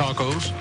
tacos.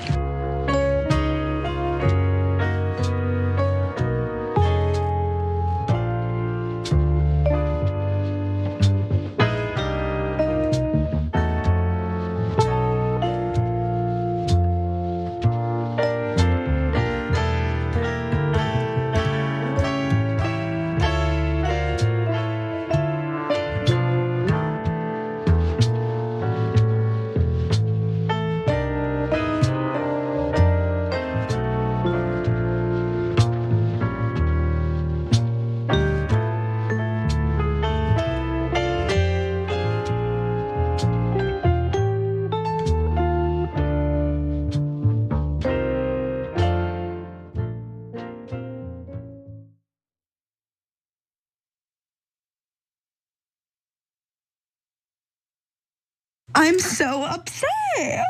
I'm so upset.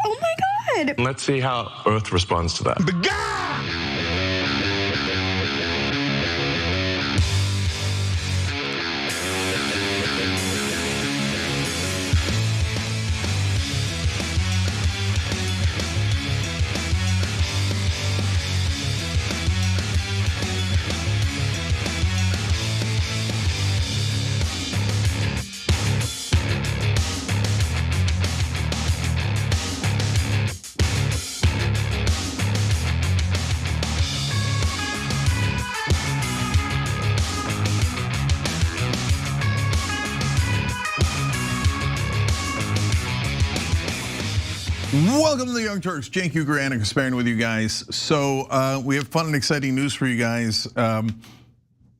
Oh my God. Let's see how Earth responds to that. Bagher! Welcome to the Young Turks. Cenk and Kasparian with you guys. So we have fun and exciting news for you guys.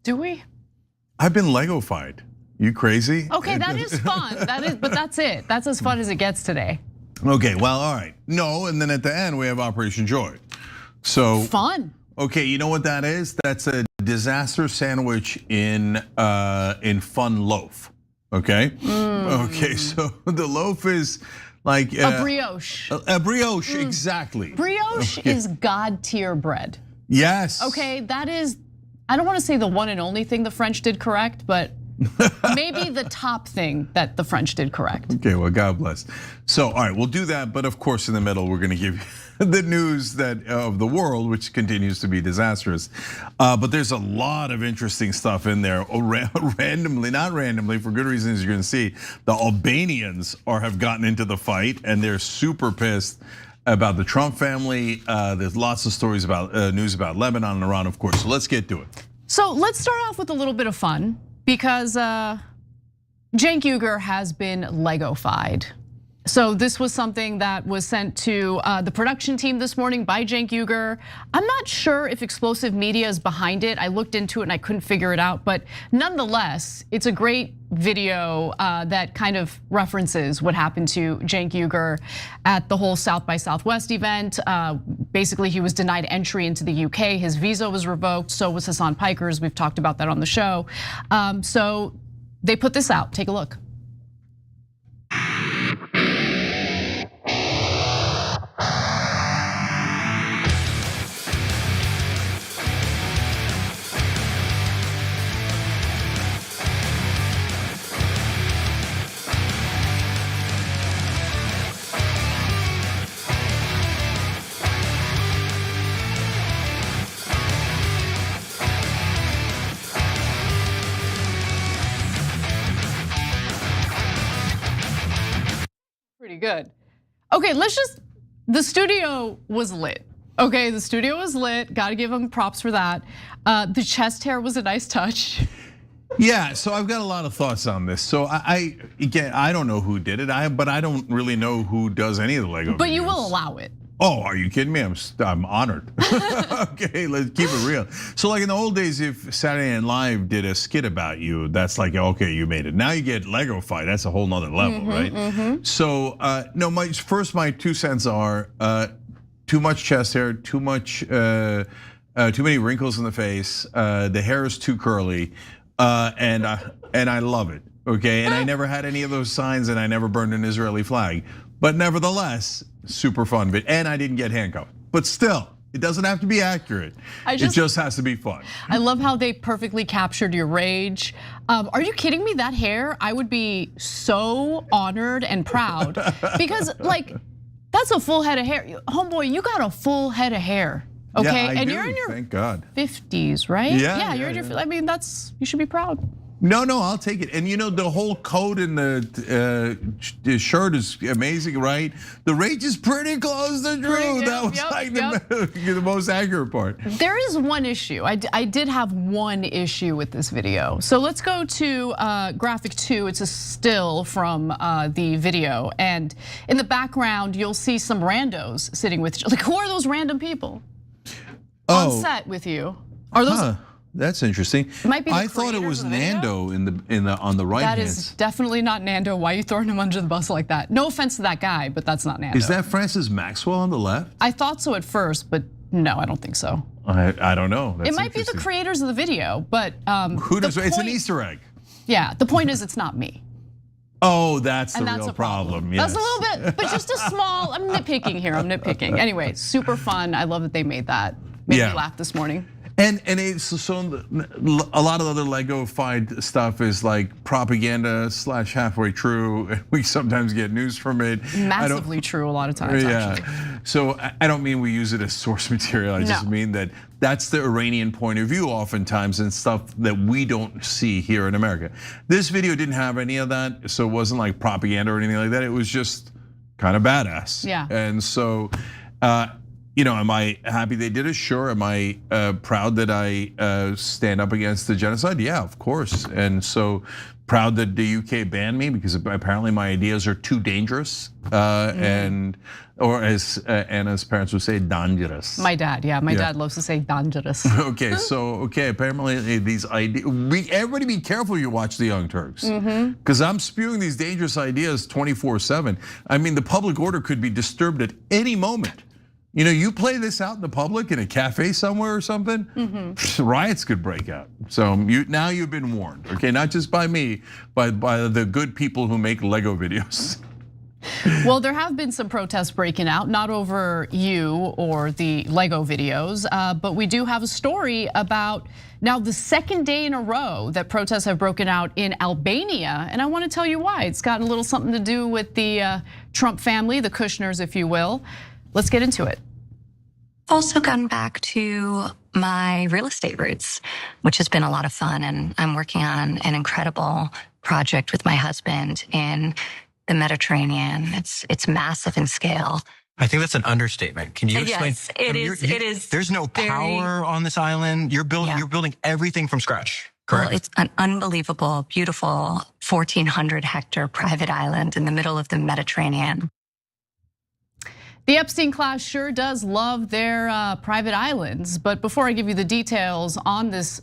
Do we? I've been Legofied. You crazy? Okay, that is fun. But that's it. That's as fun as it gets today. Okay, well, all right. No, and then at the end we have Operation Joy. So fun. Okay, you know what that is? That's a disaster sandwich in fun loaf. Okay. Okay, so the loaf is like a brioche. A brioche, exactly. Brioche is God tier bread. Yes. Okay, that is, I don't want to say the one and only thing the French did correct, but maybe the top thing that the French did correct. Okay, well, God bless. So, all right, we'll do that, but of course, in the middle, we're going to give you the news that of the world, which continues to be disastrous. But there's a lot of interesting stuff in there. Randomly, not randomly, for good reasons you're going to see. The Albanians have gotten into the fight, and they're super pissed about the Trump family. There's lots of stories about news about Lebanon and Iran, of course. So let's get to it. So let's start off with a little bit of fun. Because Cenk has been Legofied. So this was something that was sent to the production team this morning by Cenk. I'm not sure if explosive media is behind it. I looked into it and I couldn't figure it out, but nonetheless, it's a great video that kind of references what happened to Cenk at the whole South by Southwest event. Basically, he was denied entry into the UK. His visa was revoked. So was Hassan Piker's. We've talked about that on the show. So they put this out. Take a look. Pretty good. Okay, the studio was lit. Okay, the studio was lit. Got to give them props for that. The chest hair was a nice touch. Yeah, so I've got a lot of thoughts on this. So I don't know who did it, but I don't really know who does any of the Lego. But videos. you will allow it. Oh, are you kidding me? I'm honored. Okay, let's keep it real. So like in the old days, if Saturday Night Live did a skit about you, that's like, okay, you made it. Now you get Legofied, that's a whole nother level, right? So no, my 2 cents are too much chest hair, too many wrinkles in the face, the hair is too curly, and I love it, okay? And I never had any of those signs and I never burned an Israeli flag. But nevertheless, super fun, and I didn't get handcuffed. But still, it doesn't have to be accurate. It just has to be fun. I love how they perfectly captured your rage. Are you kidding me? That hair, I would be so honored and proud because like That's a full head of hair. Homeboy, you got a full head of hair. Okay, Yeah, and you're in your thank God. 50s, right? Yeah, you're in your. I mean, you should be proud. No, I'll take it. And you know, the whole coat and the shirt is amazing, right? The range is pretty close to true. That was the most accurate part. There is one issue. I did have one issue with this video. So let's go to graphic 2. It's a still from the video. And in the background, you'll see some randos sitting with, like, who are those random people on set with you? Are those? That's interesting. Might be the I thought it was creators of the video? Nando on the right hand. That is definitely not Nando. Why are you throwing him under the bus like that? No offense to that guy, but that's not Nando. Is that Francis Maxwell on the left? I thought so at first, but no, I don't think so. I don't know. That's it might be the creators of the video, but who knows? It's an Easter egg. Yeah, the point is it's not me. Oh, that's the that's real a problem. Yes. That's a little bit, but just a small. I'm nitpicking here. I'm nitpicking. Anyway, super fun. I love that they made that. Made me laugh this morning. And it's so a lot of other Legofied stuff is like propaganda / halfway true. We sometimes get news from it. Massively true a lot of times. Yeah. Actually. So I don't mean we use it as source material. I just mean that that's the Iranian point of view oftentimes and stuff that we don't see here in America. This video didn't have any of that, so it wasn't like propaganda or anything like that. It was just kind of badass. Yeah. And so. You know, am I happy they did it? Sure. Am I proud that I stand up against the genocide? Yeah, of course. And so proud that the UK banned me because apparently my ideas are too dangerous, or as Anna's parents would say, dangerous. My dad, my dad loves to say dangerous. Okay, so apparently these ideas. Everybody, be careful you watch the Young Turks, because I'm spewing these dangerous ideas 24/7. I mean, the public order could be disturbed at any moment. You know, you play this out in the public in a cafe somewhere or something, riots could break out. So now you've been warned, okay? Not just by me, by the good people who make Lego videos. Well, there have been some protests breaking out, not over you or the Lego videos, but we do have a story about now the second day in a row that protests have broken out in Albania, and I want to tell you why. It's got a little something to do with the Trump family, the Kushners, if you will. Let's get into it. Also gone back to my real estate roots, which has been a lot of fun. And I'm working on an incredible project with my husband in the Mediterranean. It's massive in scale. I think that's an understatement. Can you explain? Yes, it is. There's no power on this island. You're building everything from scratch. Correct. Well, it's an unbelievable, beautiful 1,400 hectare private island in the middle of the Mediterranean. The Epstein class sure does love their private islands, but before I give you the details on this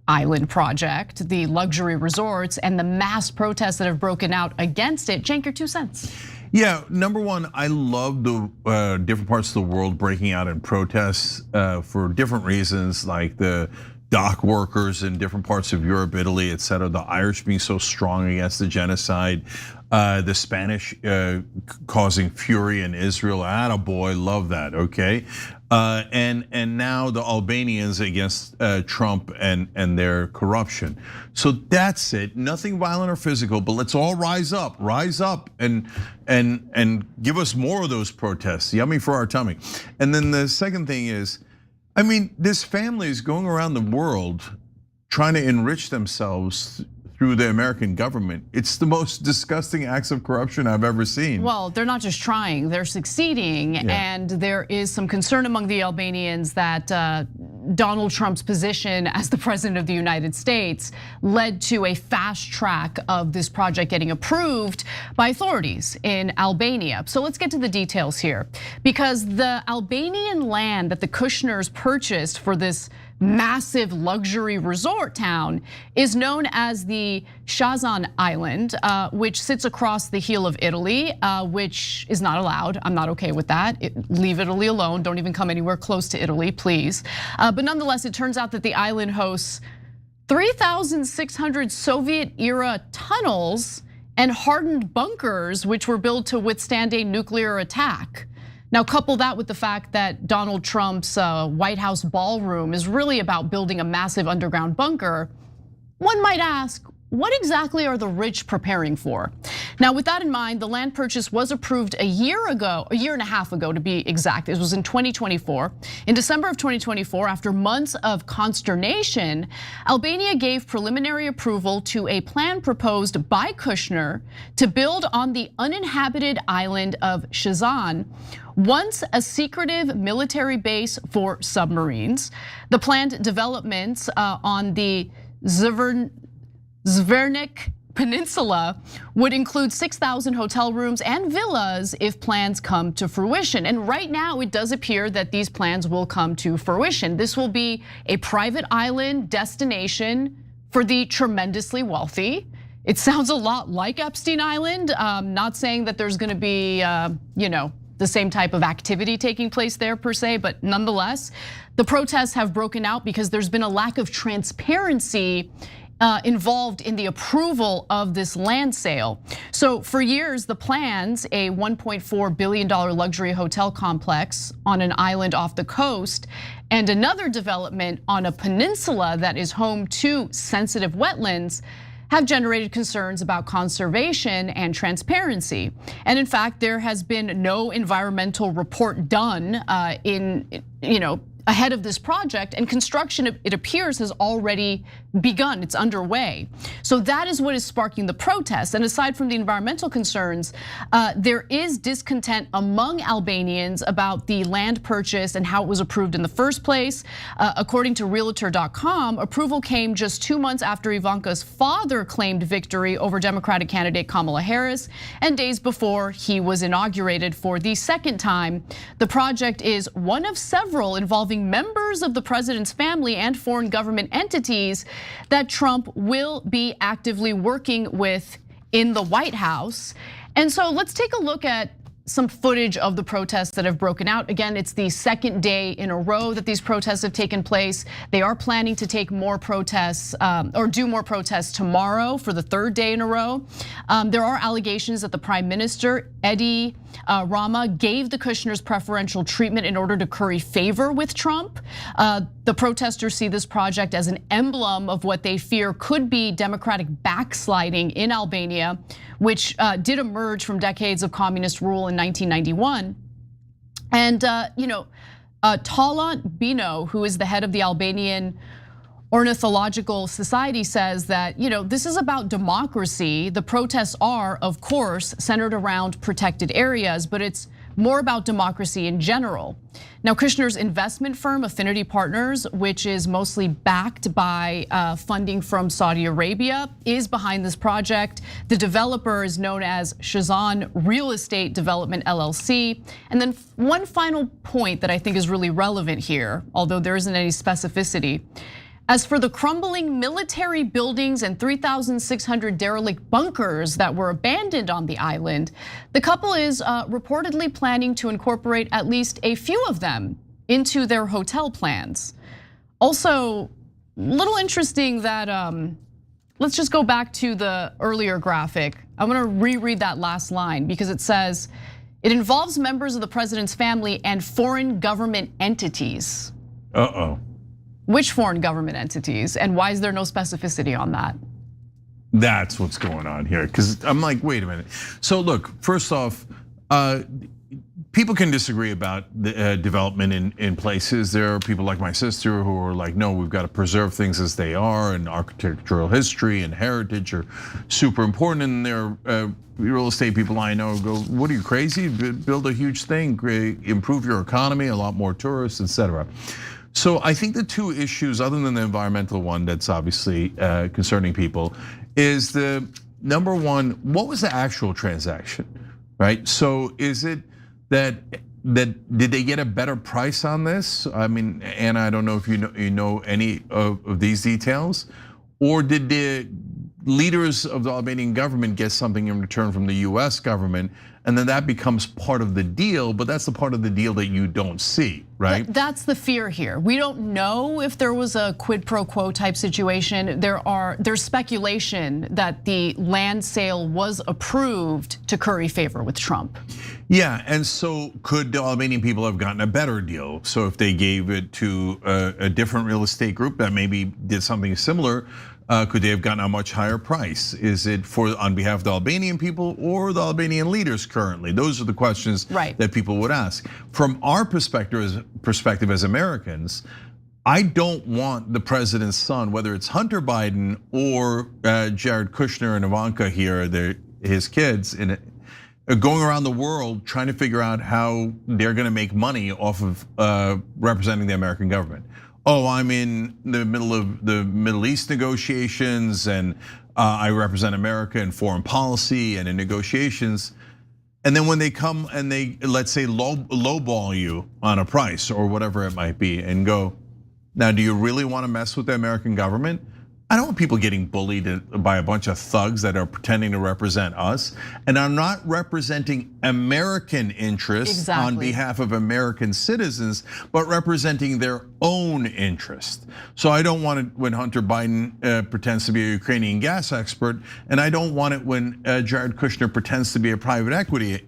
island project, the luxury resorts, and the mass protests that have broken out against it, Cenk, your 2 cents. Yeah, number one, I love the different parts of the world breaking out in protests for different reasons, like the dock workers in different parts of Europe, Italy, et cetera, the Irish being so strong against the genocide, the Spanish causing fury in Israel. Attaboy, love that, okay? And now the Albanians against Trump and their corruption. So that's it, nothing violent or physical, but let's all rise up and give us more of those protests, yummy for our tummy. And then the second thing is, I mean, this family is going around the world trying to enrich themselves through the American government. It's the most disgusting acts of corruption I've ever seen. Well, they're not just trying, they're succeeding. And there is some concern among the Albanians that Donald Trump's position as the president of the United States led to a fast track of this project getting approved by authorities in Albania. So let's get to the details here, because the Albanian land that the Kushners purchased for this massive luxury resort town is known as the Shazan Island, which sits across the heel of Italy, which is not allowed. I'm not okay with that. Leave Italy alone. Don't even come anywhere close to Italy, please. But nonetheless, it turns out that the island hosts 3,600 Soviet-era tunnels and hardened bunkers, which were built to withstand a nuclear attack. Now, couple that with the fact that Donald Trump's White House ballroom is really about building a massive underground bunker. One might ask, what exactly are the rich preparing for? Now, with that in mind, the land purchase was approved a year and a half ago to be exact. It was in 2024. In December of 2024, after months of consternation, Albania gave preliminary approval to a plan proposed by Kushner to build on the uninhabited island of Shazan, once a secretive military base for submarines. The planned developments on the Zvernik Peninsula would include 6,000 hotel rooms and villas if plans come to fruition. And right now it does appear that these plans will come to fruition. This will be a private island destination for the tremendously wealthy. It sounds a lot like Epstein Island. Not saying that there's gonna be, the same type of activity taking place there per se, but nonetheless, the protests have broken out because there's been a lack of transparency involved in the approval of this land sale. So for years, the plans, a $1.4 billion luxury hotel complex on an island off the coast, and another development on a peninsula that is home to sensitive wetlands, have generated concerns about conservation and transparency. And in fact, there has been no environmental report done ahead of this project, and construction, it appears, has already begun. It's underway. So that is what is sparking the protests. And aside from the environmental concerns, there is discontent among Albanians about the land purchase and how it was approved in the first place. According to Realtor.com, approval came just 2 months after Ivanka's father claimed victory over Democratic candidate Kamala Harris, and days before he was inaugurated for the second time. The project is one of several involving members of the president's family and foreign government entities that Trump will be actively working with in the White House. And so let's take a look at some footage of the protests that have broken out. Again, it's the second day in a row that these protests have taken place. They are planning to take more protests or do more protests tomorrow for the third day in a row. There are allegations that the Prime Minister, Edi Rama, gave the Kushners preferential treatment in order to curry favor with Trump. The protesters see this project as an emblem of what they fear could be democratic backsliding in Albania, which did emerge from decades of communist rule in 1991. And Talant Bino, who is the head of the Albanian Ornithological Society, says that this is about democracy. The protests are, of course, centered around protected areas, but it's more about democracy in general. Now, Kushner's investment firm, Affinity Partners, which is mostly backed by funding from Saudi Arabia, is behind this project. The developer is known as Shazan Real Estate Development LLC. And then one final point that I think is really relevant here, although there isn't any specificity. As for the crumbling military buildings and 3,600 derelict bunkers that were abandoned on the island, the couple is reportedly planning to incorporate at least a few of them into their hotel plans. Also, a little interesting that, let's just go back to the earlier graphic. I'm gonna reread that last line because it says, it involves members of the president's family and foreign government entities. Uh-oh. Which foreign government entities, and why is there no specificity on that? That's what's going on here, because I'm like, wait a minute. So look, first off, people can disagree about the development in places. There are people like my sister who are like, no, we've got to preserve things as they are, and architectural history and heritage are super important. And there are real estate people I know go, what are you, crazy? Build a huge thing, improve your economy, a lot more tourists, etc. So I think the two issues, other than the environmental one that's obviously concerning people, is the number one, what was the actual transaction, right? So is it that did they get a better price on this? I mean, Anna, I don't know if you know any of these details, or did the leaders of the Albanian government get something in return from the US government, and then that becomes part of the deal, but that's the part of the deal that you don't see, right? That's the fear here. We don't know if there was a quid pro quo type situation. There's speculation that the land sale was approved to curry favor with Trump. Yeah, and so could the Albanian people have gotten a better deal? So if they gave it to a different real estate group that maybe did something similar, Could they have gotten a much higher price? Is it on behalf of the Albanian people or the Albanian leaders currently? Those are the questions that people would ask. From our perspective as Americans, I don't want the president's son, whether it's Hunter Biden or Jared Kushner and Ivanka here, his kids, going around the world trying to figure out how they're going to make money off of representing the American government. Oh, I'm in the middle of the Middle East negotiations and I represent America in foreign policy and in negotiations. And then when they come and they, let's say, lowball you on a price or whatever it might be and go, now, do you really want to mess with the American government? I don't want people getting bullied by a bunch of thugs that are pretending to represent us. And I'm not representing American interests on behalf of American citizens, but representing their own interest. So I don't want it when Hunter Biden pretends to be a Ukrainian gas expert, and I don't want it when Jared Kushner pretends to be a private equity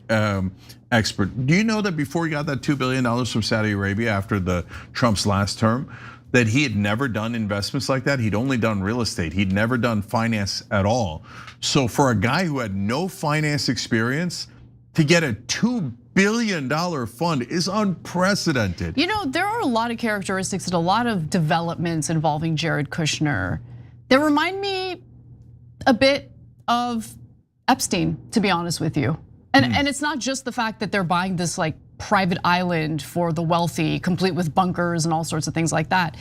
expert. Do you know that before he got that $2 billion from Saudi Arabia after Trump's last term, that he had never done investments like that? He'd only done real estate. He'd never done finance at all. So for a guy who had no finance experience to get a $2 billion fund is unprecedented. You know, there are a lot of characteristics and a lot of developments involving Jared Kushner that remind me a bit of Epstein, to be honest with you. And it's not just the fact that they're buying this like private island for the wealthy, complete with bunkers and all sorts of things like that.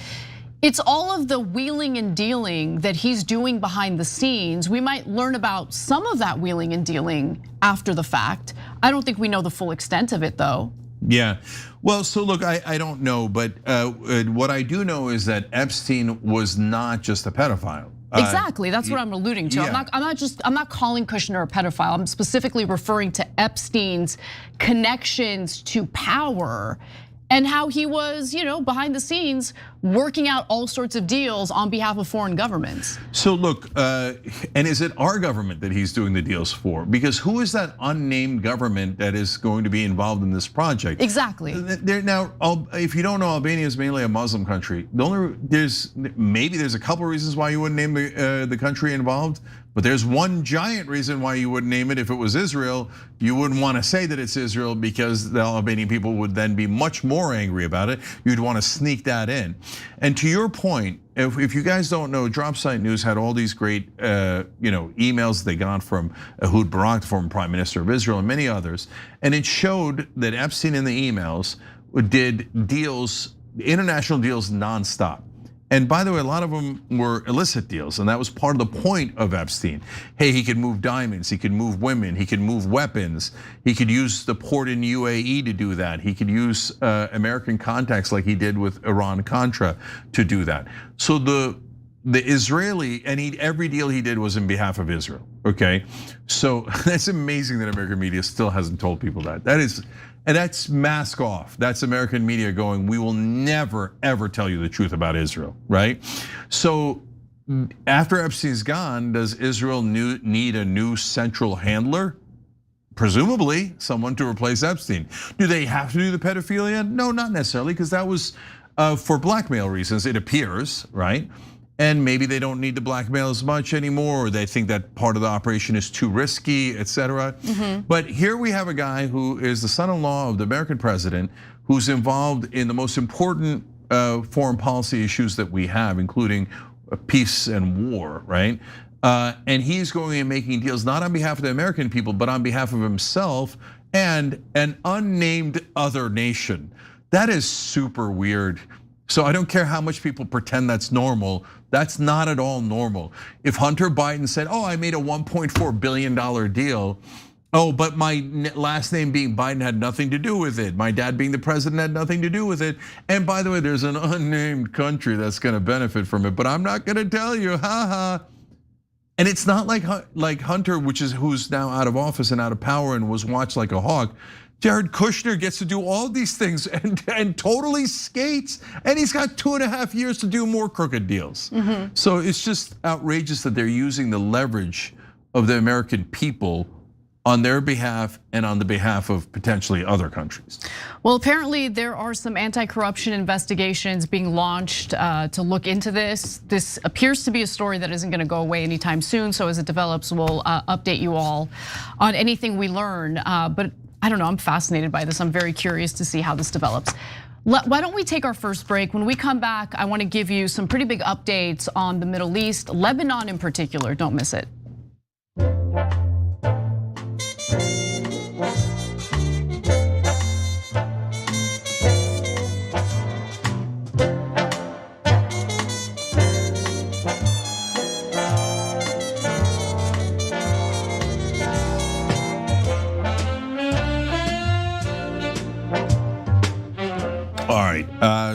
It's all of the wheeling and dealing that he's doing behind the scenes. We might learn about some of that wheeling and dealing after the fact. I don't think we know the full extent of it though. Yeah, well, so look, I don't know, but what I do know is that Epstein was not just a pedophile. Exactly, that's what I'm alluding to. Yeah. I'm not calling Kushner a pedophile. I'm specifically referring to Epstein's connections to power and how he was, behind the scenes working out all sorts of deals on behalf of foreign governments. So look, and is it our government that he's doing the deals for? Because who is that unnamed government that is going to be involved in this project? Exactly. Now, if you don't know, Albania is mainly a Muslim country. Maybe there's a couple reasons why you wouldn't name the country involved. But there's one giant reason why you wouldn't name it. If it was Israel, you wouldn't want to say that it's Israel because the Albanian people would then be much more angry about it. You'd want to sneak that in. And to your point, if you guys don't know, Dropsite News had all these great emails they got from Ehud Barak, the former prime minister of Israel, and many others. And it showed that Epstein in the emails did deals, international deals nonstop. And by the way, a lot of them were illicit deals, and that was part of the point of Epstein. Hey, he could move diamonds, he could move women, he could move weapons, he could use the port in UAE to do that. He could use American contacts like he did with Iran-Contra to do that. So the Israeli, and every deal he did was in behalf of Israel, okay? So that's amazing that American media still hasn't told people that. And that's mask off. That's American media going, we will never, ever tell you the truth about Israel, right? So after Epstein's gone, does Israel need a new central handler? Presumably, someone to replace Epstein. Do they have to do the pedophilia? No, not necessarily, because that was for blackmail reasons, it appears, right? And maybe they don't need to blackmail as much anymore, or they think that part of the operation is too risky, etc. But here we have a guy who is the son-in-law of the American president, who's involved in the most important foreign policy issues that we have, including peace and war, right? And he's going and making deals not on behalf of the American people, but on behalf of himself and an unnamed other nation. That is super weird. So I don't care how much people pretend that's normal. That's not at all normal. If Hunter Biden said, I made a $1.4 billion deal. But my last name being Biden had nothing to do with it. My dad being the president had nothing to do with it. And by the way, there's an unnamed country that's gonna benefit from it, but I'm not gonna tell you, haha. And it's not like Hunter, who's now out of office and out of power and was watched like a hawk. Jared Kushner gets to do all these things and totally skates, and he's got 2.5 years to do more crooked deals. So it's just outrageous that they're using the leverage of the American people on their behalf and on the behalf of potentially other countries? Well, apparently there are some anti-corruption investigations being launched to look into this. This appears to be a story that isn't going to go away anytime soon. So as it develops, we'll update you all on anything we learn. But I don't know, I'm fascinated by this. I'm very curious to see how this develops. Why don't we take our first break? When we come back, I want to give you some pretty big updates on the Middle East, Lebanon in particular. Don't miss it.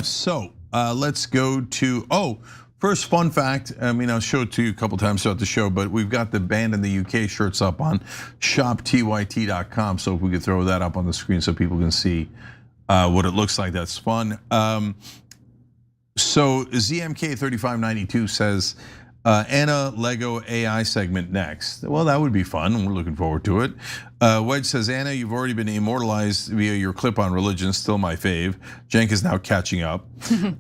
So let's go to, first fun fact. I mean, I'll show it to you a couple times throughout the show, but we've got the band in the UK shirts up on shoptyt.com. So if we could throw that up on the screen so people can see what it looks like, that's fun. So ZMK3592 says, Anna Lego AI segment next. Well, that would be fun. We're looking forward to it. Wedge says, Anna, you've already been immortalized via your clip on religion, still my fave. Cenk is now catching up.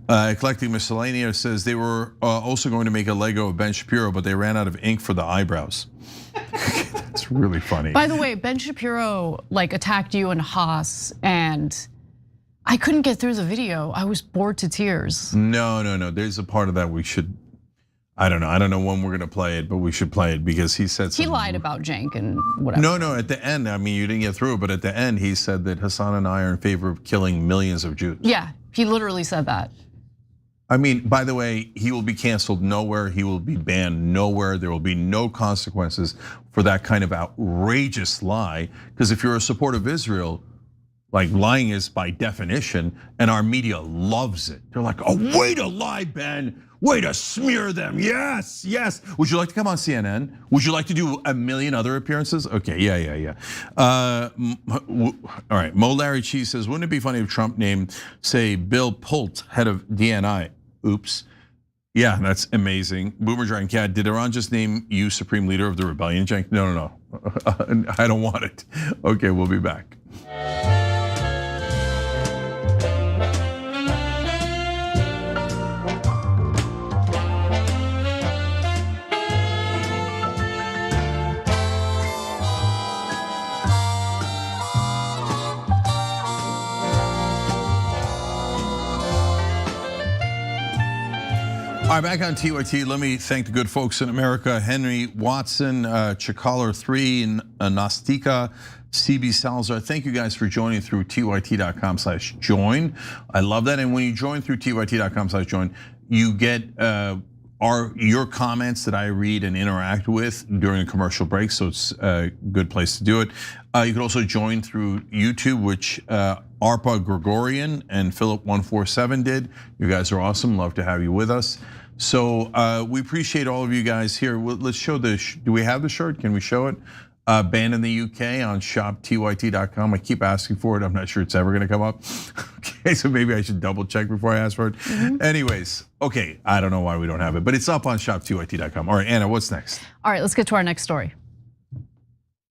Eclectic Miscellanea says they were also going to make a Lego of Ben Shapiro, but they ran out of ink for the eyebrows. That's really funny. By the way, Ben Shapiro attacked you and Haas, and I couldn't get through the video. I was bored to tears. No. There's a part of that we should. I don't know when we're gonna play it, but we should play it because he said something. He lied about Cenk and whatever. No, at the end, I mean, you didn't get through it, but at the end, he said that Hassan and I are in favor of killing millions of Jews. Yeah, he literally said that. I mean, by the way, he will be canceled nowhere. He will be banned nowhere. There will be no consequences for that kind of outrageous lie. Because if you're a supporter of Israel, lying is by definition, and our media loves it. They're like, oh, way to lie, Ben. Way to smear them, yes. Would you like to come on CNN? Would you like to do a million other appearances? Okay, yeah. All right, Mo Larry Cheese says, wouldn't it be funny if Trump named, say, Bill Pulte, head of DNI? Oops. Yeah, that's amazing. Boomer Dragon Cat, did Iran just name you supreme leader of the rebellion, Cenk? No. I don't want it. Okay, we'll be back. All right, back on TYT. Let me thank the good folks in America: Henry Watson, Chikalar 3, and Nastika, CB Salazar. Thank you guys for joining through tyt.com/join. I love that. And when you join through tyt.com/join, you get your comments that I read and interact with during a commercial break. So it's a good place to do it. You can also join through YouTube, which Arpa Gregorian and Philip147 did. You guys are awesome. Love to have you with us. So we appreciate all of you guys here. Let's show this. Do we have the shirt? Can we show it? Banned in the UK on shoptyt.com. I keep asking for it. I'm not sure it's ever gonna come up. Okay, so maybe I should double check before I ask for it. Anyways, okay, I don't know why we don't have it, but it's up on shoptyt.com. All right, Anna, what's next? All right, let's get to our next story.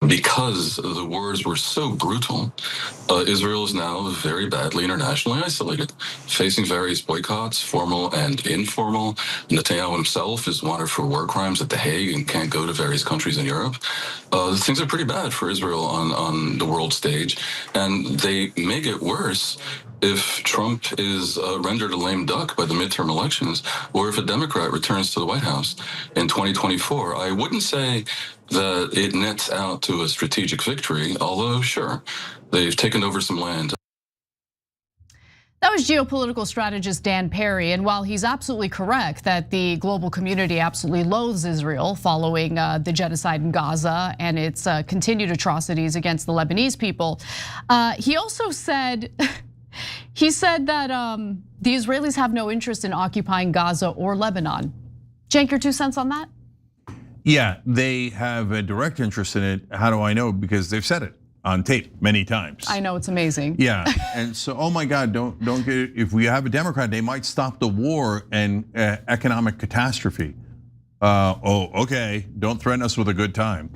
Because the wars were so brutal, Israel is now very badly internationally isolated, facing various boycotts, formal and informal. Netanyahu himself is wanted for war crimes at The Hague and can't go to various countries in Europe. Things are pretty bad for Israel on the world stage, and they may get worse if Trump is rendered a lame duck by the midterm elections, or if a Democrat returns to the White House in 2024. I wouldn't say that it nets out to a strategic victory, although sure, they've taken over some land. That was geopolitical strategist Dan Perry, and while he's absolutely correct that the global community absolutely loathes Israel following the genocide in Gaza and its continued atrocities against the Lebanese people, he also said, that the Israelis have no interest in occupying Gaza or Lebanon. Cenk, your 2 cents on that? Yeah, they have a direct interest in it. How do I know? Because they've said it on tape many times. I know, it's amazing. Yeah, and so, oh my God, don't get it. If we have a Democrat, they might stop the war and economic catastrophe. Okay, don't threaten us with a good time.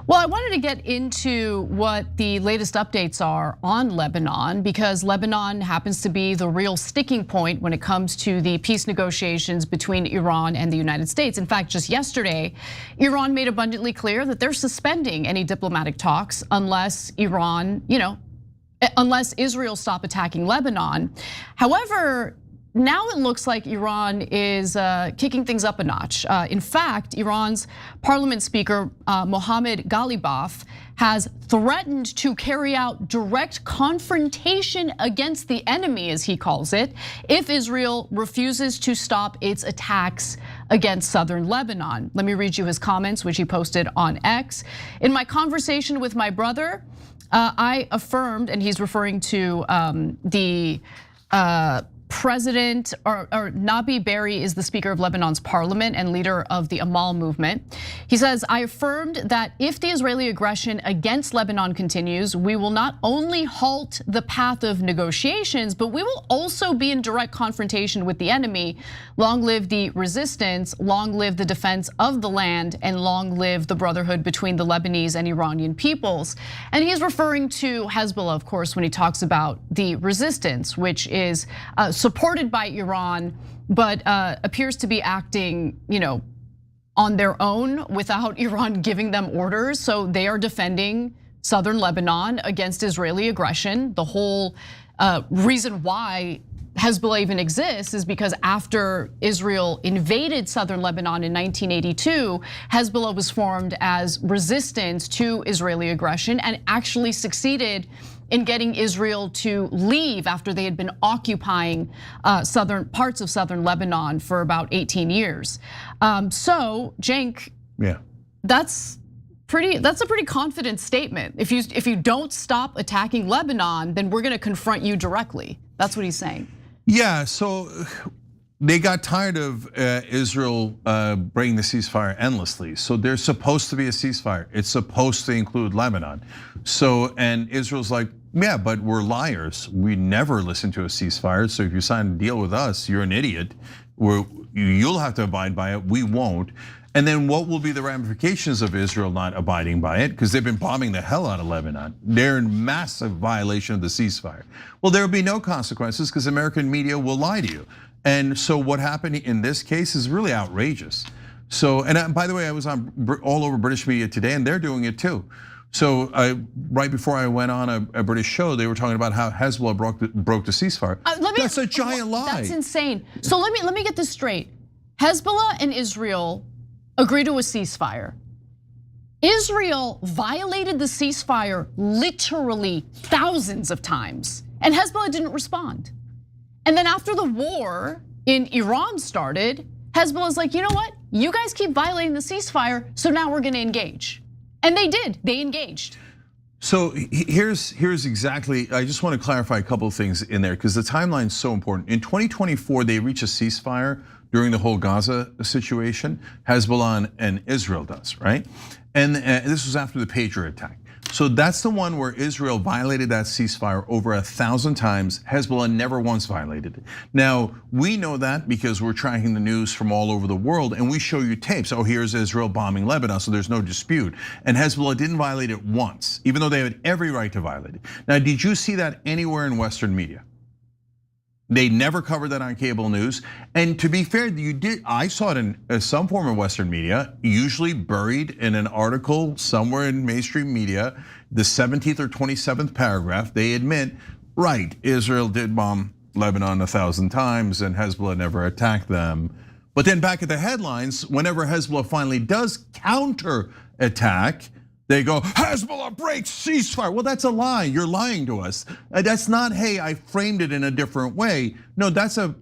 Well, I wanted to get into what the latest updates are on Lebanon, because Lebanon happens to be the real sticking point when it comes to the peace negotiations between Iran and the United States. In fact, just yesterday, Iran made abundantly clear that they're suspending any diplomatic talks unless unless Israel stop attacking Lebanon. However, now it looks like Iran is kicking things up a notch. In fact, Iran's parliament speaker, Mohammad Ghalibaf, has threatened to carry out direct confrontation against the enemy, as he calls it, if Israel refuses to stop its attacks against southern Lebanon. Let me read you his comments, which he posted on X. In my conversation with my brother, I affirmed, and he's referring to the President or Nabi Berri is the Speaker of Lebanon's parliament and leader of the Amal movement. He says, I affirmed that if the Israeli aggression against Lebanon continues, we will not only halt the path of negotiations, but we will also be in direct confrontation with the enemy. Long live the resistance, long live the defense of the land, and long live the brotherhood between the Lebanese and Iranian peoples. And he's referring to Hezbollah, of course, when he talks about the resistance, which is supported by Iran, but appears to be acting, on their own without Iran giving them orders. So they are defending southern Lebanon against Israeli aggression. The whole reason why Hezbollah even exists is because after Israel invaded southern Lebanon in 1982, Hezbollah was formed as resistance to Israeli aggression and actually succeeded in getting Israel to leave after they had been occupying southern parts of southern Lebanon for about 18 years. So, Cenk, that's a pretty confident statement. If you don't stop attacking Lebanon, then we're going to confront you directly. That's what he's saying. Yeah, so they got tired of Israel breaking the ceasefire endlessly. So there's supposed to be a ceasefire. It's supposed to include Lebanon. So, and Israel's like, yeah, but we're liars. We never listen to a ceasefire. So if you sign a deal with us, you're an idiot. You'll have to abide by it. We won't. And then what will be the ramifications of Israel not abiding by it? Because they've been bombing the hell out of Lebanon. They're in massive violation of the ceasefire. Well, there will be no consequences because American media will lie to you. And so what happened in this case is really outrageous. So, and by the way, I was on all over British media today, and they're doing it too. So right before I went on a British show, they were talking about how Hezbollah broke the ceasefire. That's a giant lie. That's insane. So let me get this straight. Hezbollah and Israel agreed to a ceasefire. Israel violated the ceasefire literally thousands of times, and Hezbollah didn't respond. And then after the war in Iran started, Hezbollah's like, you know what? You guys keep violating the ceasefire, so now we're gonna engage. And they did, they engaged. So here's exactly, I just want to clarify a couple of things in there because the timeline's so important. In 2024, they reach a ceasefire during the whole Gaza situation. Hezbollah and Israel does, right? And this was after the Patriot attack. So that's the one where Israel violated that ceasefire over 1,000 times. Hezbollah never once violated it. Now, we know that because we're tracking the news from all over the world and we show you tapes. Oh, here's Israel bombing Lebanon, so there's no dispute. And Hezbollah didn't violate it once, even though they had every right to violate it. Now, did you see that anywhere in Western media? They never covered that on cable news. And to be fair, I saw it in some form of Western media, usually buried in an article somewhere in mainstream media, the 17th or 27th paragraph, they admit, right, Israel did bomb Lebanon 1,000 times and Hezbollah never attacked them. But then back at the headlines, whenever Hezbollah finally does counter-attack, they go, Hezbollah breaks ceasefire. Well, that's a lie. You're lying to us. That's not, hey, I framed it in a different way. No, that's a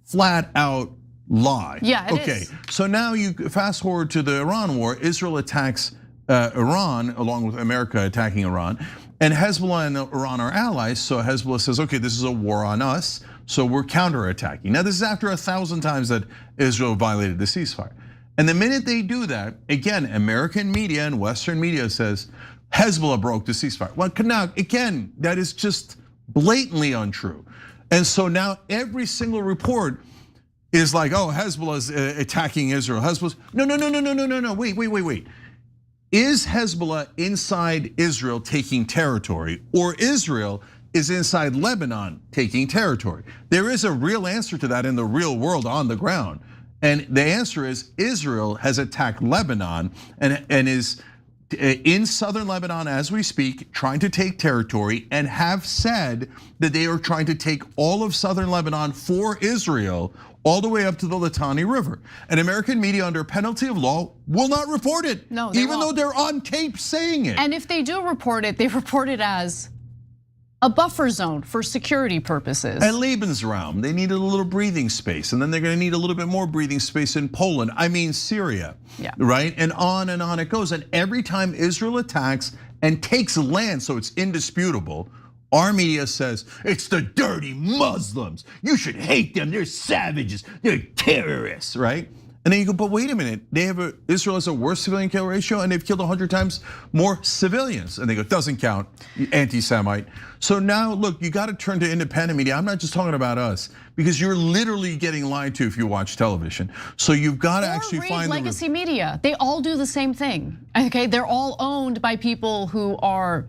flat out lie. Yeah, it is. Okay, so now you fast forward to the Iran war. Israel attacks Iran along with America attacking Iran. And Hezbollah and Iran are allies. So Hezbollah says, okay, this is a war on us. So we're counterattacking. Now, this is after 1,000 times that Israel violated the ceasefire. And the minute they do that, again, American media and Western media says Hezbollah broke the ceasefire. Well, now again, that is just blatantly untrue. And so now every single report is like, oh, Hezbollah's attacking Israel. Hezbollah's no. Wait. is Hezbollah inside Israel taking territory, or Israel is inside Lebanon taking territory? There is a real answer to that in the real world on the ground. And the answer is Israel has attacked Lebanon and is in southern Lebanon as we speak, trying to take territory, and have said that they are trying to take all of southern Lebanon for Israel, all the way up to the Litani River. And American media, under penalty of law, will not report it. No, even though they're on tape saying it. And if they do report it, they report it as a buffer zone for security purposes. And Lebensraum, they needed a little breathing space, and then they're gonna need a little bit more breathing space in Poland. I mean Syria, right? And on it goes. And every time Israel attacks and takes land, so it's indisputable, our media says, it's the dirty Muslims. You should hate them, they're savages, they're terrorists, right? And then you go, but wait a minute, Israel has a worse civilian kill ratio and they've killed 100 times more civilians. And they go, doesn't count, anti-Semite. So now look, you gotta turn to independent media. I'm not just talking about us, because you're literally getting lied to if you watch television. So you've gotta actually find legacy media. They all do the same thing, okay? They're all owned by people who are,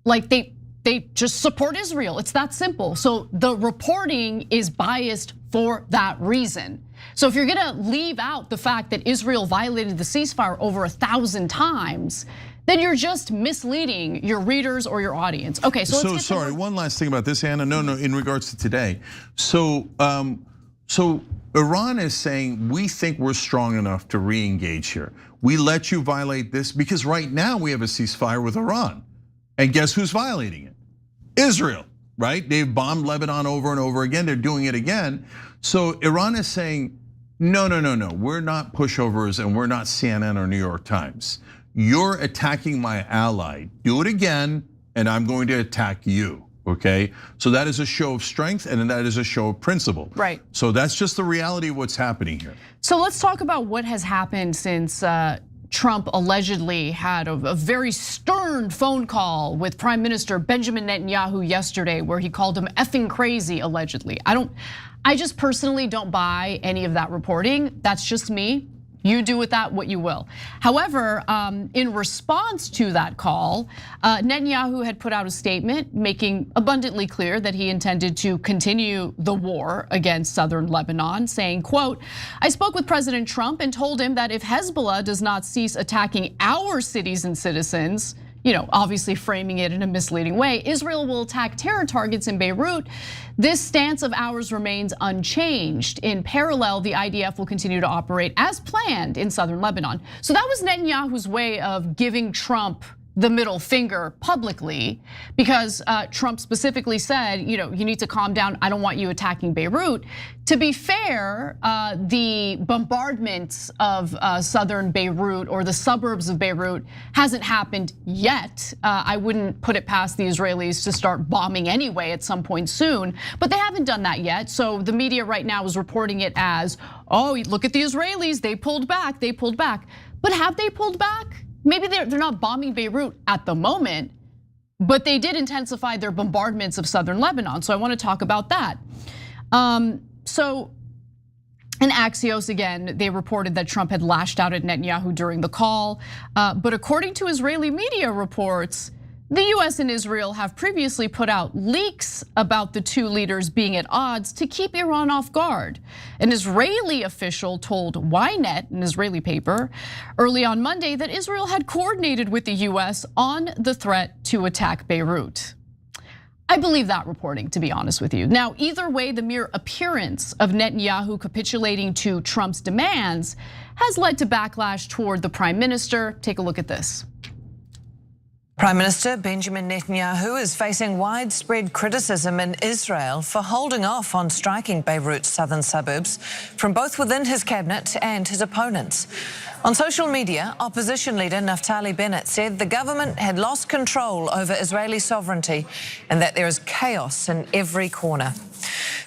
like, they just support Israel. It's that simple. So the reporting is biased for that reason. So if you're gonna leave out the fact that Israel violated the ceasefire over 1,000 times, then you're just misleading your readers or your audience. Okay, so let's get sorry, one last thing about this, Anna. No, in regards to today. So Iran is saying, we think we're strong enough to re-engage here. We let you violate this because right now we have a ceasefire with Iran. And guess who's violating it? Israel, right? They've bombed Lebanon over and over again. They're doing it again. So Iran is saying, no, we're not pushovers and we're not CNN or New York Times. You're attacking my ally. Do it again, and I'm going to attack you, okay? So that is a show of strength and that is a show of principle. Right. So that's just the reality of what's happening here. So let's talk about what has happened since Trump allegedly had a very stern phone call with Prime Minister Benjamin Netanyahu yesterday, where he called him effing crazy, allegedly. I just personally don't buy any of that reporting. That's just me. You do with that what you will. However, in response to that call, Netanyahu had put out a statement making abundantly clear that he intended to continue the war against southern Lebanon, saying, quote, I spoke with President Trump and told him that if Hezbollah does not cease attacking our cities and citizens, obviously framing it in a misleading way, Israel will attack terror targets in Beirut. This stance of ours remains unchanged. In parallel, the IDF will continue to operate as planned in southern Lebanon. So that was Netanyahu's way of giving Trump the middle finger publicly, because Trump specifically said, you need to calm down. I don't want you attacking Beirut. To be fair, the bombardments of southern Beirut or the suburbs of Beirut hasn't happened yet. I wouldn't put it past the Israelis to start bombing anyway at some point soon, but they haven't done that yet. So the media right now is reporting it as, oh, look at the Israelis, they pulled back. But have they pulled back? Maybe they're not bombing Beirut at the moment, but they did intensify their bombardments of southern Lebanon. So I want to talk about that. So in Axios, again, they reported that Trump had lashed out at Netanyahu during the call. But according to Israeli media reports, the US and Israel have previously put out leaks about the two leaders being at odds to keep Iran off guard. An Israeli official told Ynet, an Israeli paper, early on Monday that Israel had coordinated with the US on the threat to attack Beirut. I believe that reporting, to be honest with you. Now, either way, the mere appearance of Netanyahu capitulating to Trump's demands has led to backlash toward the prime minister. Take a look at this. Prime Minister Benjamin Netanyahu is facing widespread criticism in Israel for holding off on striking Beirut's southern suburbs from both within his cabinet and his opponents. On social media, opposition leader Naftali Bennett said the government had lost control over Israeli sovereignty and that there is chaos in every corner.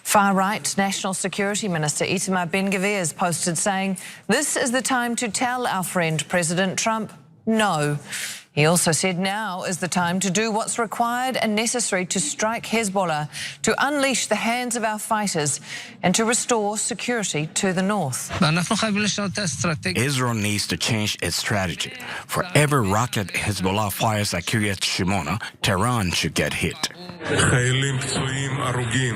Far-right National Security Minister Itamar Ben-Gvir has posted saying, this is the time to tell our friend President Trump no. He also said now is the time to do what's required and necessary to strike Hezbollah, to unleash the hands of our fighters, and to restore security to the north. Israel needs to change its strategy. For every rocket Hezbollah fires at Kiryat Shimona, Tehran should get hit.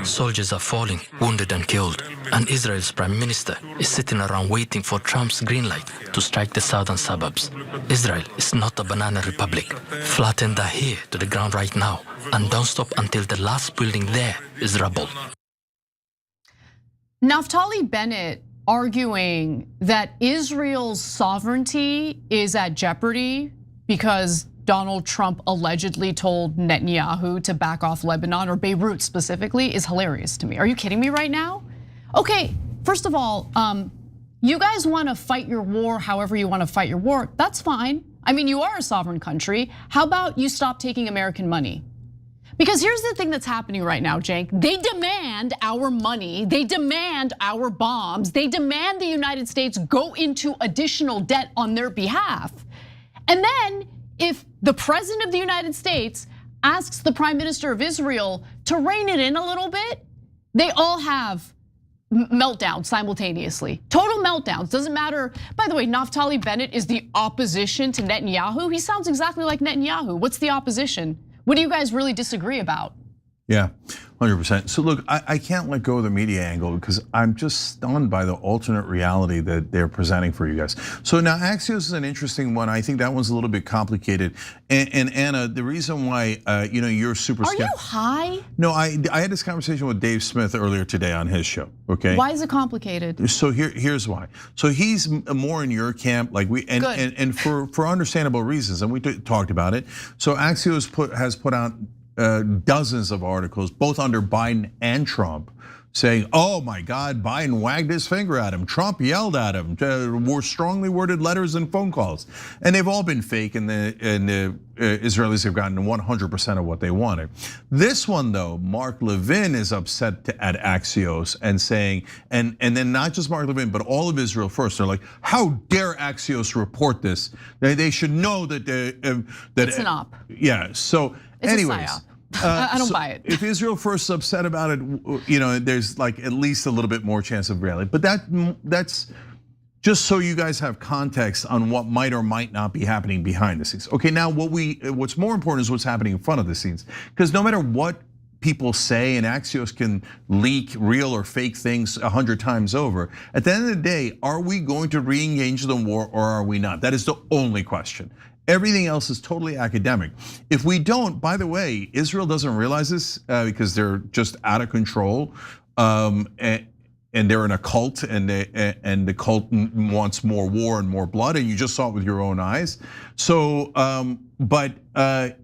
Soldiers are falling, wounded and killed, and Israel's prime minister is sitting around waiting for Trump's green light to strike the southern suburbs. Israel is not a banana republic. Flatten Dahir to the ground right now, and don't stop until the last building there is rubble. Naftali Bennett arguing that Israel's sovereignty is at jeopardy because Donald Trump allegedly told Netanyahu to back off Lebanon, or Beirut specifically, is hilarious to me. Are you kidding me right now? Okay, first of all, you guys want to fight your war however you want to fight your war, that's fine. I mean, you are a sovereign country. How about you stop taking American money? Because here's the thing that's happening right now, Cenk. They demand our money, they demand our bombs, they demand the United States go into additional debt on their behalf. And then if the president of the United States asks the prime minister of Israel to rein it in a little bit, they all have meltdowns simultaneously. Total meltdowns, doesn't matter. By the way, Naftali Bennett is the opposition to Netanyahu. He sounds exactly like Netanyahu. What's the opposition? What do you guys really disagree about? Yeah, 100%. So look, I can't let go of the media angle because I'm just stunned by the alternate reality that they're presenting for you guys. So now Axios is an interesting one. I think that one's a little bit complicated. And Anna, the reason why you're super skeptical. Are you high? No, I had this conversation with Dave Smith earlier today on his show. Okay. Why is it complicated? So here's why. So he's more in your camp, like and for understandable reasons, and we talked about it. So Axios has put out dozens of articles, both under Biden and Trump, saying, "Oh my God, Biden wagged his finger at him. Trump yelled at him. Were strongly worded letters and phone calls, and they've all been fake. And the Israelis have gotten 100% of what they wanted." This one, though, Mark Levin is upset at Axios and saying, and then not just Mark Levin, but all of Israel First. They're like, "How dare Axios report this? They should know that it's an op." Yeah. So, anyways. I don't buy it. If Israel First is upset about it, there's like at least a little bit more chance of reality. But that's just so you guys have context on what might or might not be happening behind the scenes. Okay, now what's more important is what's happening in front of the scenes. Because no matter what people say, and Axios can leak real or fake things 100 times over, at the end of the day, are we going to re-engage the war or are we not? That is the only question. Everything else is totally academic. If we don't, by the way, Israel doesn't realize this because they're just out of control, and they're in a cult, and the cult wants more war and more blood, and you just saw it with your own eyes. So, but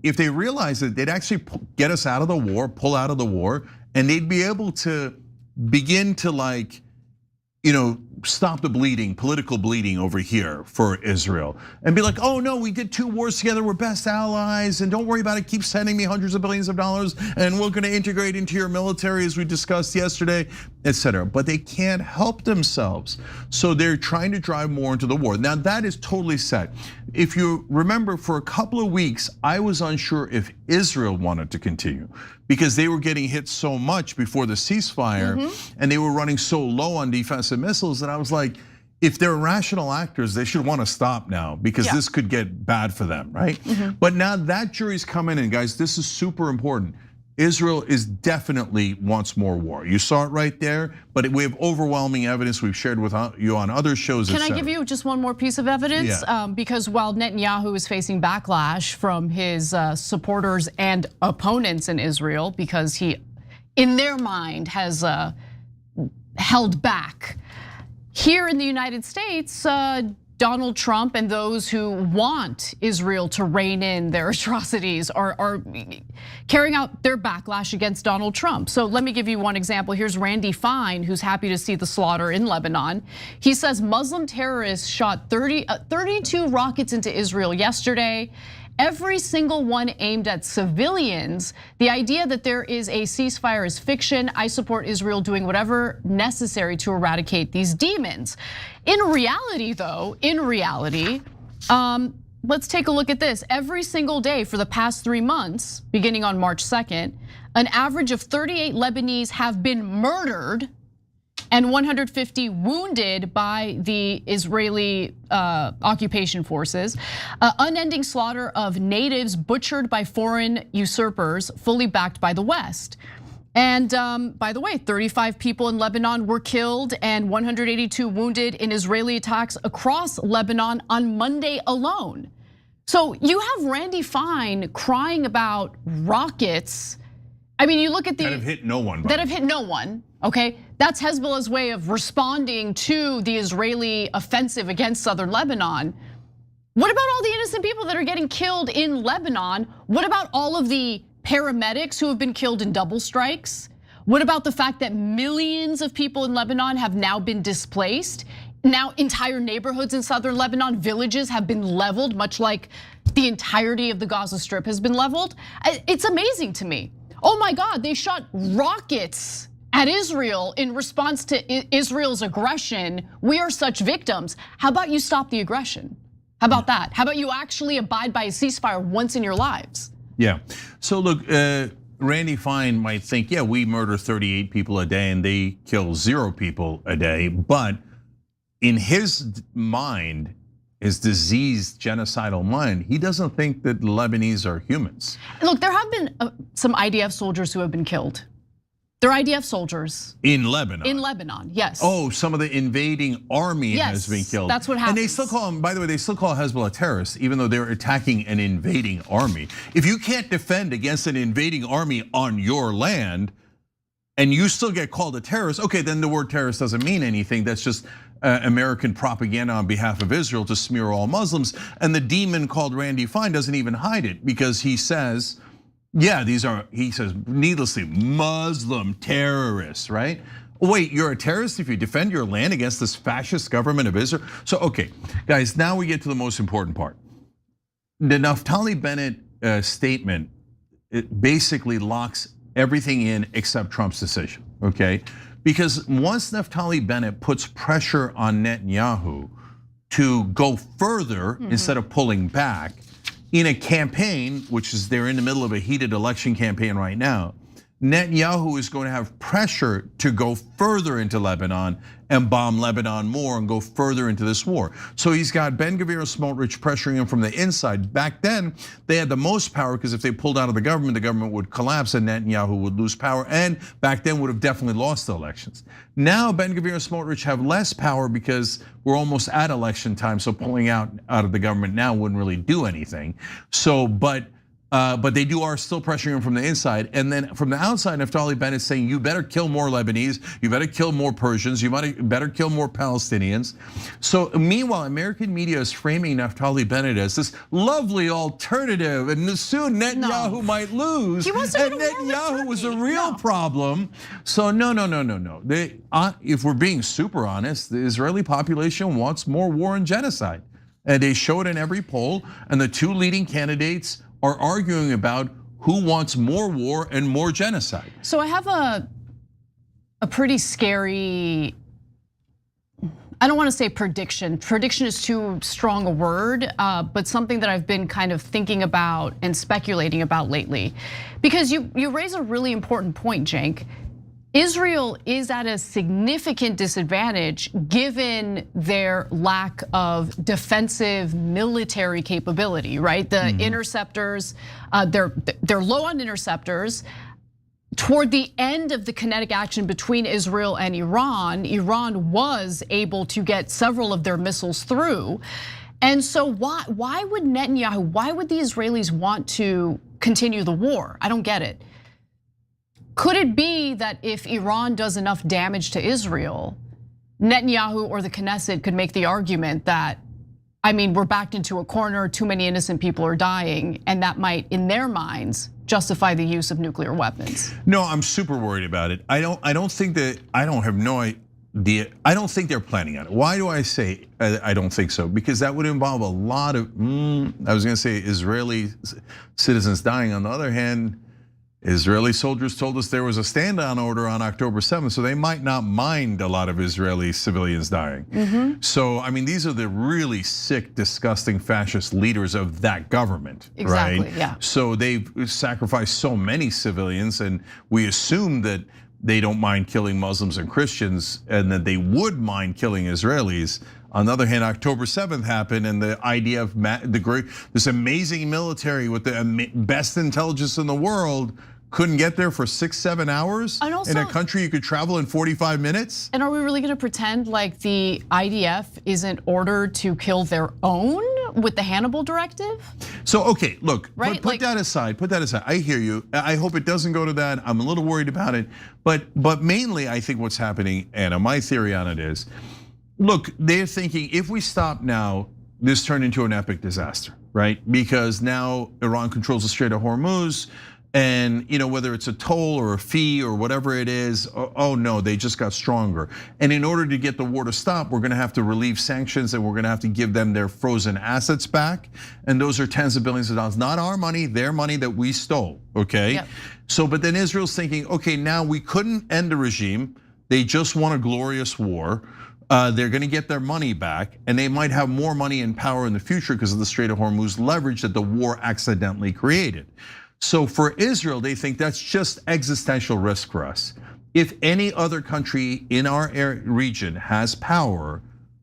if they realize it, they'd actually get us out of the war, pull out of the war, and they'd be able to begin to stop the bleeding, political bleeding over here for Israel, and be like, "Oh no, we did 2 wars together, we're best allies, and don't worry about it, keep sending me hundreds of billions of dollars, and we're gonna integrate into your military as we discussed yesterday," etc. But they can't help themselves. So they're trying to drive more into the war. Now that is totally set. If you remember, for a couple of weeks, I was unsure if Israel wanted to continue because they were getting hit so much before the ceasefire, and they were running so low on defensive missiles that I was like, if they're rational actors, they should want to stop now because this could get bad for them, right? But now that jury's coming in, guys, this is super important. Israel is definitely wants more war. You saw it right there, but we have overwhelming evidence we've shared with you on other shows. Can I give you just one more piece of evidence? Yeah. Because while Netanyahu is facing backlash from his supporters and opponents in Israel, because he, in their mind, has held back. Here in the United States, Donald Trump and those who want Israel to rein in their atrocities are carrying out their backlash against Donald Trump. So let me give you one example. Here's Randy Fine, who's happy to see the slaughter in Lebanon. He says Muslim terrorists shot 32 rockets into Israel yesterday. Every single one aimed at civilians. The idea that there is a ceasefire is fiction. I support Israel doing whatever necessary to eradicate these demons. In reality, though, let's take a look at this. Every single day for the past 3 months, beginning on March 2nd, an average of 38 Lebanese have been murdered and 150 wounded by the Israeli occupation forces. Unending slaughter of natives butchered by foreign usurpers, fully backed by the West. And by the way, 35 people in Lebanon were killed and 182 wounded in Israeli attacks across Lebanon on Monday alone. So you have Randy Fine crying about rockets. I mean, you look at the- That have hit no one. That have hit no one, okay? That's Hezbollah's way of responding to the Israeli offensive against southern Lebanon. What about all the innocent people that are getting killed in Lebanon? What about all of the paramedics who have been killed in double strikes? What about the fact that millions of people in Lebanon have now been displaced? Now entire neighborhoods in southern Lebanon, villages have been leveled, much like the entirety of the Gaza Strip has been leveled. It's amazing to me. Oh my God, they shot rockets at Israel in response to Israel's aggression. We are such victims. How about you stop the aggression? How about that? How about you actually abide by a ceasefire once in your lives? Yeah, so look, Randy Fine might think, yeah, we murder 38 people a day and they kill 0 people a day. But in his mind, his diseased genocidal mind, he doesn't think that Lebanese are humans. Look, there have been some IDF soldiers who have been killed. They're IDF soldiers. In Lebanon? In Lebanon, yes. Oh, some of the invading army has been killed. That's what happens. And they still call them, by the way, they still call Hezbollah terrorists, even though they're attacking an invading army. If you can't defend against an invading army on your land, and you still get called a terrorist, okay, then the word terrorist doesn't mean anything. That's just American propaganda on behalf of Israel to smear all Muslims. And the demon called Randy Fine doesn't even hide it, because he says, yeah, these are, he says, needlessly, Muslim terrorists, right? Wait, you're a terrorist if you defend your land against this fascist government of Israel? So, okay, guys, now we get to the most important part. The Naftali Bennett statement, it basically locks everything in except Trump's decision, okay? Because once Naftali Bennett puts pressure on Netanyahu to go further instead of pulling back, in a campaign, which is they're in the middle of a heated election campaign right now, Netanyahu is going to have pressure to go further into Lebanon and bomb Lebanon more and go further into this war. So he's got Ben Gvir and Smotrich pressuring him from the inside. Back then, they had the most power because if they pulled out of the government would collapse and Netanyahu would lose power, and back then would have definitely lost the elections. Now Ben Gvir and Smotrich have less power because we're almost at election time, so pulling out of the government now wouldn't really do anything. So, but they are still pressuring him from the inside. And then from the outside, Naftali Bennett saying, you better kill more Lebanese, you better kill more Persians, you better kill more Palestinians. So meanwhile, American media is framing Naftali Bennett as this lovely alternative, and soon Netanyahu might lose. He wants to and Netanyahu was a real problem. So no. If we're being super honest, the Israeli population wants more war and genocide. And they show it in every poll, and the 2 leading candidates are arguing about who wants more war and more genocide. So I have a pretty scary, I don't want to say prediction. Prediction is too strong a word, but something that I've been kind of thinking about and speculating about lately. Because you raise a really important point, Cenk. Israel is at a significant disadvantage given their lack of defensive military capability, right? The interceptors, they're low on interceptors. Toward the end of the kinetic action between Israel and Iran was able to get several of their missiles through. And so why would Netanyahu, why would the Israelis want to continue the war? I don't get it. Could it be that if Iran does enough damage to Israel, Netanyahu or the Knesset could make the argument that, I mean, we're backed into a corner, too many innocent people are dying, and that might, in their minds, justify the use of nuclear weapons? No, I'm super worried about it. I don't think that, I don't have no idea. I don't think they're planning on it. Why do I say I don't think so? Because that would involve a lot of, I was gonna say Israeli citizens dying. On the other hand, Israeli soldiers told us there was a stand-down order on October 7th, so they might not mind a lot of Israeli civilians dying. So, I mean, these are the really sick, disgusting fascist leaders of that government, Exactly, right? yeah. So they've sacrificed so many civilians, and we assume that they don't mind killing Muslims and Christians, and that they would mind killing Israelis. On the other hand, October 7th happened, and the idea of this amazing military with the best intelligence in the world couldn't get there for 6-7 hours in a country you could travel in 45 minutes. And are we really going to pretend like the IDF isn't ordered to kill their own with the Hannibal directive? So, okay, look, right? put that aside, I hear you. I hope it doesn't go to that. I'm a little worried about it. But mainly, I think what's happening, Anna, my theory on it is, look, they're thinking if we stop now, this turned into an epic disaster, right? Because now Iran controls the Strait of Hormuz, and whether it's a toll or a fee or whatever it is, oh no, they just got stronger. And in order to get the war to stop, we're gonna have to relieve sanctions, and we're gonna have to give them their frozen assets back. And those are tens of billions of dollars, not our money, their money that we stole, okay? Yep. So, but then Israel's thinking, okay, now we couldn't end the regime. They just won a glorious war. They're gonna get their money back, and they might have more money and power in the future because of the Strait of Hormuz leverage that the war accidentally created. So for Israel, they think that's just existential risk for us. If any other country in our region has power,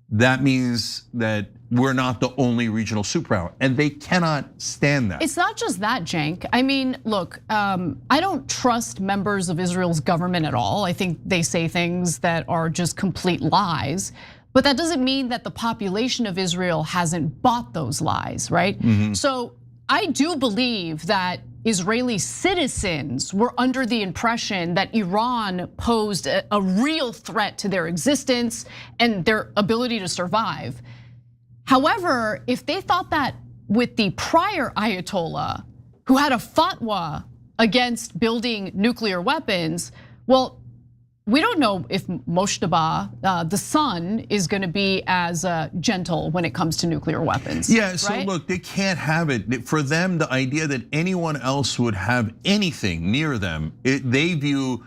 that means that we're not the only regional superpower, and they cannot stand that. It's not just that, Cenk. I mean, look, I don't trust members of Israel's government at all. I think they say things that are just complete lies. But that doesn't mean that the population of Israel hasn't bought those lies, right? So I do believe that Israeli citizens were under the impression that Iran posed a real threat to their existence and their ability to survive. However, if they thought that with the prior Ayatollah, who had a fatwa against building nuclear weapons, well, we don't know if Moshtaba, the son, is going to be as gentle when it comes to nuclear weapons. Yeah, so look, they can't have it. For them, the idea that anyone else would have anything near them, they view,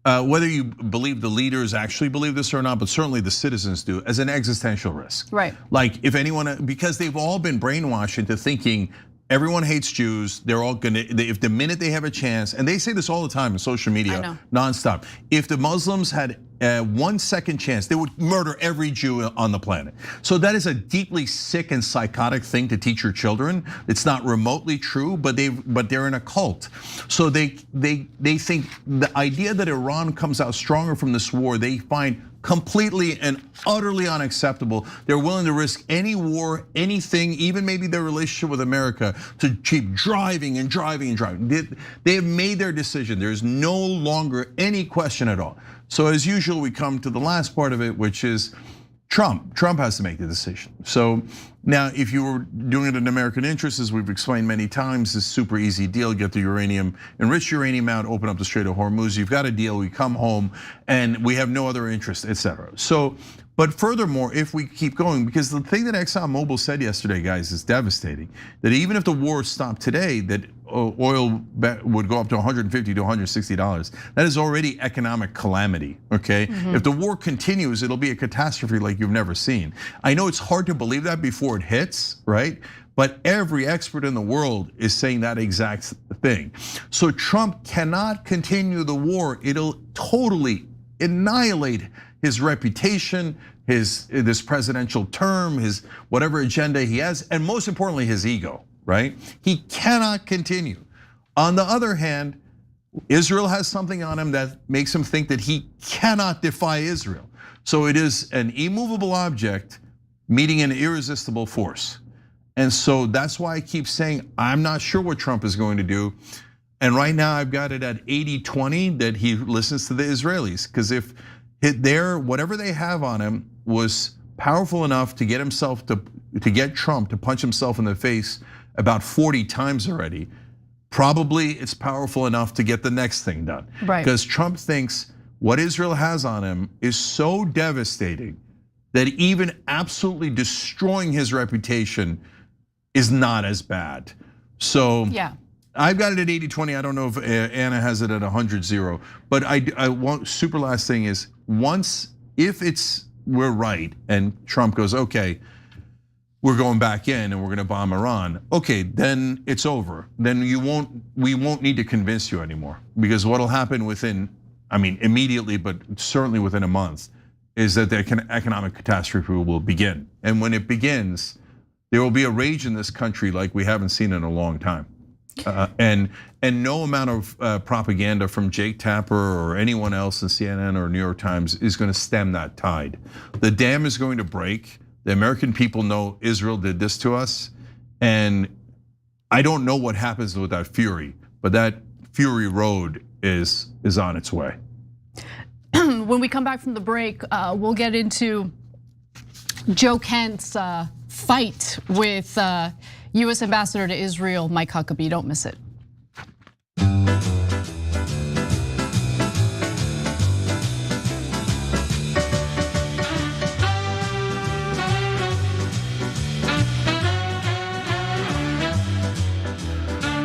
whether you believe the leaders actually believe this or not, but certainly the citizens do, as an existential risk. Right. Like if anyone, because they've all been brainwashed into thinking everyone hates Jews. They're all gonna, if the minute they have a chance, and they say this all the time in social media, nonstop. If the Muslims had 1 second chance, they would murder every Jew on the planet. So that is a deeply sick and psychotic thing to teach your children. It's not remotely true, but they're in a cult. So they think the idea that Iran comes out stronger from this war, they find completely and utterly unacceptable. They're willing to risk any war, anything, even maybe their relationship with America, to keep driving and driving and driving. They have made their decision. There's no longer any question at all. So as usual, we come to the last part of it, which is Trump. Trump has to make the decision. So now, if you were doing it in American interest, as we've explained many times, this super easy deal: get the uranium, enrich uranium out, open up the Strait of Hormuz. You've got a deal. We come home, and we have no other interest, etc. So, but furthermore, if we keep going, because the thing that ExxonMobil said yesterday, guys, is devastating. That even if the war stopped today, that oil would go up to $150 to $160. That is already economic calamity, okay? If the war continues, it'll be a catastrophe like you've never seen. I know it's hard to believe that before it hits, right? But every expert in the world is saying that exact thing. So Trump cannot continue the war. It'll totally annihilate his reputation, this presidential term, his whatever agenda he has, and most importantly, his ego. Right? He cannot continue. On the other hand, Israel has something on him that makes him think that he cannot defy Israel. So it is an immovable object meeting an irresistible force. And so that's why I keep saying, I'm not sure what Trump is going to do. And right now I've got it at 80-20 that he listens to the Israelis. Because if whatever they have on him was powerful enough to get himself to get Trump to punch himself in the face about 40 times already, probably it's powerful enough to get the next thing done. Right. Because Trump thinks what Israel has on him is so devastating that even absolutely destroying his reputation is not as bad. So I've got it at 80-20. I don't know if Anna has it at 100-0. But I want super last thing is if we're right and Trump goes, okay, we're going back in and we're going to bomb Iran. Okay, then it's over. Then we won't need to convince you anymore, because what'll happen immediately, but certainly within a month, is that the economic catastrophe will begin. And when it begins, there will be a rage in this country like we haven't seen in a long time. And no amount of propaganda from Jake Tapper or anyone else in CNN or New York Times is going to stem that tide. The dam is going to break. The American people know Israel did this to us. And I don't know what happens with that fury, but that fury road is on its way. When we come back from the break, we'll get into Joe Kent's fight with US Ambassador to Israel, Mike Huckabee. Don't miss it.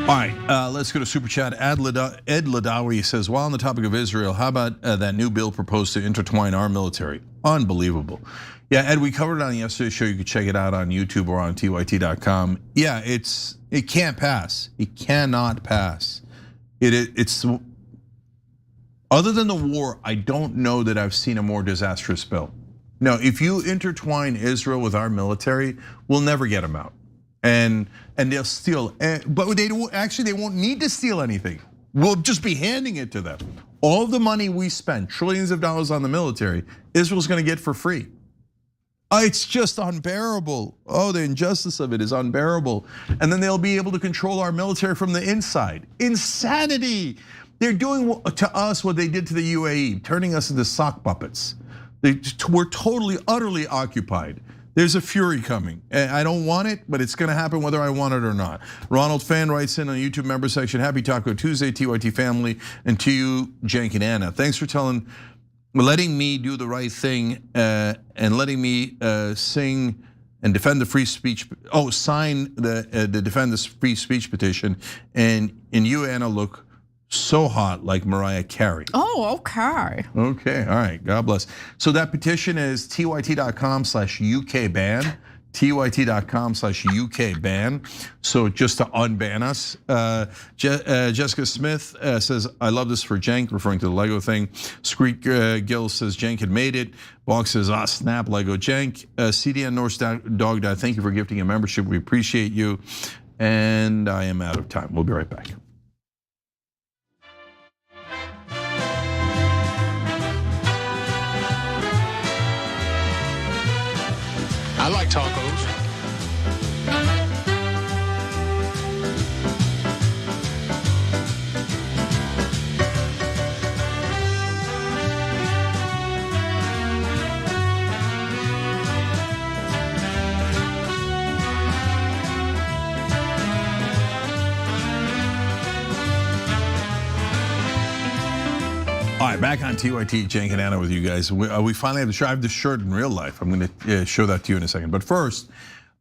All right, let's go to Super Chat. Ed Ladawi says, while on the topic of Israel, how about that new bill proposed to intertwine our military? Unbelievable. Yeah, Ed, we covered it on yesterday's show. You can check it out on YouTube or on tyt.com. Yeah, it can't pass. It cannot pass. It's other than the war, I don't know that I've seen a more disastrous bill. No, if you intertwine Israel with our military, we'll never get them out. And they'll steal, but they won't need to steal anything. We'll just be handing it to them. All the money we spend, trillions of dollars on the military, Israel's gonna get for free. It's just unbearable. Oh, the injustice of it is unbearable. And then they'll be able to control our military from the inside. Insanity. They're doing to us what they did to the UAE, turning us into sock puppets. We're totally, utterly occupied. There's a fury coming. I don't want it, but it's gonna happen whether I want it or not. Ronald Fan writes in on the YouTube member section, happy Taco Tuesday, TYT family, and to you, Cenk and Anna. Thanks for letting me do the right thing and letting me sing and defend the free speech, sign the defend the free speech petition. And you, Anna, look so hot like Mariah Carey. Oh, okay. Okay, all right, God bless. So that petition is tyt.com/UKban, tyt.com/UKban. So just to unban us. Jessica Smith says, I love this for Cenk, referring to the Lego thing. Screet Gill says, Cenk had made it. Bog says, snap, Lego Cenk. CDN Norse Dog Dad, thank you for gifting a membership. We appreciate you. And I am out of time. We'll be right back. I like tacos. All right, back on TYT, Cenk and Anna with you guys. We finally have the shirt. I have the shirt in real life. I'm gonna show that to you in a second. But first,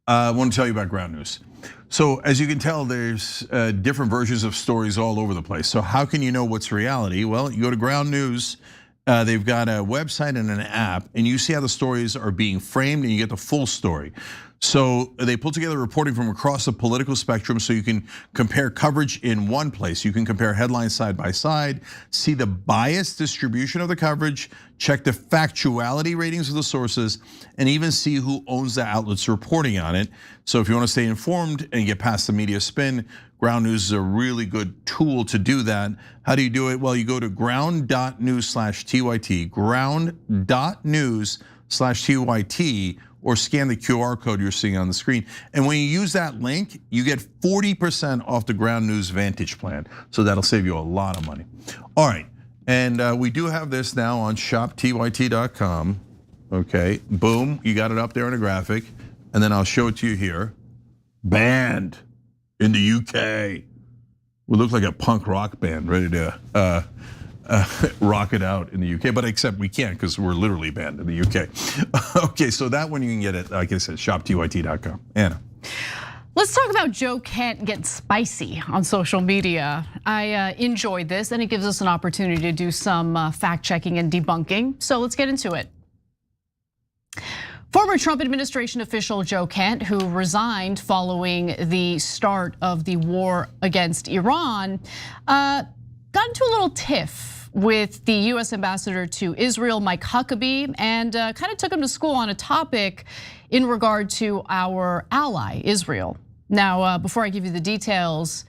I want to tell you about Ground News. So as you can tell, there's different versions of stories all over the place. So how can you know what's reality? Well, you go to Ground News. They've got a website and an app, and you see how the stories are being framed, and you get the full story. So they pull together reporting from across the political spectrum so you can compare coverage in one place. You can compare headlines side by side, see the biased distribution of the coverage, check the factuality ratings of the sources, and even see who owns the outlets reporting on it. So if you want to stay informed and get past the media spin, Ground News is a really good tool to do that. How do you do it? Well, you go to ground.news/TYT, ground.news/TYT, or scan the QR code you're seeing on the screen. And when you use that link, you get 40% off the Ground News Vantage plan. So that'll save you a lot of money. All right, and we do have this now on shoptyt.com. Okay, boom, you got it up there in a graphic. And then I'll show it to you here. Banned in the UK. We look like a punk rock band ready to rock it out in the UK, but except we can't because we're literally banned in the UK. Okay, so that one you can get at, like I said, shoptyt.com. Anna. Let's talk about Joe Kent getting spicy on social media. I enjoyed this, and it gives us an opportunity to do some fact checking and debunking. So let's get into it. Former Trump administration official Joe Kent, who resigned following the start of the war against Iran, got into a little tiff with the US ambassador to Israel, Mike Huckabee, and kind of took him to school on a topic in regard to our ally, Israel. Now, before I give you the details,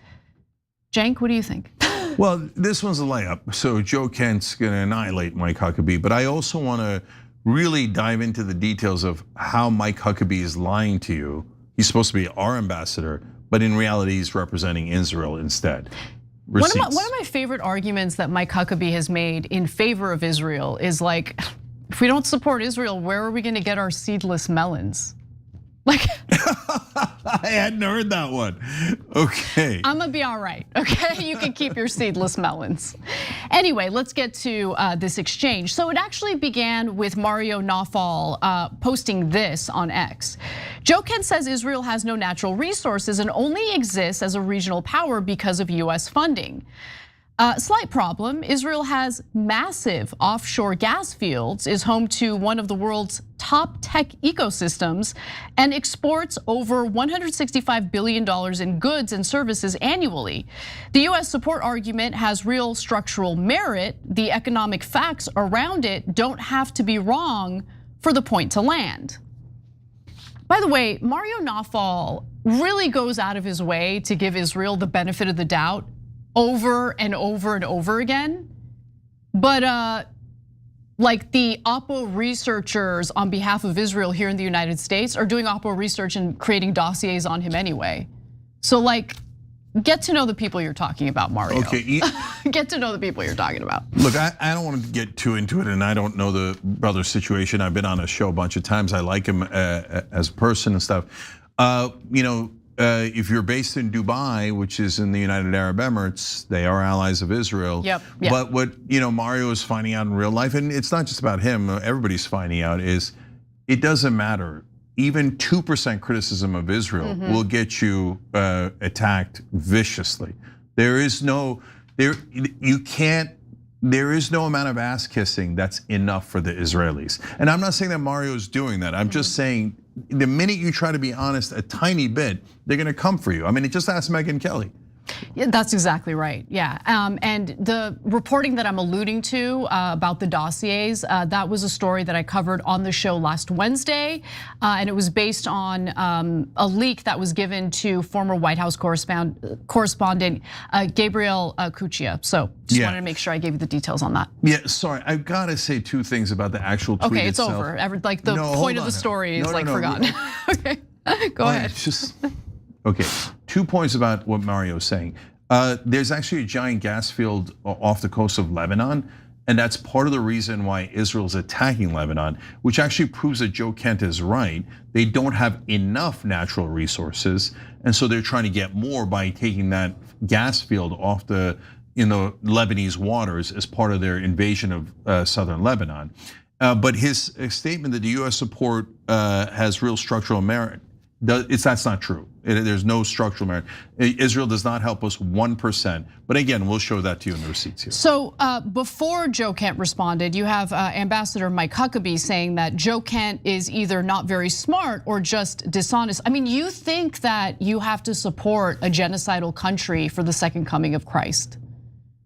Cenk, what do you think? Well, this one's a layup. So Joe Kent's gonna annihilate Mike Huckabee, but I also wanna really dive into the details of how Mike Huckabee is lying to you. He's supposed to be our ambassador, but in reality, he's representing Israel instead. One of my favorite arguments that Mike Huckabee has made in favor of Israel is like, if we don't support Israel, where are we gonna get our seedless melons? Like, I hadn't heard that one. Okay. I'm gonna be all right, okay? You can keep your seedless melons. Anyway, let's get to this exchange. So it actually began with Mario Nawfal posting this on X. Joe Kent says Israel has no natural resources and only exists as a regional power because of US funding. Slight problem, Israel has massive offshore gas fields, is home to one of the world's top tech ecosystems, and exports over $165 billion in goods and services annually. The US support argument has real structural merit. The economic facts around it don't have to be wrong for the point to land. By the way, Mario Nawfal really goes out of his way to give Israel the benefit of the doubt over and over and over again. But like the Oppo researchers on behalf of Israel here in the United States are doing Oppo research and creating dossiers on him anyway. So like, get to know the people you're talking about, Mario. Okay. Get to know the people you're talking about. Look, I don't want to get too into it, and I don't know the brother's situation. I've been on a show a bunch of times. I like him as a person and stuff. If you're based in Dubai, which is in the United Arab Emirates, they are allies of Israel. Yep. But what Mario is finding out in real life, and it's not just about him, everybody's finding out, is it doesn't matter. Even 2% criticism of Israel will get you attacked viciously. There is no amount of ass kissing that's enough for the Israelis. And I'm not saying that Mario is doing that. I'm just saying the minute you try to be honest a tiny bit, they're gonna come for you. I mean, just ask Megyn Kelly. Yeah, that's exactly right. Yeah, and the reporting that I'm alluding to about the dossiers, that was a story that I covered on the show last Wednesday, and it was based on a leak that was given to former White House correspondent Gabriel Cuccia. So just wanted to make sure I gave you the details on that. Yeah, sorry, I've got to say two things about the actual tweet Okay, it's itself. over. Like the point of the story is like forgotten. Okay, go ahead. Okay, 2 points about what Mario's saying. There's actually a giant gas field off the coast of Lebanon, and that's part of the reason why Israel's attacking Lebanon, which actually proves that Joe Kent is right. They don't have enough natural resources, and so they're trying to get more by taking that gas field off the Lebanese waters as part of their invasion of southern Lebanon. But his statement that the US support has real structural merit, that's not true. There's no structural merit. Israel does not help us 1%. But again, we'll show that to you in the receipts here. So before Joe Kent responded, you have Ambassador Mike Huckabee saying that Joe Kent is either not very smart or just dishonest. I mean, you think that you have to support a genocidal country for the second coming of Christ.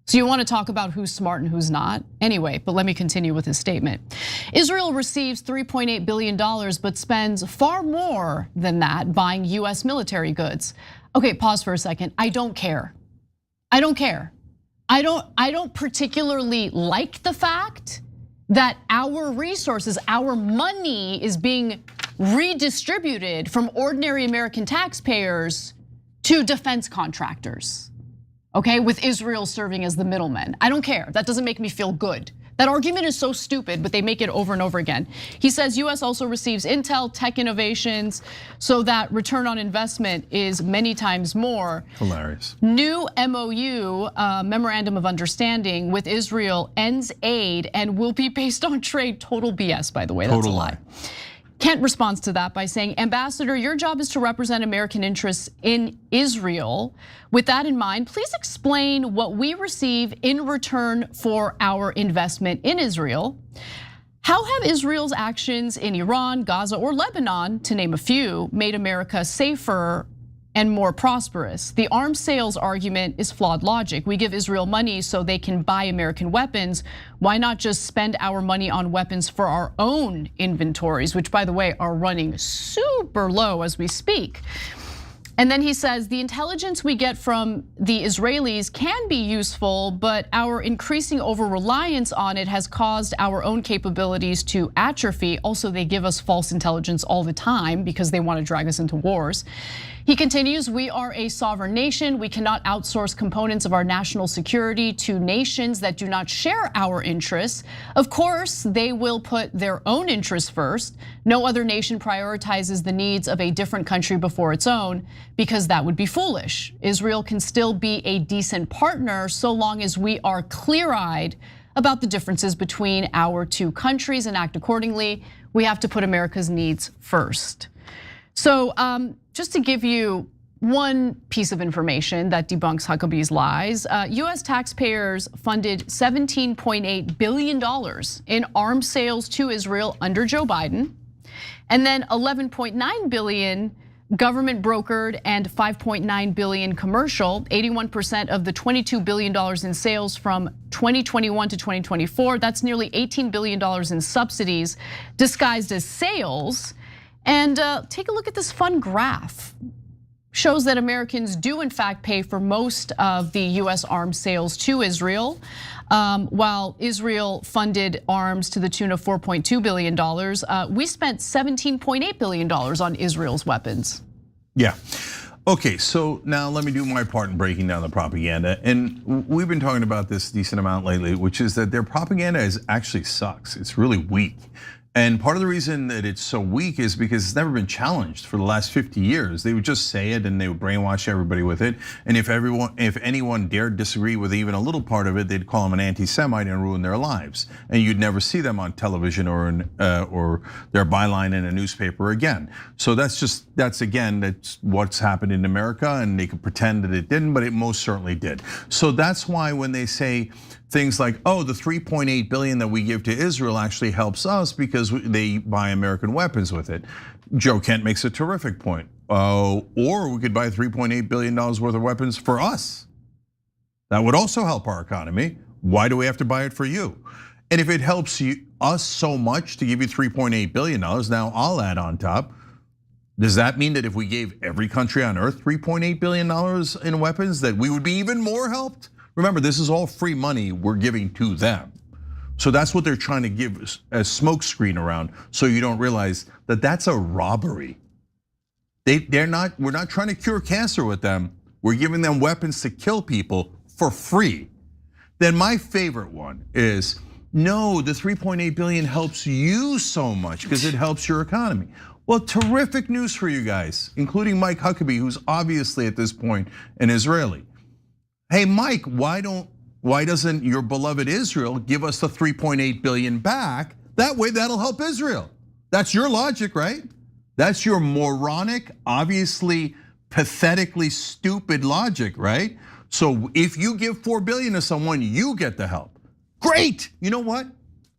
So you want to talk about who's smart and who's not? Anyway, but let me continue with his statement. Israel receives $3.8 billion, but spends far more than that buying US military goods. Okay, pause for a second. I don't care. I don't care. I don't particularly like the fact that our resources, our money is being redistributed from ordinary American taxpayers to defense contractors. Okay, with Israel serving as the middleman. I don't care, that doesn't make me feel good. That argument is so stupid, but they make it over and over again. He says US also receives intel, tech innovations, so that return on investment is many times more. Hilarious. New MOU, memorandum of understanding with Israel ends aid and will be based on trade. Total BS, by the way, that's a lie. Kent responds to that by saying, Ambassador, your job is to represent American interests in Israel. With that in mind, please explain what we receive in return for our investment in Israel. How have Israel's actions in Iran, Gaza, or Lebanon, to name a few, made America safer and more prosperous? The arms sales argument is flawed logic. We give Israel money so they can buy American weapons. Why not just spend our money on weapons for our own inventories, which, by the way, are running super low as we speak? And then he says, the intelligence we get from the Israelis can be useful, but our increasing over-reliance on it has caused our own capabilities to atrophy. Also, they give us false intelligence all the time because they want to drag us into wars. He continues, we are a sovereign nation. We cannot outsource components of our national security to nations that do not share our interests. Of course, they will put their own interests first. No other nation prioritizes the needs of a different country before its own, because that would be foolish. Israel can still be a decent partner so long as we are clear-eyed about the differences between our two countries and act accordingly. We have to put America's needs first. So just to give you one piece of information that debunks Huckabee's lies, US taxpayers funded $17.8 billion in arms sales to Israel under Joe Biden, and then $11.9 billion government brokered and $5.9 billion commercial. 81% of the $22 billion in sales from 2021 to 2024, that's nearly $18 billion in subsidies disguised as sales. And take a look at this fun graph. Shows that Americans do in fact pay for most of the US arms sales to Israel. While Israel funded arms to the tune of $4.2 billion, we spent $17.8 billion on Israel's weapons. Yeah. Okay, so now let me do my part in breaking down the propaganda. And we've been talking about this decent amount lately, which is that their propaganda actually sucks. It's really weak. And part of the reason that it's so weak is because it's never been challenged for the last 50 years. They would just say it and they would brainwash everybody with it. And if anyone dared disagree with even a little part of it, they'd call them an anti-Semite and ruin their lives. And you'd never see them on television or their byline in a newspaper again. So that's what's happened in America, and they could pretend that it didn't, but it most certainly did. So that's why when they say things like, oh, the 3.8 billion that we give to Israel actually helps us because they buy American weapons with it. Joe Kent makes a terrific point. Or we could buy $3.8 billion worth of weapons for us. That would also help our economy. Why do we have to buy it for you? And if it helps us so much to give you $3.8 billion, now I'll add on top. Does that mean that if we gave every country on earth $3.8 billion in weapons, that we would be even more helped? Remember, this is all free money we're giving to them. So that's what they're trying to give a smokescreen around, so you don't realize that that's a robbery. We're not trying to cure cancer with them. We're giving them weapons to kill people for free. Then my favorite one is, no, the 3.8 billion helps you so much because it helps your economy. Well, terrific news for you guys, including Mike Huckabee, who's obviously at this point an Israeli. Hey, Mike, why doesn't your beloved Israel give us the 3.8 billion back? That way, that'll help Israel. That's your logic, right? That's your moronic, obviously pathetically stupid logic, right? So if you give 4 billion to someone, you get the help. Great, you know what?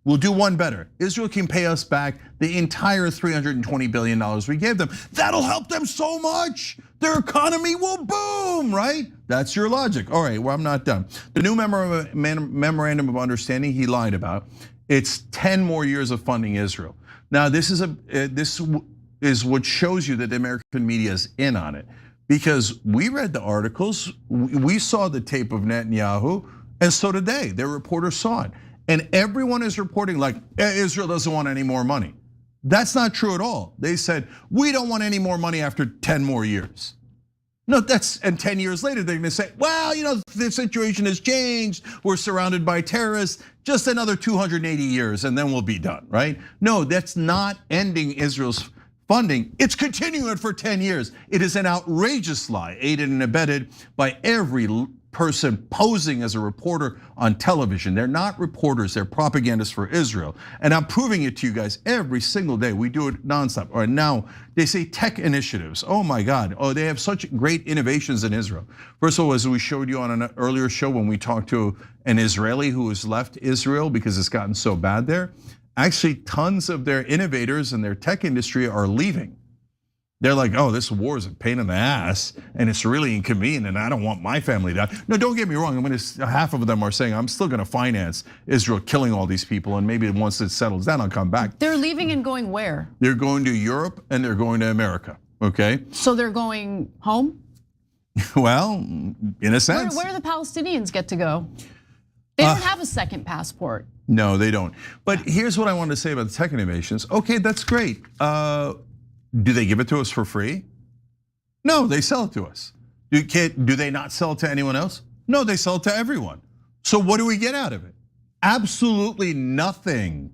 We'll do one better. Israel can pay us back the entire $320 billion we gave them. That'll help them so much. Their economy will boom, right? That's your logic. All right, well, I'm not done. The new memorandum of understanding he lied about, it's 10 more years of funding Israel. Now, this is what shows you that the American media is in on it. Because we read the articles, we saw the tape of Netanyahu, and so did they. Their reporters saw it. And everyone is reporting like Israel doesn't want any more money. That's not true at all. They said, we don't want any more money after 10 more years. No, and 10 years later, they're gonna say, well, the situation has changed. We're surrounded by terrorists, just another 280 years and then we'll be done, right? No, that's not ending Israel's funding. It's continuing it for 10 years. It is an outrageous lie, aided and abetted by every person posing as a reporter on television. They're not reporters, they're propagandists for Israel. And I'm proving it to you guys every single day. We do it nonstop. Or now they say tech initiatives. Oh my God, they have such great innovations in Israel. First of all, as we showed you on an earlier show when we talked to an Israeli who has left Israel because it's gotten so bad there, actually tons of their innovators in their tech industry are leaving. They're like, oh, this war is a pain in the ass and it's really inconvenient and I don't want my family to die. No, don't get me wrong. Half of them are saying, I'm still gonna finance Israel killing all these people and maybe once it settles down, I'll come back. They're leaving and going where? They're going to Europe and they're going to America, okay? So they're going home? Well, in a sense. Where do the Palestinians get to go? They don't have a second passport. No, they don't. But here's what I want to say about the tech innovations. Okay, that's great. Do they give it to us for free? No, they sell it to us. Do they not sell it to anyone else? No, they sell it to everyone. So what do we get out of it? Absolutely nothing.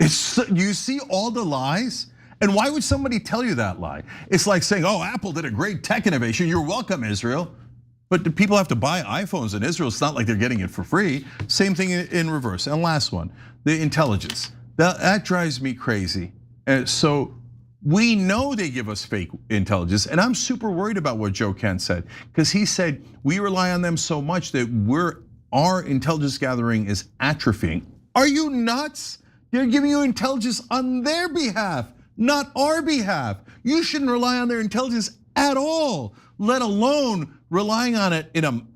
You see all the lies? And why would somebody tell you that lie? It's like saying, oh, Apple did a great tech innovation. You're welcome, Israel. But do people have to buy iPhones in Israel? It's not like they're getting it for free. Same thing in reverse. And last one, the intelligence. That drives me crazy. So we know they give us fake intelligence. And I'm super worried about what Joe Kent said. Because he said, we rely on them so much that our intelligence gathering is atrophying. Are you nuts? They're giving you intelligence on their behalf, not our behalf. You shouldn't rely on their intelligence at all, let alone relying on it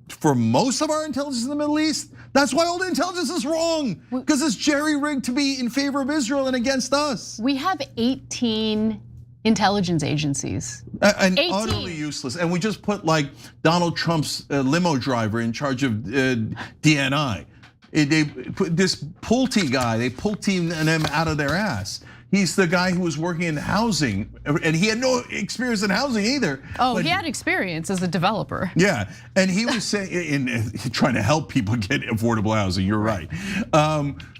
for most of our intelligence in the Middle East. That's why all the intelligence is wrong, because it's jerry-rigged to be in favor of Israel and against us. We have 18 intelligence agencies. And 18. Utterly useless. And we just put like Donald Trump's limo driver in charge of DNI. They put this Pulte guy, they Pulte him out of their ass. He's the guy who was working in housing, and he had no experience in housing either. Oh, he had experience as a developer. Yeah, and he was saying, trying to help people get affordable housing. You're right.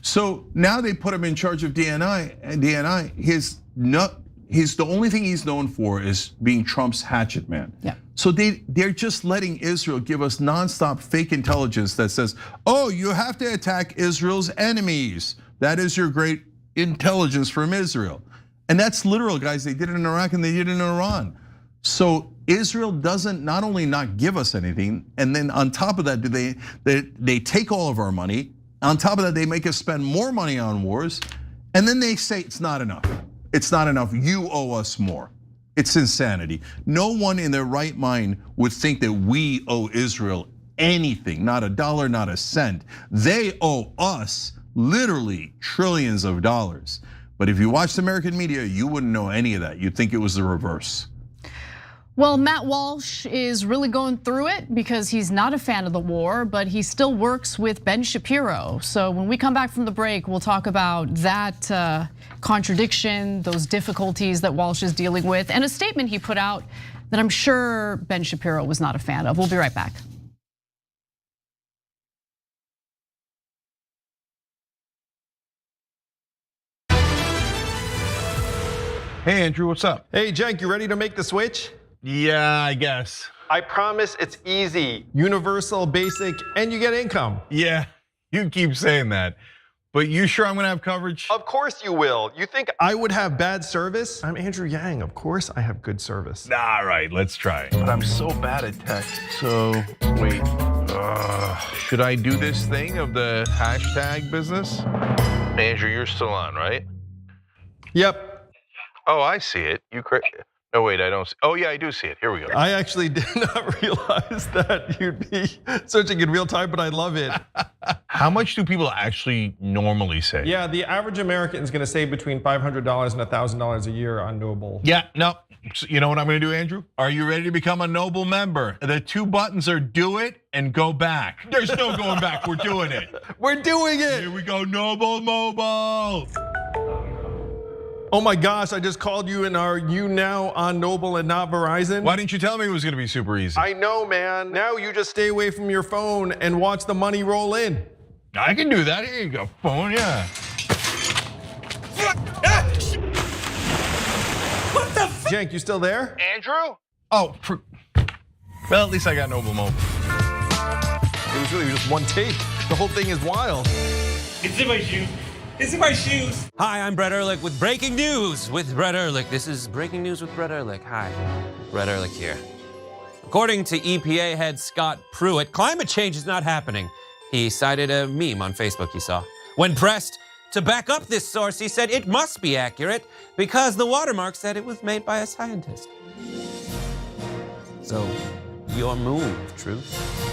So now they put him in charge of DNI, and DNI, the only thing he's known for is being Trump's hatchet man. Yeah. So they're just letting Israel give us nonstop fake intelligence that says, oh, you have to attack Israel's enemies. That is your great intelligence from Israel. And that's literal, guys. They did it in Iraq and they did it in Iran. So Israel doesn't not only not give us anything, and then on top of that, they take all of our money. On top of that, they make us spend more money on wars. And then they say it's not enough. It's not enough, you owe us more. It's insanity. No one in their right mind would think that we owe Israel anything, not a dollar, not a cent. They owe us literally trillions of dollars. But if you watched American media, you wouldn't know any of that. You'd think it was the reverse. Well, Matt Walsh is really going through it because he's not a fan of the war, but he still works with Ben Shapiro. So when we come back from the break, we'll talk about that contradiction, those difficulties that Walsh is dealing with, and a statement he put out that I'm sure Ben Shapiro was not a fan of. We'll be right back. Hey Andrew, what's up? Hey Cenk, you ready to make the switch? Yeah, I guess. I promise it's easy, universal, basic, and you get income. Yeah, you keep saying that. But you sure I'm gonna have coverage? Of course you will. You think I would have bad service? I'm Andrew Yang, of course I have good service. All right, let's try. But I'm so bad at tech. So, wait, should I do this thing of the hashtag business? Andrew, you're still on, right? Yep. Oh, I see it. No, wait, I don't see. Oh, yeah, I do see it. Here we go. I actually did not realize that you'd be searching in real time, but I love it. How much do people actually normally say? Yeah, the average American is gonna save between $500 and $1,000 a year on Noble. Yeah, no, you know what I'm gonna do, Andrew? Are you ready to become a Noble member? The two buttons are do it and go back. There's no going back, we're doing it. We're doing it. Here we go, Noble Mobile. Oh my gosh, I just called you and are you now on Noble and not Verizon? Why didn't you tell me it was gonna be super easy? I know, man. Now you just stay away from your phone and watch the money roll in. I can do that. Here you go, phone, yeah. What the Cenk, you still there? Andrew? Oh, well, at least I got Noble Mobile. It was really just one take. The whole thing is wild. It's in my shoes. It's in my shoes. Hi, I'm Brett Ehrlich with Breaking News with Brett Ehrlich. This is Breaking News with Brett Ehrlich. Hi, Brett Ehrlich here. According to EPA head Scott Pruitt, climate change is not happening. He cited a meme on Facebook he saw. When pressed to back up this source, he said it must be accurate because the watermark said it was made by a scientist. So, your move, Truth.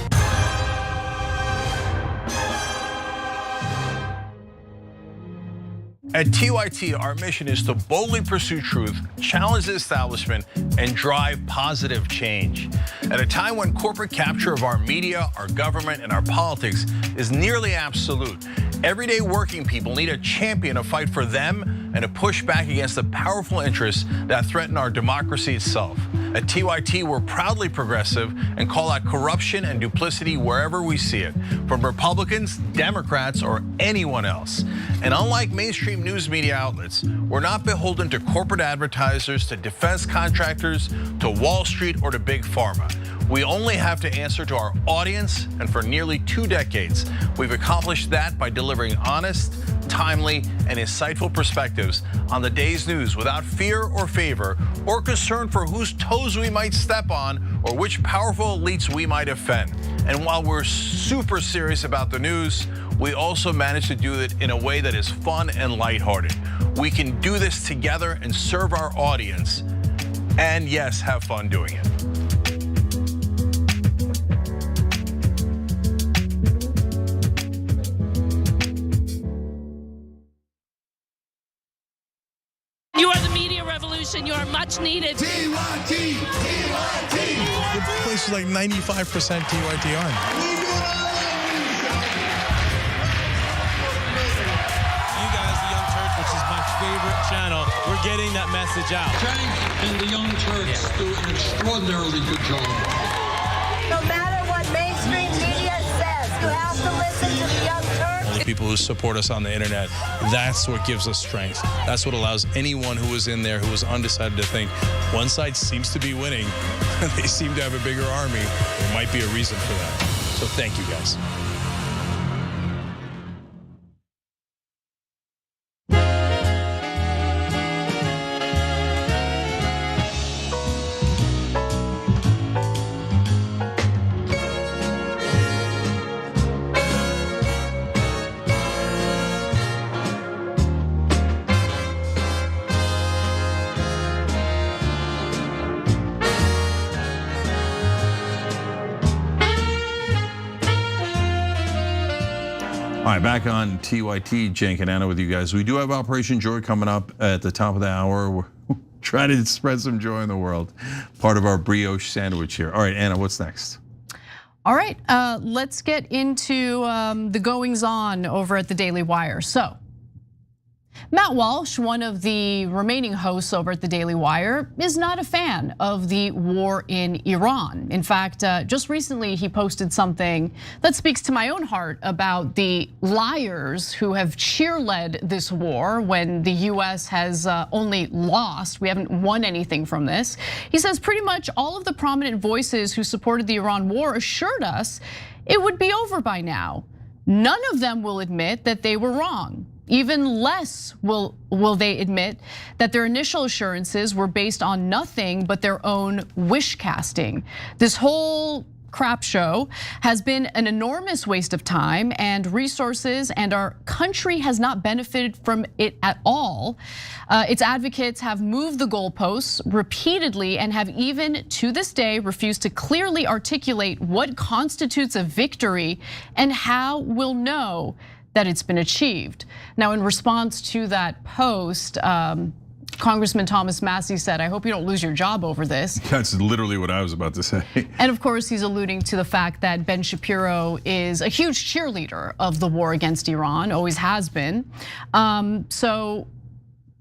At TYT, our mission is to boldly pursue truth, challenge the establishment, and drive positive change. At a time when corporate capture of our media, our government, and our politics is nearly absolute, everyday working people need a champion to fight for them and to push back against the powerful interests that threaten our democracy itself. At TYT, we're proudly progressive and call out corruption and duplicity wherever we see it, from Republicans, Democrats, or anyone else. And unlike mainstream news media outlets, we're not beholden to corporate advertisers, to defense contractors, to Wall Street, or to Big Pharma. We only have to answer to our audience, and for nearly 2 decades, we've accomplished that by delivering honest, timely, and insightful perspectives on the day's news without fear or favor or concern for whose toes we might step on or which powerful elites we might offend. And while we're super serious about the news, we also manage to do it in a way that is fun and lighthearted. We can do this together and serve our audience, and yes, have fun doing it. You are the media revolution. You are much needed. TYT, TYT. The place is like 95% TYT on. You guys, the Young Turks, which is my favorite channel, we're getting that message out. Cenk and the Young Turks do an extraordinarily good job. No matter what mainstream media says, you have to listen to the Young Turks. The people who support us on the internet, that's what gives us strength. That's what allows anyone who was in there who was undecided to think one side seems to be winning, they seem to have a bigger army. There might be a reason for that. So thank you guys. All right, back on TYT, Cenk and Anna with you guys. We do have Operation Joy coming up at the top of the hour. We're trying to spread some joy in the world. Part of our brioche sandwich here. All right, Anna, what's next? All right, let's get into the goings on over at the Daily Wire. So, Matt Walsh, one of the remaining hosts over at the Daily Wire, is not a fan of the war in Iran. In fact, just recently he posted something that speaks to my own heart about the liars who have cheerled this war when the US has only lost. We haven't won anything from this. He says pretty much all of the prominent voices who supported the Iran war assured us it would be over by now. None of them will admit that they were wrong. Even less will they admit that their initial assurances were based on nothing but their own wish casting. This whole crap show has been an enormous waste of time and resources, and our country has not benefited from it at all. Its advocates have moved the goalposts repeatedly and have even to this day refused to clearly articulate what constitutes a victory and how we'll know that it's been achieved. Now, in response to that post, Congressman Thomas Massie said, I hope you don't lose your job over this. That's literally what I was about to say. And of course, he's alluding to the fact that Ben Shapiro is a huge cheerleader of the war against Iran, always has been. So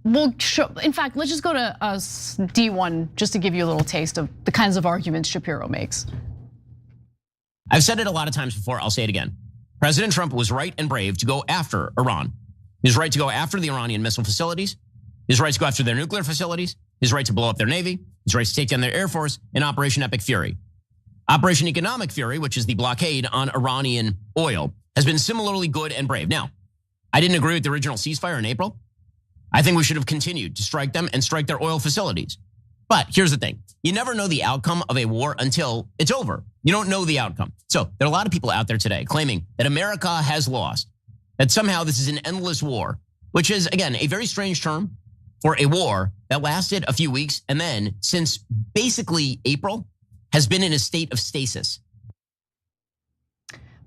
we'll show, in fact, let's just go to D1 just to give you a little taste of the kinds of arguments Shapiro makes. I've said it a lot of times before, I'll say it again. President Trump was right and brave to go after Iran. He was right to go after the Iranian missile facilities. He was right to go after their nuclear facilities. He was right to blow up their Navy. He was right to take down their Air Force in Operation Epic Fury. Operation Economic Fury, which is the blockade on Iranian oil, has been similarly good and brave. Now, I didn't agree with the original ceasefire in April. I think we should have continued to strike them and strike their oil facilities. But here's the thing. You never know the outcome of a war until it's over. You don't know the outcome. So there are a lot of people out there today claiming that America has lost, that somehow this is an endless war, which is, again, a very strange term for a war that lasted a few weeks and then, since basically April, has been in a state of stasis.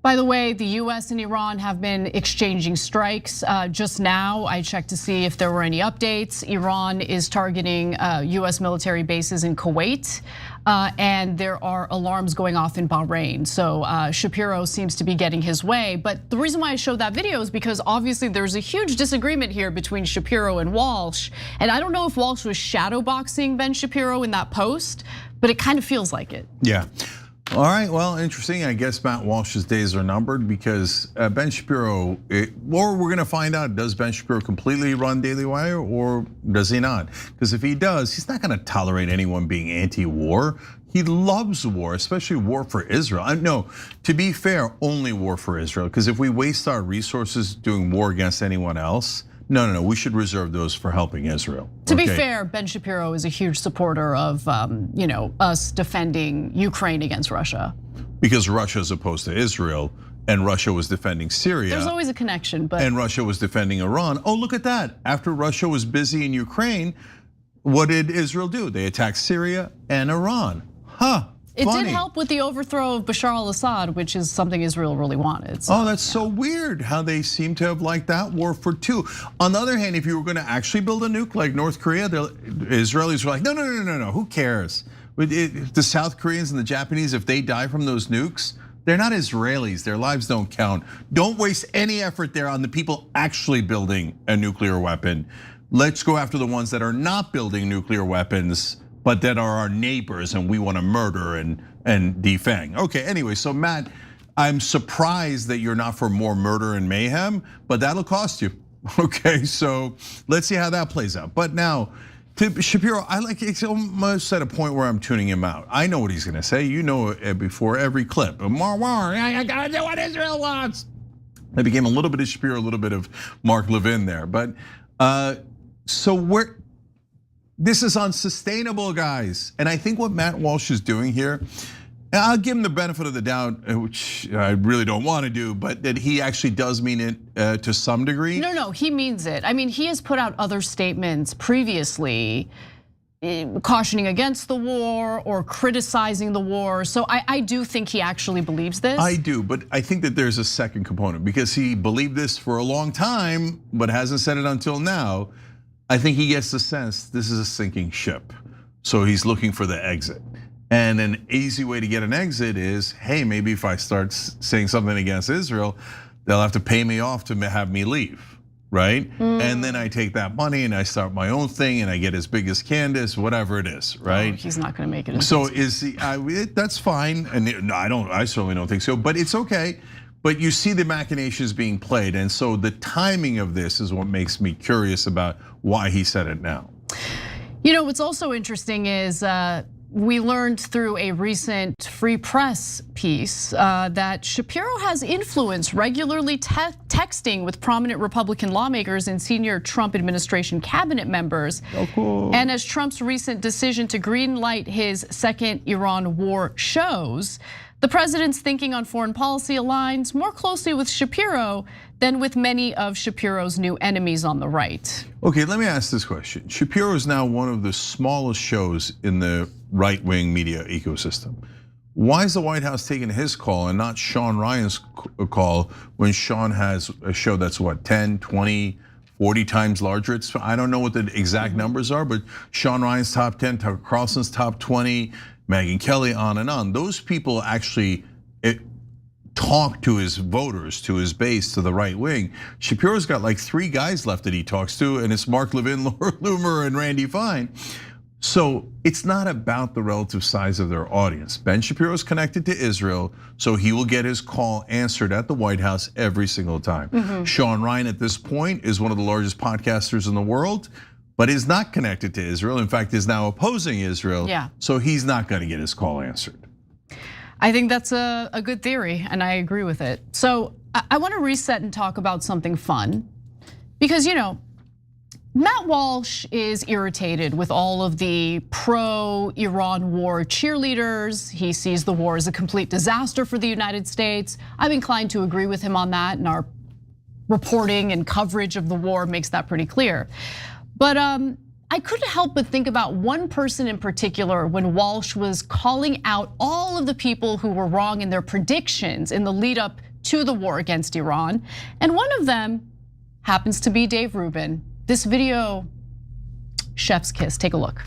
By the way, the US and Iran have been exchanging strikes. Just now, I checked to see if there were any updates. Iran is targeting US military bases in Kuwait, and there are alarms going off in Bahrain. So Shapiro seems to be getting his way. But the reason why I showed that video is because obviously there's a huge disagreement here between Shapiro and Walsh. And I don't know if Walsh was shadowboxing Ben Shapiro in that post, but it kind of feels like it. Yeah. All right, well, interesting. I guess Matt Walsh's days are numbered because Ben Shapiro, or we're gonna find out, does Ben Shapiro completely run Daily Wire or does he not? Because if he does, he's not gonna tolerate anyone being anti-war. He loves war, especially war for Israel. No, to be fair, only war for Israel. Because if we waste our resources doing war against anyone else, no, we should reserve those for helping Israel. To be fair, Ben Shapiro is a huge supporter of us defending Ukraine against Russia. Because Russia is opposed to Israel, and Russia was defending Syria. There's always a connection, but. And Russia was defending Iran. Oh, look at that. After Russia was busy in Ukraine, what did Israel do? They attacked Syria and Iran. It did help with the overthrow of Bashar al-Assad, which is something Israel really wanted. So, that's so weird how they seem to have liked that war for two. On the other hand, if you were gonna actually build a nuke like North Korea, the Israelis were like, no, who cares? The South Koreans and the Japanese, if they die from those nukes, they're not Israelis, their lives don't count. Don't waste any effort there on the people actually building a nuclear weapon. Let's go after the ones that are not building nuclear weapons, but that are our neighbors and we want to murder and defang. Okay, anyway, so Matt, I'm surprised that you're not for more murder and mayhem, but that'll cost you. Okay, so let's see how that plays out. But now, to Shapiro, it's almost at a point where I'm tuning him out. I know what he's gonna say. You know it before every clip. I gotta do what Israel wants. It became a little bit of Shapiro, a little bit of Mark Levin there. But this is unsustainable, guys. And I think what Matt Walsh is doing here, I'll give him the benefit of the doubt, which I really don't want to do, but that he actually does mean it to some degree. No, he means it. I mean, he has put out other statements previously cautioning against the war or criticizing the war. So I do think he actually believes this. I do, but I think that there's a second component because he believed this for a long time, but hasn't said it until now. I think he gets the sense this is a sinking ship. So he's looking for the exit. And an easy way to get an exit is, hey, maybe if I start saying something against Israel, they'll have to pay me off to have me leave, right? And then I take that money and I start my own thing and I get as big as Candace, whatever it is, right? Oh, he's not gonna make it. So is he, that's fine. And no, I certainly don't think so, but it's okay. But you see the machinations being played. And so the timing of this is what makes me curious about why he said it now. What's also interesting is we learned through a recent Free Press piece that Shapiro has influence regularly texting with prominent Republican lawmakers and senior Trump administration cabinet members. Oh, cool. And as Trump's recent decision to greenlight his second Iran war shows, the president's thinking on foreign policy aligns more closely with Shapiro than with many of Shapiro's new enemies on the right. Okay, let me ask this question. Shapiro is now one of the smallest shows in the right-wing media ecosystem. Why is the White House taking his call and not Sean Ryan's call when Sean has a show that's what, 10, 20, 40 times larger? I don't know what the exact numbers are, but Sean Ryan's top 10, Tucker Carlson's top 20, Megyn Kelly, on and on. Those people actually talk to his voters, to his base, to the right wing. Shapiro's got like 3 guys left that he talks to, and it's Mark Levin, Laura Loomer, and Randy Fine. So it's not about the relative size of their audience. Ben Shapiro's connected to Israel, so he will get his call answered at the White House every single time. Sean Ryan at this point is one of the largest podcasters in the world, but is not connected to Israel. In fact, is now opposing Israel. Yeah. So he's not gonna get his call answered. I think that's a good theory, and I agree with it. So I want to reset and talk about something fun, because Matt Walsh is irritated with all of the pro-Iran war cheerleaders. He sees the war as a complete disaster for the United States. I'm inclined to agree with him on that, and our reporting and coverage of the war makes that pretty clear. But I couldn't help but think about one person in particular when Walsh was calling out all of the people who were wrong in their predictions in the lead up to the war against Iran. And one of them happens to be Dave Rubin. This video, chef's kiss, take a look.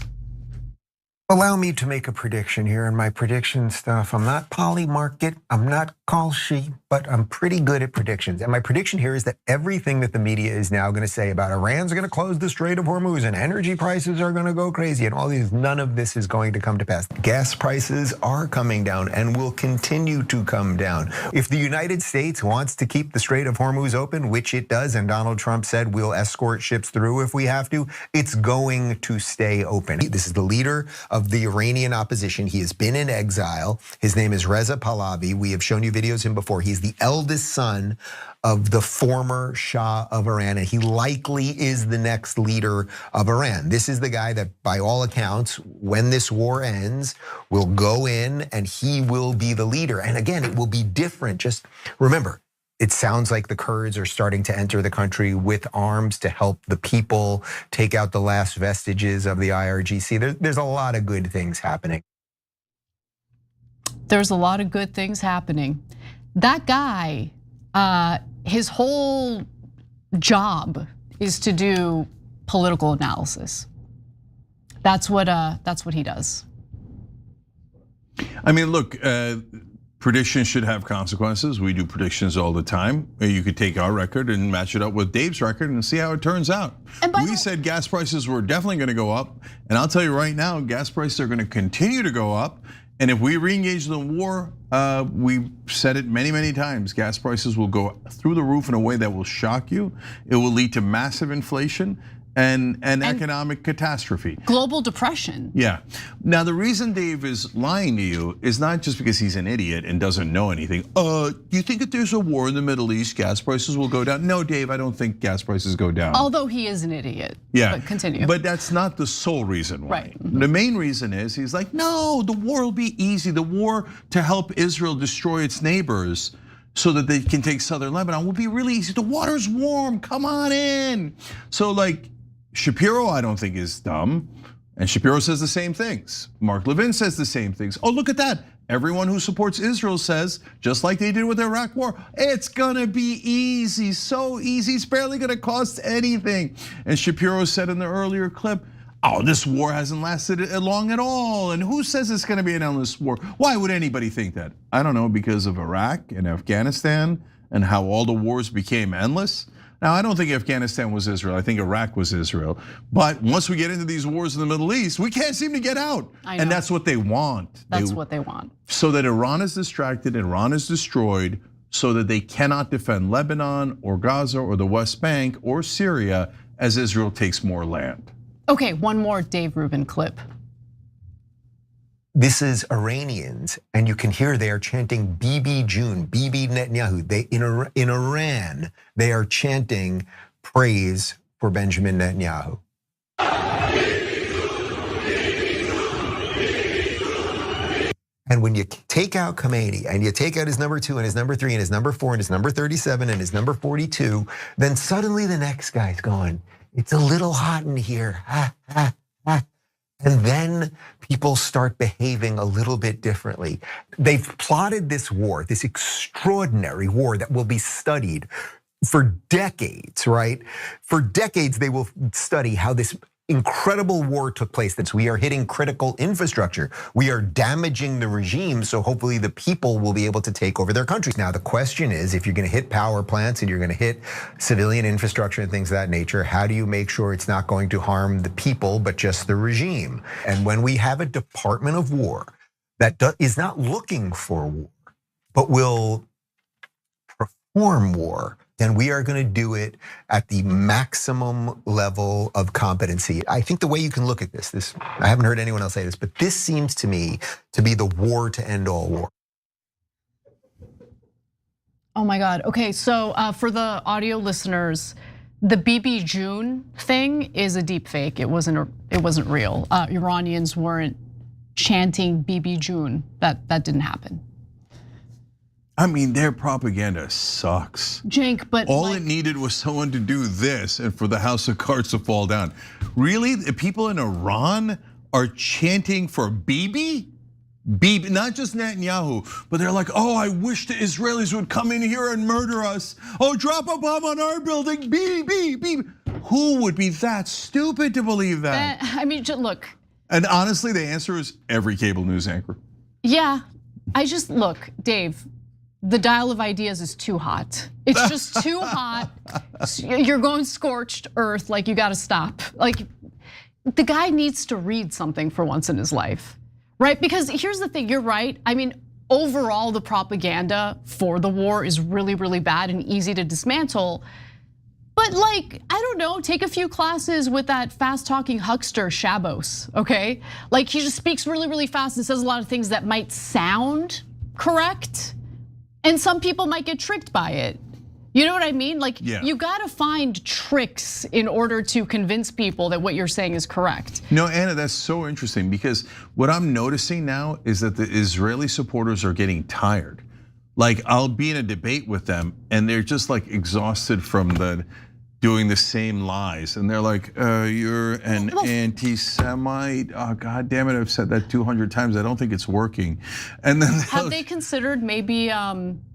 Allow me to make a prediction here, and my prediction stuff, I'm not Polly Market, I'm not Kalshi, but I'm pretty good at predictions. And my prediction here is that everything that the media is now gonna say about Iran's gonna close the Strait of Hormuz and energy prices are gonna go crazy and all these, none of this is going to come to pass. Gas prices are coming down and will continue to come down. If the United States wants to keep the Strait of Hormuz open, which it does, and Donald Trump said we'll escort ships through if we have to, it's going to stay open. This is the leader of the Iranian opposition. He has been in exile. His name is Reza Pahlavi. We have shown you videos of him before. He's the eldest son of the former Shah of Iran, and he likely is the next leader of Iran. This is the guy that, by all accounts, when this war ends, will go in and he will be the leader. And again, it will be different. Just remember, it sounds like the Kurds are starting to enter the country with arms to help the people take out the last vestiges of the IRGC. There's a lot of good things happening. There's a lot of good things happening. That guy, his whole job is to do political analysis. That's what he does. I mean, look, predictions should have consequences. We do predictions all the time. You could take our record and match it up with Dave's record and see how it turns out. We said gas prices were definitely gonna go up. And I'll tell you right now, gas prices are gonna continue to go up. And if we re-engage the war, we've said it many, many times, gas prices will go through the roof in a way that will shock you. It will lead to massive inflation and economic catastrophe. Global depression. Yeah. Now, the reason Dave is lying to you is not just because he's an idiot and doesn't know anything. You think if there's a war in the Middle East, gas prices will go down? No, Dave, I don't think gas prices go down. Although he is an idiot. Yeah. But continue. But that's not the sole reason why. Right. The main reason is he's like, no, the war will be easy. The war to help Israel destroy its neighbors so that they can take southern Lebanon will be really easy. The water's warm, come on in. So like, Shapiro, I don't think is dumb. And Shapiro says the same things. Mark Levin says the same things. Oh, look at that. Everyone who supports Israel says, just like they did with the Iraq war, it's gonna be easy, so easy, it's barely gonna cost anything. And Shapiro said in the earlier clip, oh, this war hasn't lasted long at all. And who says it's gonna be an endless war? Why would anybody think that? I don't know, because of Iraq and Afghanistan and how all the wars became endless. Now, I don't think Afghanistan was Israel. I think Iraq was Israel. But once we get into these wars in the Middle East, we can't seem to get out. And that's what they want. That's what they want. So that Iran is distracted, Iran is destroyed, so that they cannot defend Lebanon or Gaza or the West Bank or Syria as Israel takes more land. Okay, one more Dave Rubin clip. This is Iranians, and you can hear they are chanting Bibi June, Bibi Netanyahu. In Iran, they are chanting praise for Benjamin Netanyahu. And when you take out Khomeini and you take out his number 2 and his number 3 and his number 4 and his number 37 and his number 42, then suddenly the next guy's going, it's a little hot in here, ha, ha, ha. And then people start behaving a little bit differently. They've plotted this war, this extraordinary war that will be studied for decades, right? For decades, they will study how this incredible war took place. That we are hitting critical infrastructure. We are damaging the regime, so hopefully the people will be able to take over their countries. Now, the question is, if you're gonna hit power plants and you're gonna hit civilian infrastructure and things of that nature, how do you make sure it's not going to harm the people, but just the regime? And when we have a Department of War that is not looking for war, but will perform war, then we are gonna do it at the maximum level of competency. I think the way you can look at this, I haven't heard anyone else say this, but this seems to me to be the war to end all war. Oh my God. Okay, so for the audio listeners, the BB June thing is a deep fake. It wasn't real. Iranians weren't chanting BB June. That didn't happen. I mean, their propaganda sucks. Cenk, but all it needed was someone to do this and for the house of cards to fall down. Really, the people in Iran are chanting for Bibi? Bibi, not just Netanyahu, but they're like, oh, I wish the Israelis would come in here and murder us. Oh, drop a bomb on our building, Bibi, Bibi. Who would be that stupid to believe that? I mean, look. And honestly, the answer is every cable news anchor. Yeah, look, Dave, the dial of ideas is too hot. It's just too hot. You're going scorched earth, like you gotta stop. Like, the guy needs to read something for once in his life. Right, because here's the thing, you're right. I mean, overall, the propaganda for the war is really, really bad and easy to dismantle. But like, I don't know, take a few classes with that fast-talking huckster, Shabos, okay? Like, he just speaks really, really fast and says a lot of things that might sound correct. And some people might get tricked by it. You know what I mean? Like, you gotta find tricks in order to convince people that what you're saying is correct. No, Anna, that's so interesting because what I'm noticing now is that the Israeli supporters are getting tired. Like, I'll be in a debate with them and they're just like exhausted from doing the same lies. And they're like, you're an anti-Semite. Oh, God damn it, I've said that 200 times. I don't think it's working. And then have they considered maybe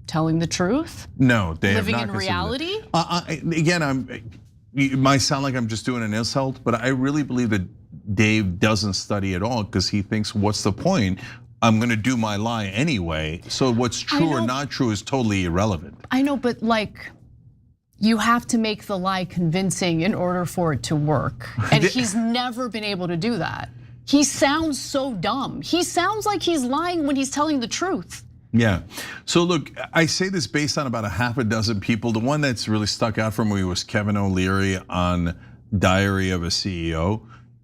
telling the truth? No, they have not. Living in reality? Again, it might sound like I'm just doing an insult, but I really believe that Dave doesn't study at all because he thinks, what's the point? I'm gonna do my lie anyway. So what's true or not true is totally irrelevant. I know, but like, you have to make the lie convincing in order for it to work. And he's never been able to do that. He sounds so dumb. He sounds like he's lying when he's telling the truth. Yeah, so look, I say this based on about a half a dozen people. The one that's really stuck out for me was Kevin O'Leary on Diary of a CEO.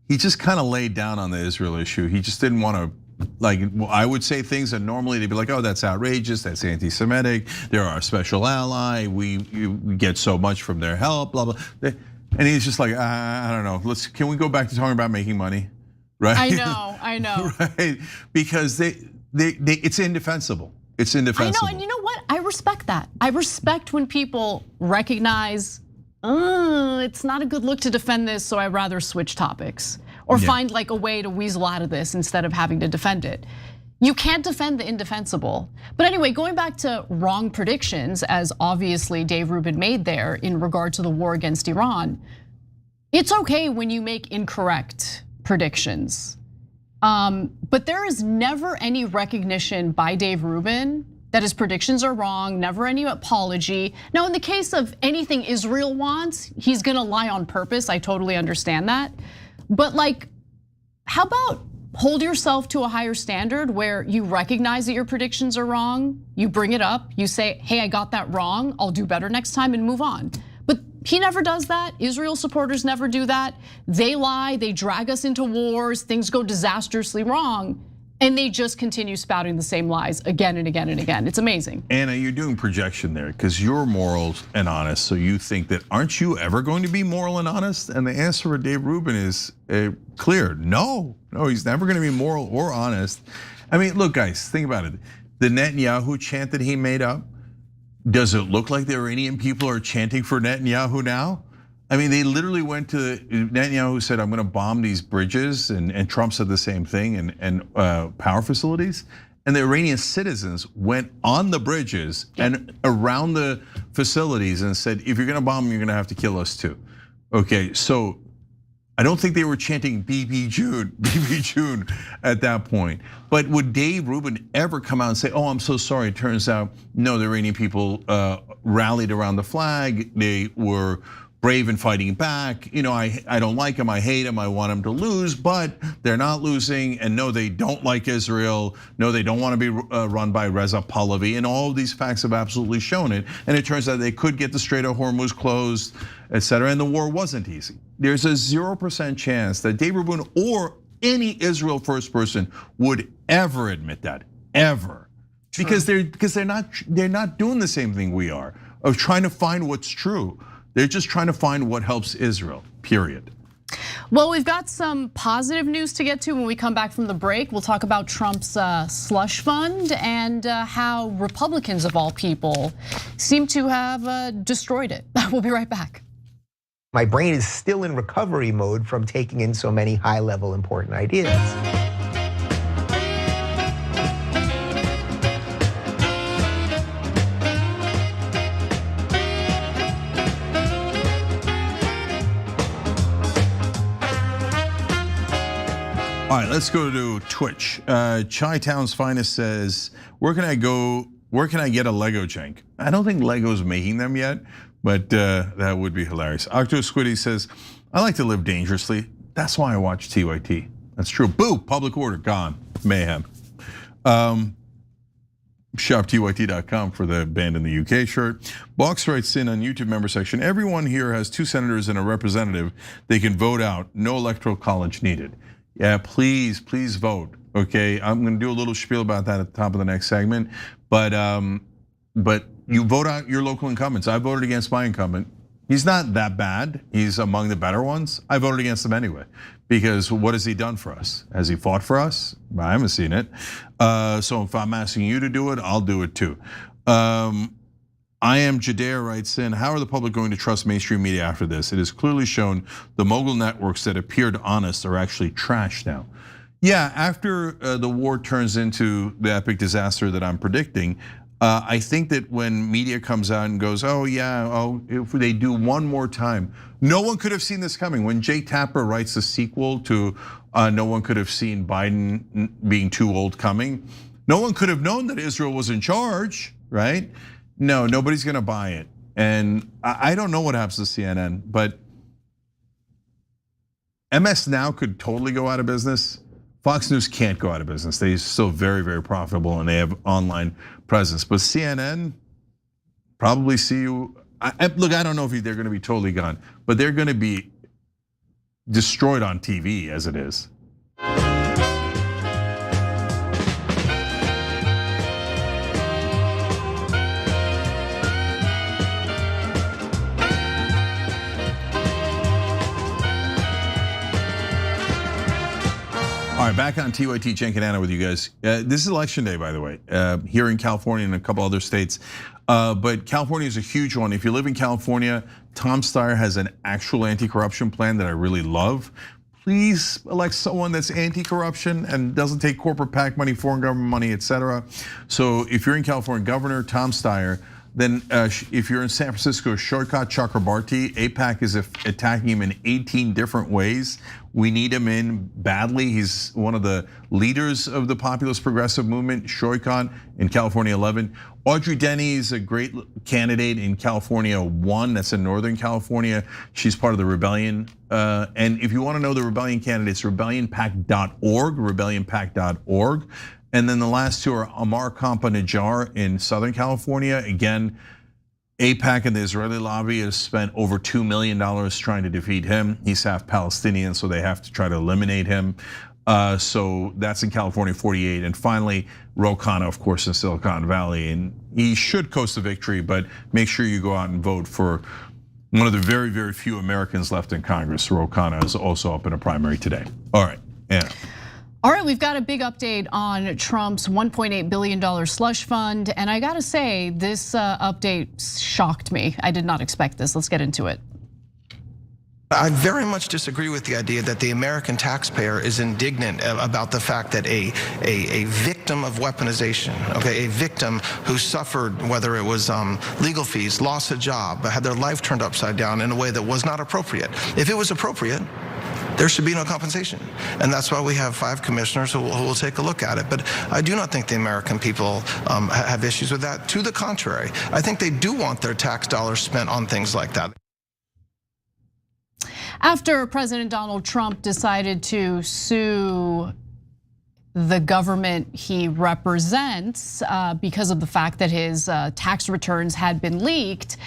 He just kind of laid down on the Israel issue. He just didn't want to, like, I would say things that normally they'd be like, oh, that's outrageous, that's anti-Semitic, they're our special ally, we get so much from their help, blah, blah. And he's just like, I don't know, can we go back to talking about making money, right? I know. Right, because it's indefensible. It's indefensible. I know, and you know what? I respect that. I respect when people recognize, it's not a good look to defend this, so I'd rather switch topics. Or find like a way to weasel out of this instead of having to defend it. You can't defend the indefensible. But anyway, going back to wrong predictions, as obviously Dave Rubin made there in regard to the war against Iran, it's okay when you make incorrect predictions. But there is never any recognition by Dave Rubin that his predictions are wrong, never any apology. Now, in the case of anything Israel wants, he's gonna lie on purpose, I totally understand that. But like, how about hold yourself to a higher standard where you recognize that your predictions are wrong, you bring it up, you say, hey, I got that wrong, I'll do better next time and move on. But he never does that. Israel supporters never do that. They lie, they drag us into wars, things go disastrously wrong, and they just continue spouting the same lies again and again and again. It's amazing. Anna, you're doing projection there because you're moral and honest, so you think that, aren't you ever going to be moral and honest? And the answer for Dave Rubin is clear, no, he's never gonna be moral or honest. I mean, look guys, think about it. The Netanyahu chant that he made up, does it look like the Iranian people are chanting for Netanyahu now? I mean, they literally went to Netanyahu said, I'm gonna bomb these bridges, and Trump said the same thing, and power facilities. And the Iranian citizens went on the bridges and around the facilities and said, if you're gonna bomb them, you're gonna have to kill us too. Okay, so I don't think they were chanting BB June at that point. But would Dave Rubin ever come out and say, oh, I'm so sorry, it turns out, no, the Iranian people rallied around the flag, they were brave in fighting back. You know, I don't like them, I hate them, I want them to lose, but they're not losing. And no, they don't like Israel. No, they don't want to be run by Reza Pahlavi. And all of these facts have absolutely shown it. And it turns out they could get the Strait of Hormuz closed, etc. And the war wasn't easy. There's a 0% chance that Dave Rubin or any Israel first person would ever admit that, ever. because they're not doing the same thing we are of trying to find what's true. They're just trying to find what helps Israel. Period. Well, we've got some positive news to get to when we come back from the break. We'll talk about Trump's slush fund and how Republicans, of all people, seem to have destroyed it. We'll be right back. My brain is still in recovery mode from taking in so many high-level important ideas. All right, let's go to Twitch. Chi-Town's Finest says, where can I get a Lego Cenk? I don't think Lego's making them yet, but that would be hilarious. Octo Squiddy says, I like to live dangerously. That's why I watch TYT. That's true. Boo, public order, gone. Mayhem. ShopTYT.com for the band in the UK shirt. Box writes in on YouTube member section, everyone here has 2 senators and a representative. They can vote out. No electoral college needed. Yeah, please vote. Okay, I'm gonna do a little spiel about that at the top of the next segment. But you vote out your local incumbents. I voted against my incumbent. He's not that bad. He's among the better ones. I voted against him anyway, because what has he done for us? Has he fought for us? I haven't seen it. So if I'm asking you to do it, I'll do it too. I am Jadair writes in, how are the public going to trust mainstream media after this? It is clearly shown the mogul networks that appeared honest are actually trash now. Yeah, after the war turns into the epic disaster that I'm predicting, I think that when media comes out and goes, if they do one more time, no one could have seen this coming. When Jay Tapper writes a sequel to No One Could Have Seen Biden Being Too Old coming, no one could have known that Israel was in charge, right? No, nobody's gonna buy it. And I don't know what happens to CNN, but MS Now could totally go out of business. Fox News can't go out of business. They're still very, very profitable and they have online presence. But CNN, probably see you. Look, I don't know if they're gonna be totally gone, but they're gonna be destroyed on TV as it is. All right, back on TYT, Cenk and Anna with you guys. This is election day, by the way, here in California and a couple other states. But California is a huge one. If you live in California, Tom Steyer has an actual anti-corruption plan that I really love. Please elect someone that's anti-corruption and doesn't take corporate PAC money, foreign government money, etc. So if you're in California, Governor Tom Steyer. Then if you're in San Francisco, Shoykat Chakrabarti, AIPAC is attacking him in 18 different ways. We need him in badly. He's one of the leaders of the populist progressive movement, Shoykat in California 11. Audrey Denny is a great candidate in California 1, that's in Northern California. She's part of the rebellion. And if you wanna know the rebellion candidates, rebellionpac.org, rebellionpac.org. And then the last two are Amar Kampa-Najjar in Southern California. Again, AIPAC and the Israeli lobby has spent over $2 million trying to defeat him. He's half Palestinian, so they have to try to eliminate him. So that's in California 48. And finally, Ro Khanna, of course, in Silicon Valley. And he should coast to victory, but make sure you go out and vote for one of the very, very few Americans left in Congress. Ro Khanna is also up in a primary today. All right, Anna. All right, we've got a big update on Trump's $1.8 billion slush fund. And I gotta say, this update shocked me. I did not expect this. Let's get into it. I very much disagree with the idea that the American taxpayer is indignant about the fact that a victim of weaponization, okay, a victim who suffered, whether it was legal fees, lost a job, had their life turned upside down in a way that was not appropriate. If it was appropriate, there should be no compensation. And that's why we have 5 commissioners who will take a look at it. But I do not think the American people have issues with that. To the contrary, I think they do want their tax dollars spent on things like that. After President Donald Trump decided to sue the government he represents because of the fact that his tax returns had been leaked,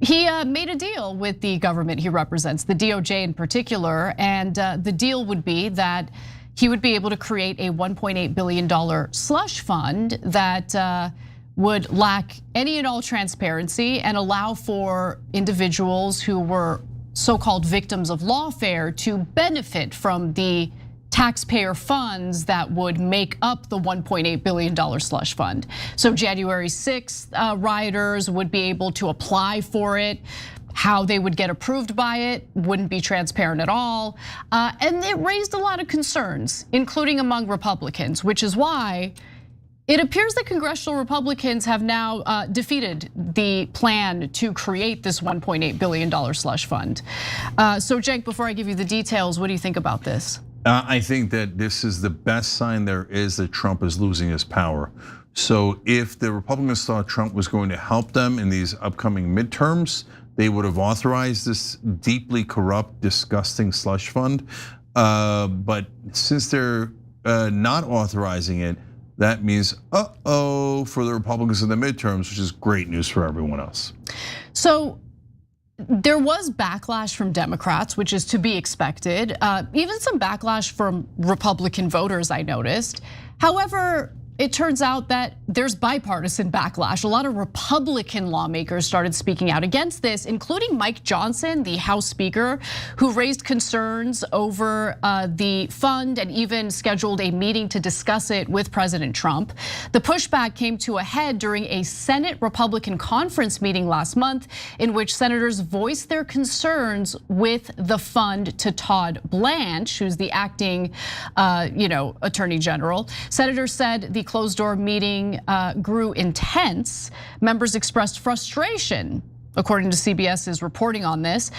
he made a deal with the government he represents, the DOJ in particular, and the deal would be that he would be able to create a $1.8 billion slush fund that would lack any and all transparency and allow for individuals who were so-called victims of lawfare to benefit from the taxpayer funds that would make up the $1.8 billion slush fund. So January 6th rioters would be able to apply for it. How they would get approved by it wouldn't be transparent at all. And it raised a lot of concerns, including among Republicans, which is why it appears that congressional Republicans have now defeated the plan to create this $1.8 billion slush fund. So Cenk, before I give you the details, what do you think about this? I think that this is the best sign there is that Trump is losing his power. So if the Republicans thought Trump was going to help them in these upcoming midterms, they would have authorized this deeply corrupt, disgusting slush fund. But since they're not authorizing it, that means for the Republicans in the midterms, which is great news for everyone else. So there was backlash from Democrats, which is to be expected. Even some backlash from Republican voters, I noticed. However, it turns out that there's bipartisan backlash. A lot of Republican lawmakers started speaking out against this, including Mike Johnson, the House Speaker, who raised concerns over the fund and even scheduled a meeting to discuss it with President Trump. The pushback came to a head during a Senate Republican conference meeting last month, in which senators voiced their concerns with the fund to Todd Blanche, who's the acting Attorney General. Senators said the closed-door meeting grew intense. Members expressed frustration, according to CBS's reporting on this,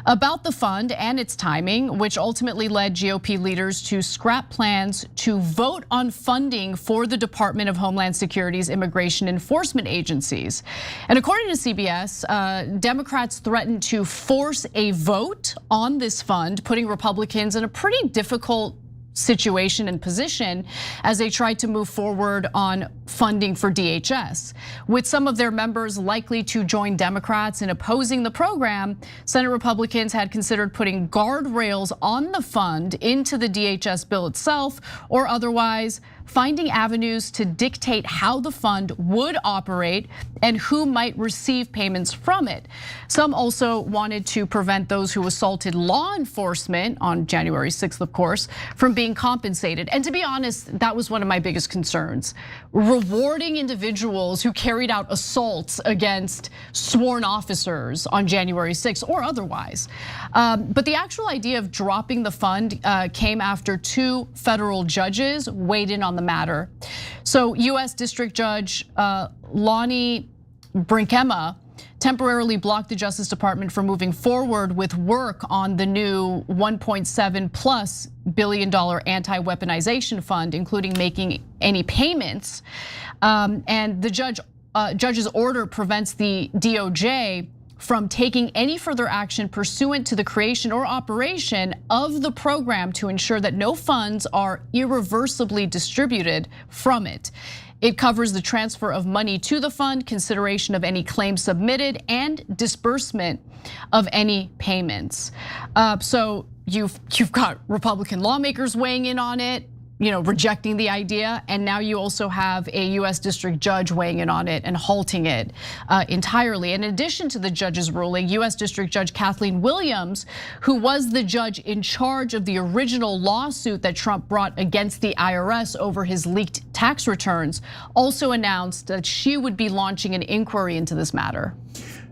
about the fund and its timing, which ultimately led GOP leaders to scrap plans to vote on funding for the Department of Homeland Security's immigration enforcement agencies. And according to CBS, Democrats threatened to force a vote on this fund, putting Republicans in a pretty difficult situation and position as they tried to move forward on funding for DHS. With some of their members likely to join Democrats in opposing the program, Senate Republicans had considered putting guardrails on the fund into the DHS bill itself, or otherwise finding avenues to dictate how the fund would operate and who might receive payments from it. Some also wanted to prevent those who assaulted law enforcement on January 6th, of course, from being compensated. And to be honest, that was one of my biggest concerns. Rewarding individuals who carried out assaults against sworn officers on January 6th or otherwise. But the actual idea of dropping the fund came after two federal judges weighed in on the matter. So US District Judge Lonnie Brinkema temporarily blocked the Justice Department from moving forward with work on the new $1.7+ billion anti-weaponization fund, including making any payments. And the judge's order prevents the DOJ from taking any further action pursuant to the creation or operation of the program to ensure that no funds are irreversibly distributed from it. It covers the transfer of money to the fund, consideration of any claims submitted, and disbursement of any payments. So you've got Republican lawmakers weighing in on it, rejecting the idea, and now you also have a US district judge weighing in on it and halting it entirely. In addition to the judge's ruling, US District Judge Kathleen Williams, who was the judge in charge of the original lawsuit that Trump brought against the IRS over his leaked tax returns, also announced that she would be launching an inquiry into this matter.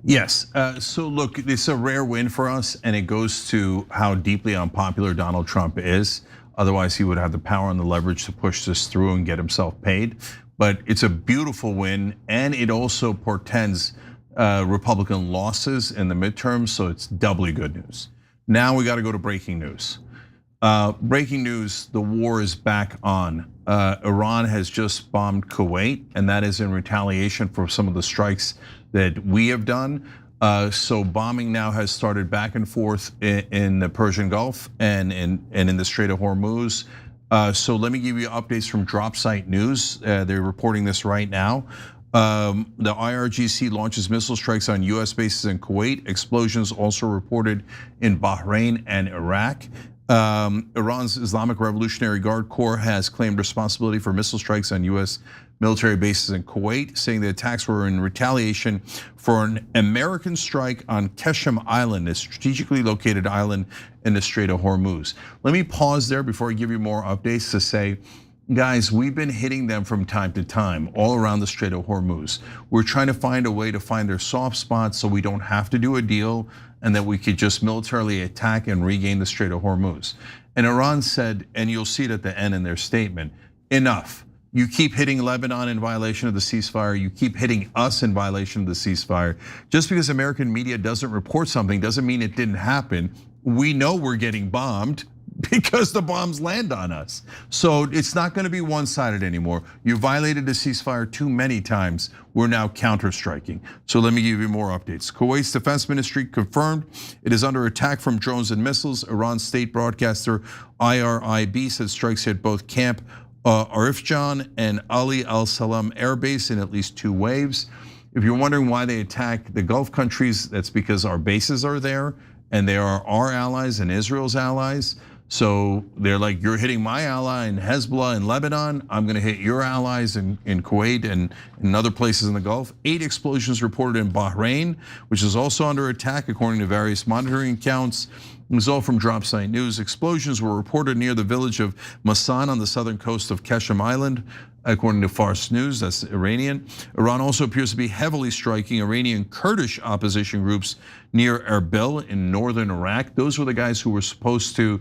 Yes, so look, it's a rare win for us, and it goes to how deeply unpopular Donald Trump is. Otherwise, he would have the power and the leverage to push this through and get himself paid. But it's a beautiful win, and it also portends Republican losses in the midterms, so it's doubly good news. Now we got to go to breaking news. Breaking news, the war is back on. Iran has just bombed Kuwait, and that is in retaliation for some of the strikes that we have done. So bombing now has started back and forth in the Persian Gulf and in the Strait of Hormuz. So let me give you updates from Drop Site News. They're reporting this right now. The IRGC launches missile strikes on US bases in Kuwait. Explosions also reported in Bahrain and Iraq. Iran's Islamic Revolutionary Guard Corps has claimed responsibility for missile strikes on US military bases in Kuwait, saying the attacks were in retaliation for an American strike on Keshem Island, a strategically located island in the Strait of Hormuz. Let me pause there before I give you more updates to say, guys, we've been hitting them from time to time all around the Strait of Hormuz. We're trying to find a way to find their soft spots so we don't have to do a deal and that we could just militarily attack and regain the Strait of Hormuz. And Iran said, and you'll see it at the end in their statement, enough. You keep hitting Lebanon in violation of the ceasefire. You keep hitting us in violation of the ceasefire. Just because American media doesn't report something doesn't mean it didn't happen. We know we're getting bombed because the bombs land on us. So it's not gonna be one-sided anymore. You violated the ceasefire too many times. We're now counter-striking. So let me give you more updates. Kuwait's defense ministry confirmed it is under attack from drones and missiles. Iran's state broadcaster IRIB said strikes hit both Camp Arifjan and Ali al-Salam Air Base in at least 2 waves. If you're wondering why they attack the Gulf countries, that's because our bases are there and they are our allies and Israel's allies. So they're like, you're hitting my ally in Hezbollah in Lebanon, I'm gonna hit your allies in Kuwait and in other places in the Gulf. 8 explosions reported in Bahrain, which is also under attack according to various monitoring accounts. It was all from Drop Site News. Explosions were reported near the village of Masan on the southern coast of Keshem Island, according to Fars News, that's Iranian. Iran also appears to be heavily striking Iranian Kurdish opposition groups near Erbil in northern Iraq. Those were the guys who were supposed to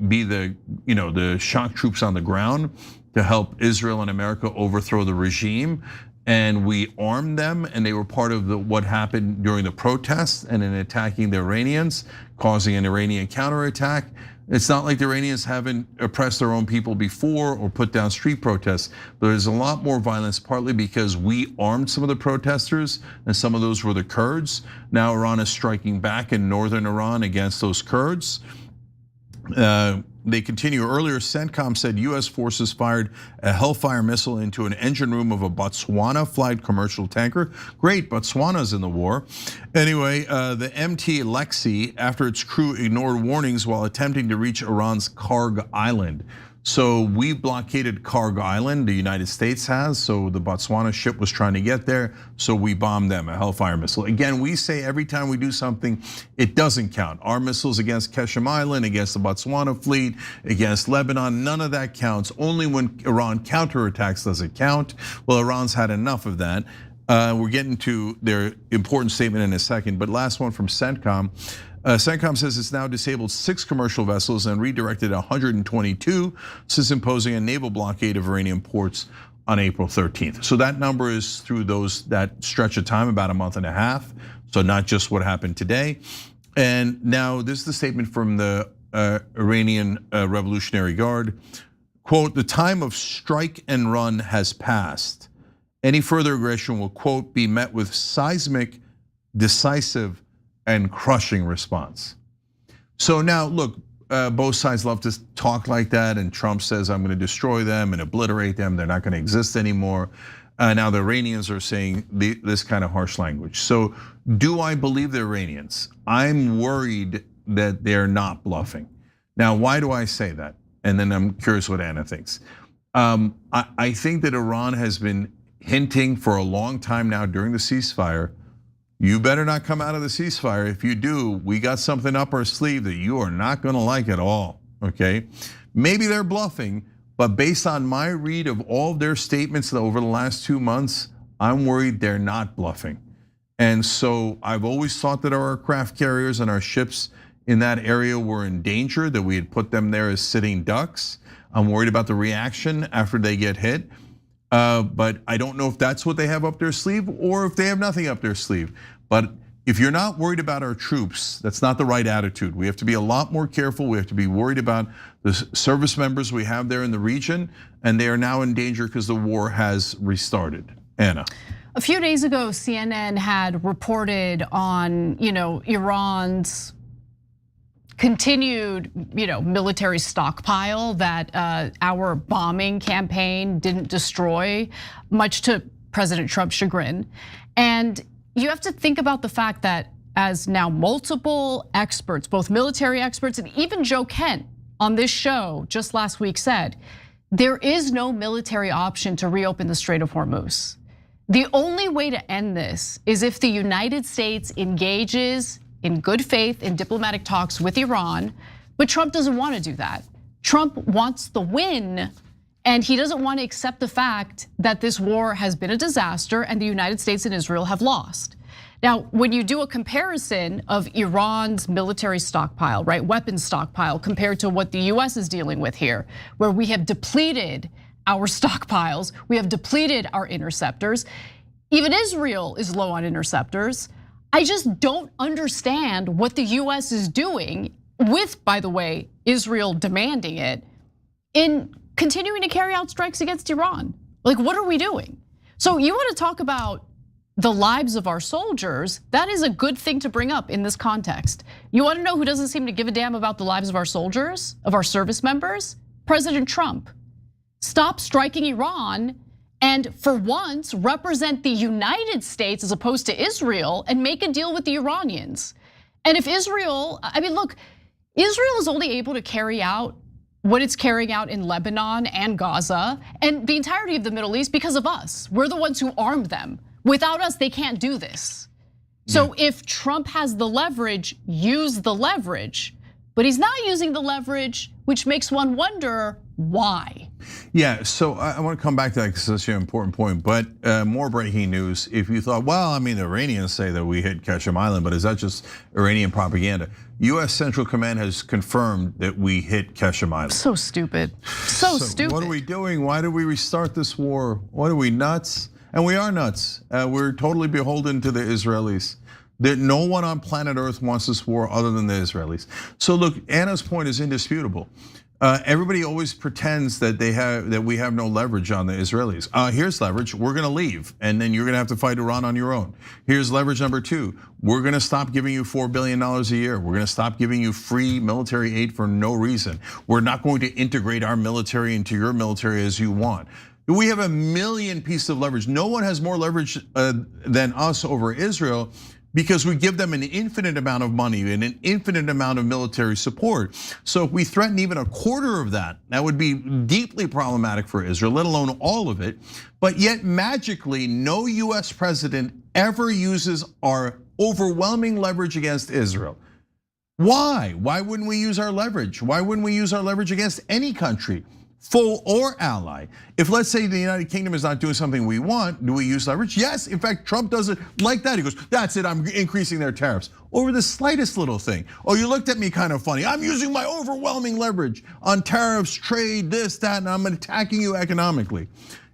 be the shock troops on the ground to help Israel and America overthrow the regime. And we armed them, and they were part of what happened during the protests and in attacking the Iranians, causing an Iranian counterattack. It's not like the Iranians haven't oppressed their own people before or put down street protests. There's a lot more violence, partly because we armed some of the protesters, and some of those were the Kurds. Now Iran is striking back in northern Iran against those Kurds. They continue. Earlier, CENTCOM said US forces fired a Hellfire missile into an engine room of a Botswana flagged commercial tanker. Great, Botswana's in the war. Anyway, the MT Lexi, after its crew ignored warnings while attempting to reach Iran's Karg Island. So we blockaded Karg Island, the United States has, so the Botswana ship was trying to get there, so we bombed them, a Hellfire missile. Again, we say every time we do something, it doesn't count. Our missiles against Keshem Island, against the Botswana fleet, against Lebanon, none of that counts. Only when Iran counterattacks does it count. Well, Iran's had enough of that. We're getting to their important statement in a second, but last one from CENTCOM. CENTCOM says it's now disabled 6 commercial vessels and redirected 122 since imposing a naval blockade of Iranian ports on April 13th. So that number is through that stretch of time, about a month and a half. So not just what happened today. And now this is the statement from the Iranian Revolutionary Guard. Quote, the time of strike and run has passed. Any further aggression will, quote, be met with seismic, decisive, and crushing response. So now look, both sides love to talk like that, and Trump says, I'm gonna destroy them and obliterate them, they're not gonna exist anymore. Now the Iranians are saying this kind of harsh language. So do I believe the Iranians? I'm worried that they're not bluffing. Now, why do I say that? And then I'm curious what Anna thinks. I think that Iran has been hinting for a long time now during the ceasefire, you better not come out of the ceasefire. If you do, we got something up our sleeve that you are not gonna like at all, okay? Maybe they're bluffing, but based on my read of all of their statements over the last 2 months, I'm worried they're not bluffing. And so I've always thought that our aircraft carriers and our ships in that area were in danger, that we had put them there as sitting ducks. I'm worried about the reaction after they get hit. But I don't know if that's what they have up their sleeve or if they have nothing up their sleeve. But if you're not worried about our troops, that's not the right attitude. We have to be a lot more careful. We have to be worried about the service members we have there in the region, and they are now in danger because the war has restarted. Anna. A few days ago, CNN had reported on, Iran's continued, military stockpile that our bombing campaign didn't destroy, much to President Trump's chagrin. And you have to think about the fact that as now multiple experts, both military experts and even Joe Kent on this show just last week said, there is no military option to reopen the Strait of Hormuz. The only way to end this is if the United States engages in good faith in diplomatic talks with Iran, but Trump doesn't want to do that. Trump wants the win, and he doesn't want to accept the fact that this war has been a disaster and the United States and Israel have lost. Now, when you do a comparison of Iran's military stockpile, right, weapons stockpile, compared to what the US is dealing with here, where we have depleted our stockpiles, we have depleted our interceptors, even Israel is low on interceptors. I just don't understand what the US is doing with, by the way, Israel demanding it, in continuing to carry out strikes against Iran. Like, what are we doing? So you want to talk about the lives of our soldiers, that is a good thing to bring up in this context. You want to know who doesn't seem to give a damn about the lives of our soldiers, of our service members? President Trump. Stop striking Iran and for once represent the United States as opposed to Israel and make a deal with the Iranians. And if Israel, I mean, look, Israel is only able to carry out what it's carrying out in Lebanon and Gaza and the entirety of the Middle East because of us. We're the ones who armed them. Without us, they can't do this. So if Trump has the leverage, use the leverage. But he's not using the leverage, which makes one wonder why. Yeah, so I want to come back to that because it's such an important point. But more breaking news, if you thought, well, I mean, the Iranians say that we hit Qasem Island, but is that just Iranian propaganda? US Central Command has confirmed that we hit Qasem Island. So stupid, so stupid. What are we doing? Why did we restart this war? What are we, nuts? And we are nuts. We're totally beholden to the Israelis. That no one on planet Earth wants this war other than the Israelis. So look, Anna's point is indisputable. Everybody always pretends that we have no leverage on the Israelis. Here's leverage, we're gonna leave, and then you're gonna have to fight Iran on your own. Here's leverage number two, we're gonna stop giving you $4 billion a year. We're gonna stop giving you free military aid for no reason. We're not going to integrate our military into your military as you want. We have 1 million pieces of leverage. No one has more leverage than us over Israel because we give them an infinite amount of money and an infinite amount of military support. So if we threaten even a quarter of that, that would be deeply problematic for Israel, let alone all of it. But yet magically, no US president ever uses our overwhelming leverage against Israel. Why? Why wouldn't we use our leverage? Why wouldn't we use our leverage against any country? Foe or ally. If let's say the United Kingdom is not doing something we want, do we use leverage? Yes, in fact, Trump does it like that. He goes, that's it, I'm increasing their tariffs. Over the slightest little thing. Oh, you looked at me kind of funny. I'm using my overwhelming leverage on tariffs, trade, this, that, and I'm attacking you economically.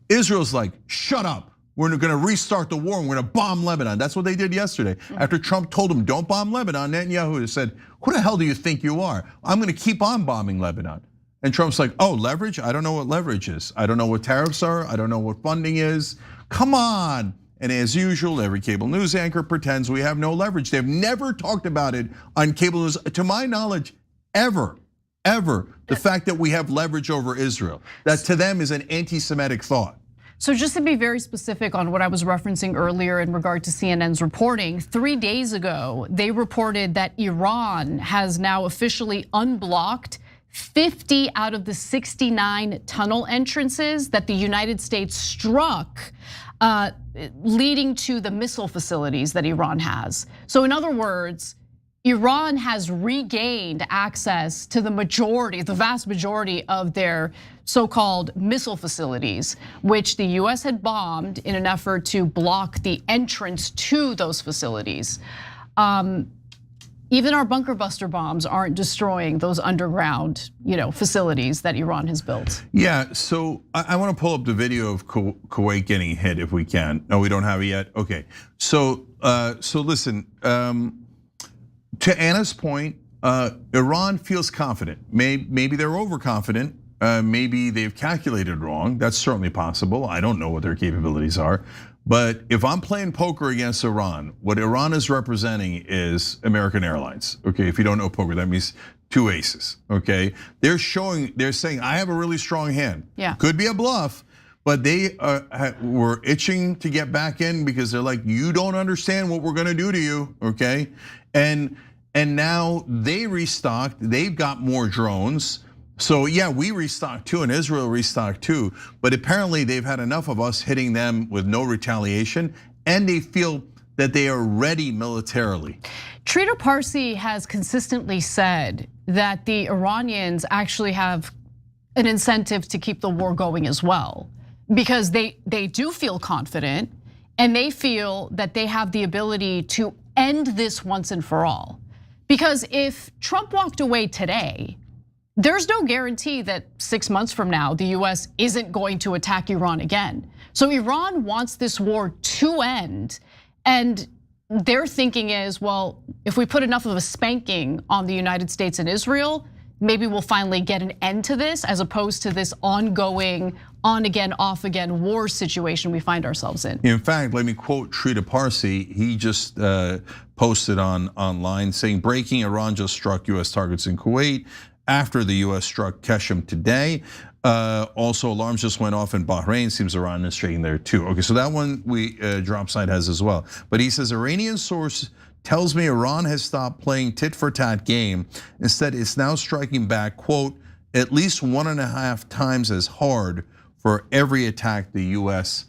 Israel's like, shut up. We're gonna restart the war and we're gonna bomb Lebanon. That's what they did yesterday. After Trump told them, don't bomb Lebanon, Netanyahu said, who the hell do you think you are? I'm gonna keep on bombing Lebanon. And Trump's like, oh, leverage? I don't know what leverage is. I don't know what tariffs are. I don't know what funding is. Come on. And as usual, every cable news anchor pretends we have no leverage. They've never talked about it on cable news, to my knowledge, ever. The fact that we have leverage over Israel. That to them is an anti-Semitic thought. So just to be very specific on what I was referencing earlier in regard to CNN's reporting, 3 days ago, they reported that Iran has now officially unblocked 50 out of the 69 tunnel entrances that the United States struck, leading to the missile facilities that Iran has. So in other words, Iran has regained access to the vast majority of their so-called missile facilities, which the US had bombed in an effort to block the entrance to those facilities. Even our bunker buster bombs aren't destroying those underground, facilities that Iran has built. Yeah, so I want to pull up the video of Kuwait getting hit if we can. No, we don't have it yet. Okay, so listen. To Anna's point, Iran feels confident. Maybe they're overconfident. Maybe they've calculated wrong. That's certainly possible. I don't know what their capabilities are. But if I'm playing poker against Iran, what Iran is representing is American Airlines. Okay, if you don't know poker, that means 2 aces. Okay, they're saying I have a really strong hand. Yeah, could be a bluff, but they were itching to get back in because they're like, you don't understand what we're gonna do to you, okay? And now they restocked, they've got more drones. So yeah, we restocked too, and Israel restocked too, but apparently they've had enough of us hitting them with no retaliation, and they feel that they are ready militarily. Trita Parsi has consistently said that the Iranians actually have an incentive to keep the war going as well, because they do feel confident and they feel that they have the ability to end this once and for all. Because if Trump walked away today, there's no guarantee that 6 months from now, the US isn't going to attack Iran again. So Iran wants this war to end, and their thinking is, well, if we put enough of a spanking on the United States and Israel, maybe we'll finally get an end to this, as opposed to this ongoing, on again, off again war situation we find ourselves in. In fact, let me quote Trita Parsi. He just posted online saying, breaking, Iran just struck US targets in Kuwait after the US struck Qeshm today. Also, alarms just went off in Bahrain. Seems Iran is shaking there too. Okay, so that one Dropside has as well. But he says, Iranian source tells me Iran has stopped playing tit for tat game. Instead, it's now striking back, quote, at least 1.5 times as hard for every attack the US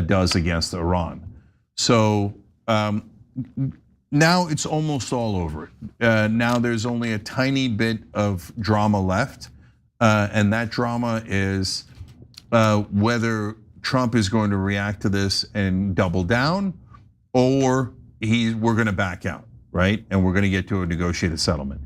does against Iran. So now it's almost all over. Now there's only a tiny bit of drama left. And that drama is whether Trump is going to react to this and double down, or we're going to back out, right? And we're going to get to a negotiated settlement.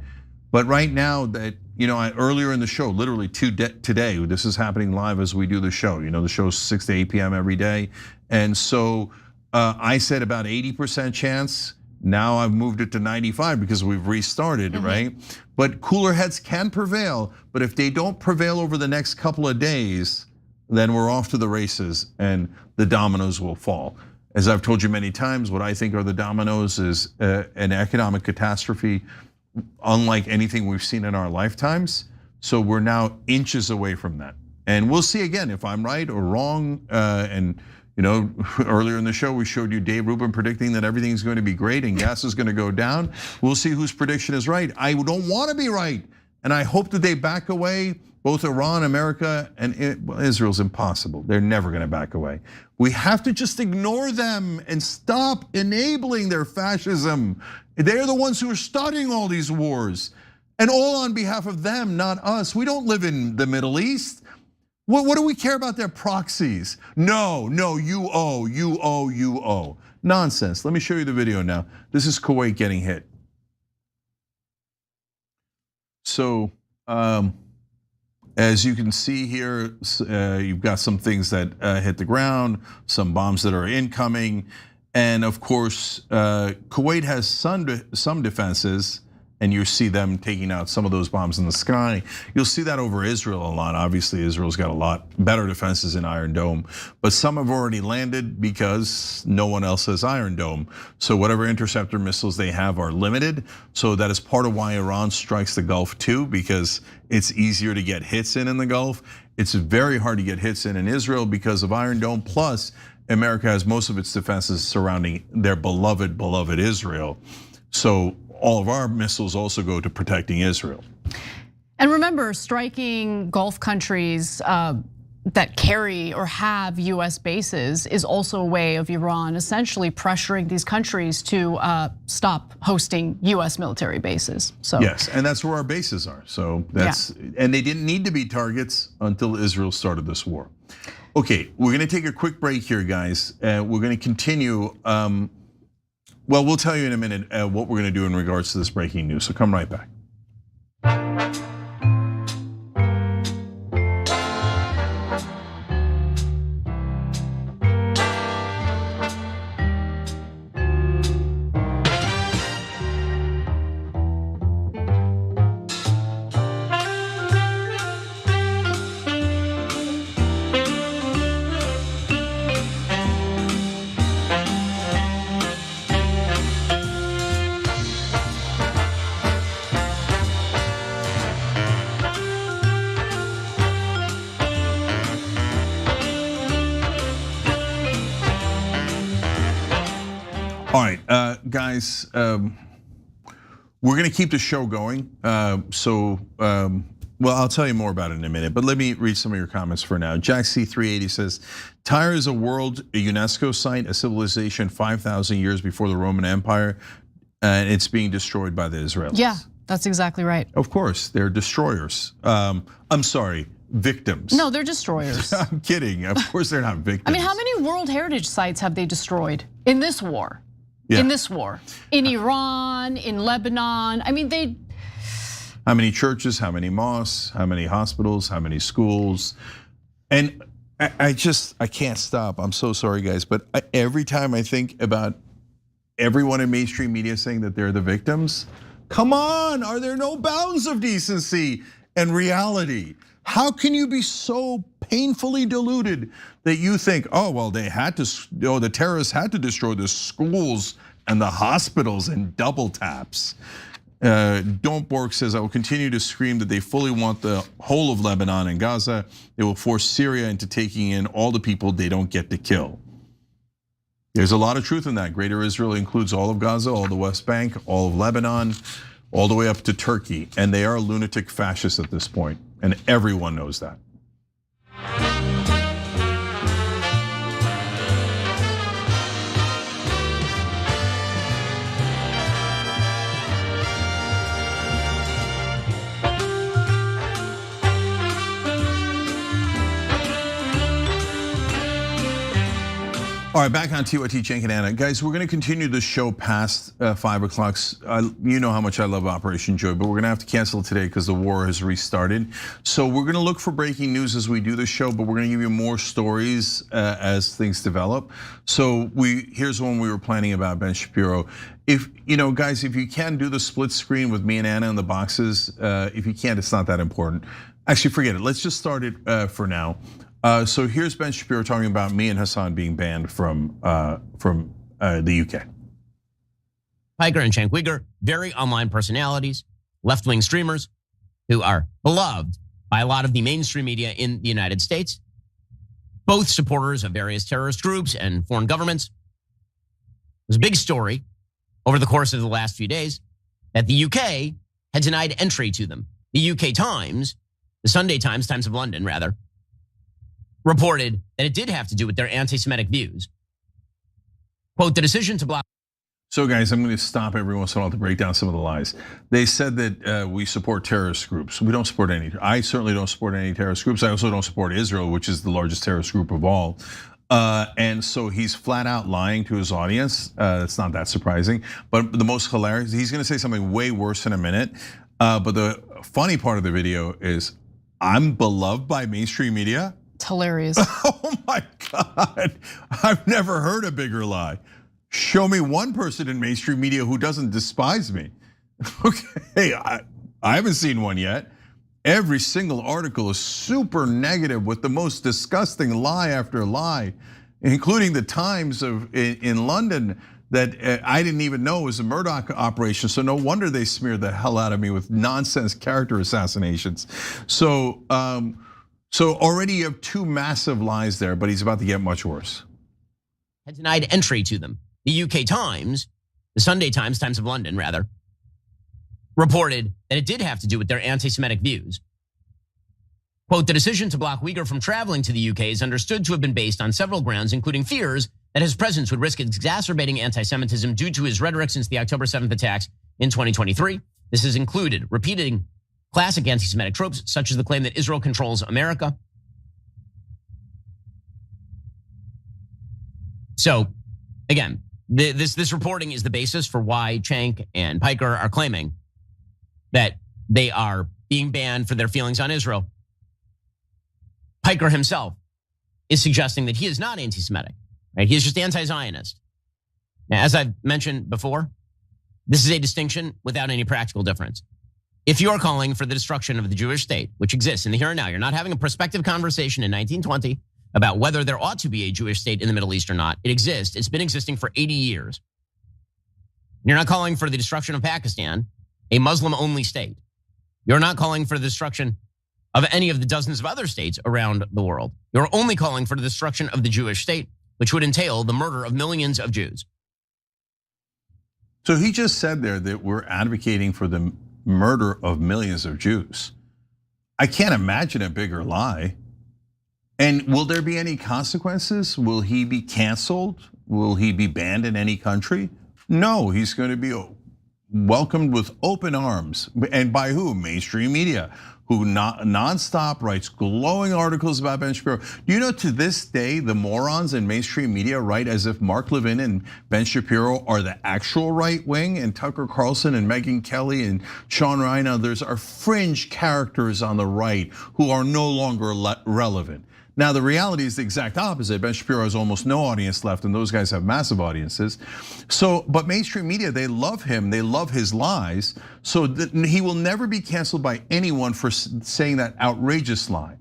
But right now, that earlier in the show, literally today, this is happening live as we do the show. The show's 6 to 8 p.m. every day, and so I said about 80% chance. Now I've moved it to 95 because we've restarted, right? But cooler heads can prevail, but if they don't prevail over the next couple of days, then we're off to the races and the dominoes will fall. As I've told you many times, what I think are the dominoes is an economic catastrophe unlike anything we've seen in our lifetimes. So we're now inches away from that. And we'll see again if I'm right or wrong. And earlier in the show, we showed you Dave Rubin predicting that everything's going to be great and gas is going to go down. We'll see whose prediction is right. I don't want to be right. And I hope that they back away. Both Iran, America, and Israel's impossible. They're never going to back away. We have to just ignore them and stop enabling their fascism. They're the ones who are starting all these wars. And all on behalf of them, not us. We don't live in the Middle East. What do we care about their proxies? No, you owe. Nonsense. Let me show you the video now. This is Kuwait getting hit. So, as you can see here, you've got some things that hit the ground, some bombs that are incoming. And of course, Kuwait has some defenses, and you see them taking out some of those bombs in the sky. You'll see that over Israel a lot. Obviously, Israel's got a lot better defenses in Iron Dome, but some have already landed because no one else has Iron Dome. So whatever interceptor missiles they have are limited. So that is part of why Iran strikes the Gulf too, because it's easier to get hits in the Gulf. It's very hard to get hits in Israel because of Iron Dome. Plus, America has most of its defenses surrounding their beloved Israel. So all of our missiles also go to protecting Israel. And remember, striking Gulf countries that carry or have US bases is also a way of Iran essentially pressuring these countries to stop hosting US military bases. So yes, and that's where our bases are. So and they didn't need to be targets until Israel started this war. Okay, we're gonna take a quick break here, guys. We're gonna continue. Well, we'll tell you in a minute what we're going to do in regards to this breaking news. So come right back. guys, we're going to keep the show going. Well, I'll tell you more about it in a minute, but let me read some of your comments for now. Jack C380 says, Tyre is a UNESCO site, a civilization 5,000 years before the Roman Empire, and it's being destroyed by the Israelis. Yeah, that's exactly right. Of course, they're destroyers. I'm sorry, victims. No, they're destroyers. I'm kidding. Of course, they're not victims. I mean, how many World Heritage sites have they destroyed in this war? Yeah. In this war, in Iran, in Lebanon. I mean, they. How many churches, how many mosques, how many hospitals, how many schools? And I can't stop. I'm so sorry, guys. But every time I think about everyone in mainstream media saying that they're the victims, come on, are there no bounds of decency and reality? How can you be so painfully deluded that you think, oh, well, the terrorists had to destroy the schools and the hospitals in double taps? Don't Bork says, I will continue to scream that they fully want the whole of Lebanon and Gaza. They will force Syria into taking in all the people they don't get to kill. There's a lot of truth in that. Greater Israel includes all of Gaza, all the West Bank, all of Lebanon, all the way up to Turkey. And they are lunatic fascists at this point, and everyone knows that. All right, back on TYT, Cenk and Anna. Guys, we're gonna continue the show past 5 o'clock. You know how much I love Operation Joy, but we're gonna have to cancel today because the war has restarted. So we're gonna look for breaking news as we do the show, but we're gonna give you more stories as things develop. So here's one we were planning about, Ben Shapiro. If, guys, if you can do the split screen with me and Anna in the boxes, if you can't, it's not that important. Actually, forget it. Let's just start it for now. So here's Ben Shapiro talking about me and Hassan being banned from the UK. Bagher and Cenk Uygur, very online personalities, left-wing streamers who are beloved by a lot of the mainstream media in the United States, both supporters of various terrorist groups and foreign governments. It was a big story over the course of the last few days that the UK had denied entry to them. The UK Times, the Sunday Times, Times of London rather, reported that it did have to do with their anti-Semitic views. Quote, the decision to block. So guys, I'm gonna stop every once in a while to break down some of the lies. They said that we support terrorist groups. We don't support any. I certainly don't support any terrorist groups. I also don't support Israel, which is the largest terrorist group of all. And so he's flat out lying to his audience. It's not that surprising. But the most hilarious, he's gonna say something way worse in a minute. But the funny part of the video is, I'm beloved by mainstream media. It's hilarious. Oh my God, I've never heard a bigger lie. Show me one person in mainstream media who doesn't despise me. Okay, I haven't seen one yet. Every single article is super negative with the most disgusting lie after lie, including the Times in London that I didn't even know was a Murdoch operation. So no wonder they smeared the hell out of me with nonsense character assassinations. So already you have two massive lies there, but he's about to get much worse. Had denied entry to them. The UK Times, the Sunday Times, Times of London rather, reported that it did have to do with their anti-Semitic views. Quote, the decision to block Uygur from traveling to the UK is understood to have been based on several grounds, including fears that his presence would risk exacerbating anti-Semitism due to his rhetoric since the October 7th attacks in 2023. This has included repeating classic anti-Semitic tropes, such as the claim that Israel controls America. So, again, this reporting is the basis for why Cenk and Bagher are claiming that they are being banned for their feelings on Israel. Bagher himself is suggesting that he is not anti-Semitic, right? He is just anti-Zionist. Now, as I've mentioned before, this is a distinction without any practical difference. If you are calling for the destruction of the Jewish state, which exists in the here and now, you're not having a prospective conversation in 1920 about whether there ought to be a Jewish state in the Middle East or not. It exists. It's been existing for 80 years. You're not calling for the destruction of Pakistan, a Muslim-only state. You're not calling for the destruction of any of the dozens of other states around the world. You're only calling for the destruction of the Jewish state, which would entail the murder of millions of Jews. So he just said there that we're advocating for the murder of millions of Jews. I can't imagine a bigger lie. And will there be any consequences? Will he be canceled? Will he be banned in any country? No, he's going to be welcomed with open arms. And by who? Mainstream media, who nonstop writes glowing articles about Ben Shapiro. Do you know to this day, the morons in mainstream media write as if Mark Levin and Ben Shapiro are the actual right wing, and Tucker Carlson and Megyn Kelly and Sean Ryan and others are fringe characters on the right who are no longer relevant. Now, the reality is the exact opposite. Ben Shapiro has almost no audience left, and those guys have massive audiences. So, but mainstream media, they love him, they love his lies, so he will never be canceled by anyone for saying that outrageous lie.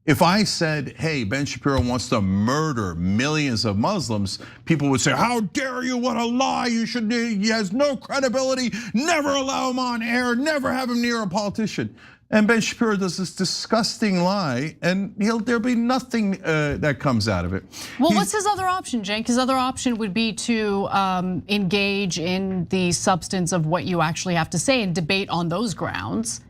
If I said, hey, Ben Shapiro wants to murder millions of Muslims, people would say, how dare you, what a lie, he has no credibility, never allow him on air, never have him near a politician. And Ben Shapiro does this disgusting lie, and there'll be nothing that comes out of it. Well, what's his other option, Cenk? His other option would be to engage in the substance of what you actually have to say and debate on those grounds,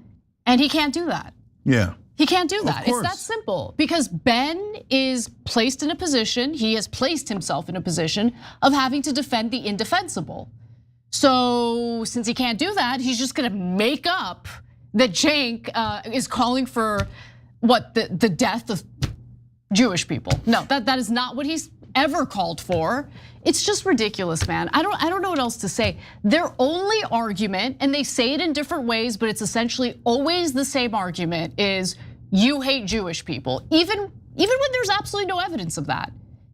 and he can't do that. Yeah. He can't do that. It's that simple, because Ben is placed in a position, he has placed himself in a position of having to defend the indefensible. So since he can't do that, he's just gonna make up that Cenk is calling for the death of Jewish people. No, that is not what he's ever called for. It's just ridiculous, man. I don't know what else to say. Their only argument, and they say it in different ways, but it's essentially always the same argument, is you hate Jewish people, even when there's absolutely no evidence of that,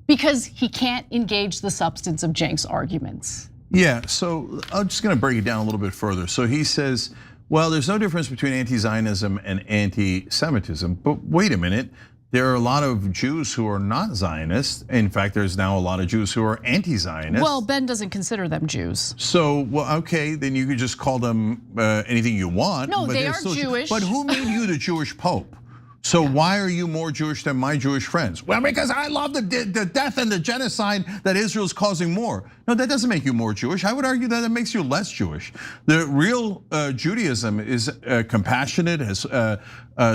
because he can't engage the substance of Cenk's arguments. Yeah, so I'm just gonna break it down a little bit further. So he says, well, there's no difference between anti-Zionism and anti-Semitism, but wait a minute. There are a lot of Jews who are not Zionists. In fact, there's now a lot of Jews who are anti-Zionist. Well, Ben doesn't consider them Jews. So, well, okay, then you could just call them anything you want. No, but they are still Jewish. But who made you the Jewish Pope? So why are you more Jewish than my Jewish friends? Well, because I love the death and the genocide that Israel's causing more. No, that doesn't make you more Jewish. I would argue that it makes you less Jewish. The real Judaism is compassionate, has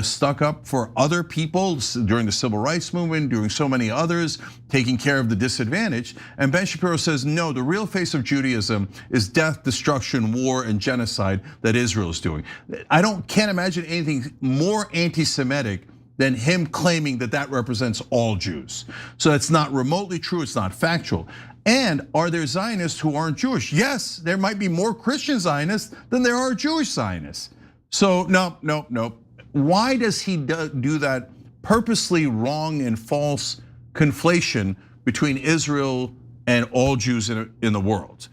stuck up for other people during the civil rights movement, during so many others, taking care of the disadvantaged. And Ben Shapiro says, no, the real face of Judaism is death, destruction, war, and genocide that Israel is doing. I can't imagine anything more anti-Semitic than him claiming that that represents all Jews. So it's not remotely true, it's not factual. And are there Zionists who aren't Jewish? Yes, there might be more Christian Zionists than there are Jewish Zionists. So no. Why does he do that purposely wrong and false conflation between Israel and all Jews in the world?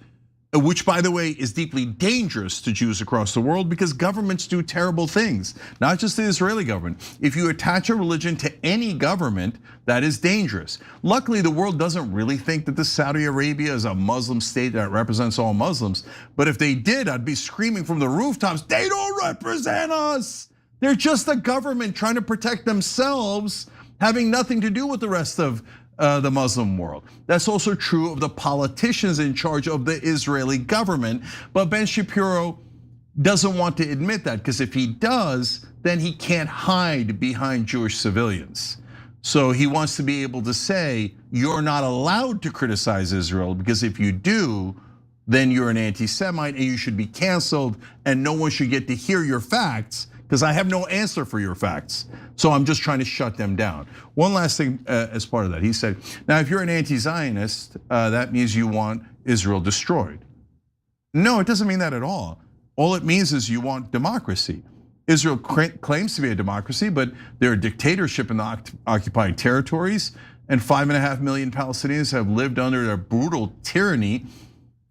Which, by the way, is deeply dangerous to Jews across the world, because governments do terrible things, not just the Israeli government. If you attach a religion to any government, that is dangerous. Luckily, the world doesn't really think that Saudi Arabia is a Muslim state that represents all Muslims. But if they did, I'd be screaming from the rooftops, they don't represent us. They're just a government trying to protect themselves, having nothing to do with the rest of the Muslim world. That's also true of the politicians in charge of the Israeli government. But Ben Shapiro doesn't want to admit that, because if he does, then he can't hide behind Jewish civilians. So he wants to be able to say, you're not allowed to criticize Israel, because if you do, then you're an anti-Semite and you should be canceled, and no one should get to hear your facts, because I have no answer for your facts. So I'm just trying to shut them down. One last thing as part of that. He said, now if you're an anti-Zionist, that means you want Israel destroyed. No, it doesn't mean that at all. All it means is you want democracy. Israel claims to be a democracy, but they're a dictatorship in the occupied territories, and 5.5 million Palestinians have lived under a brutal tyranny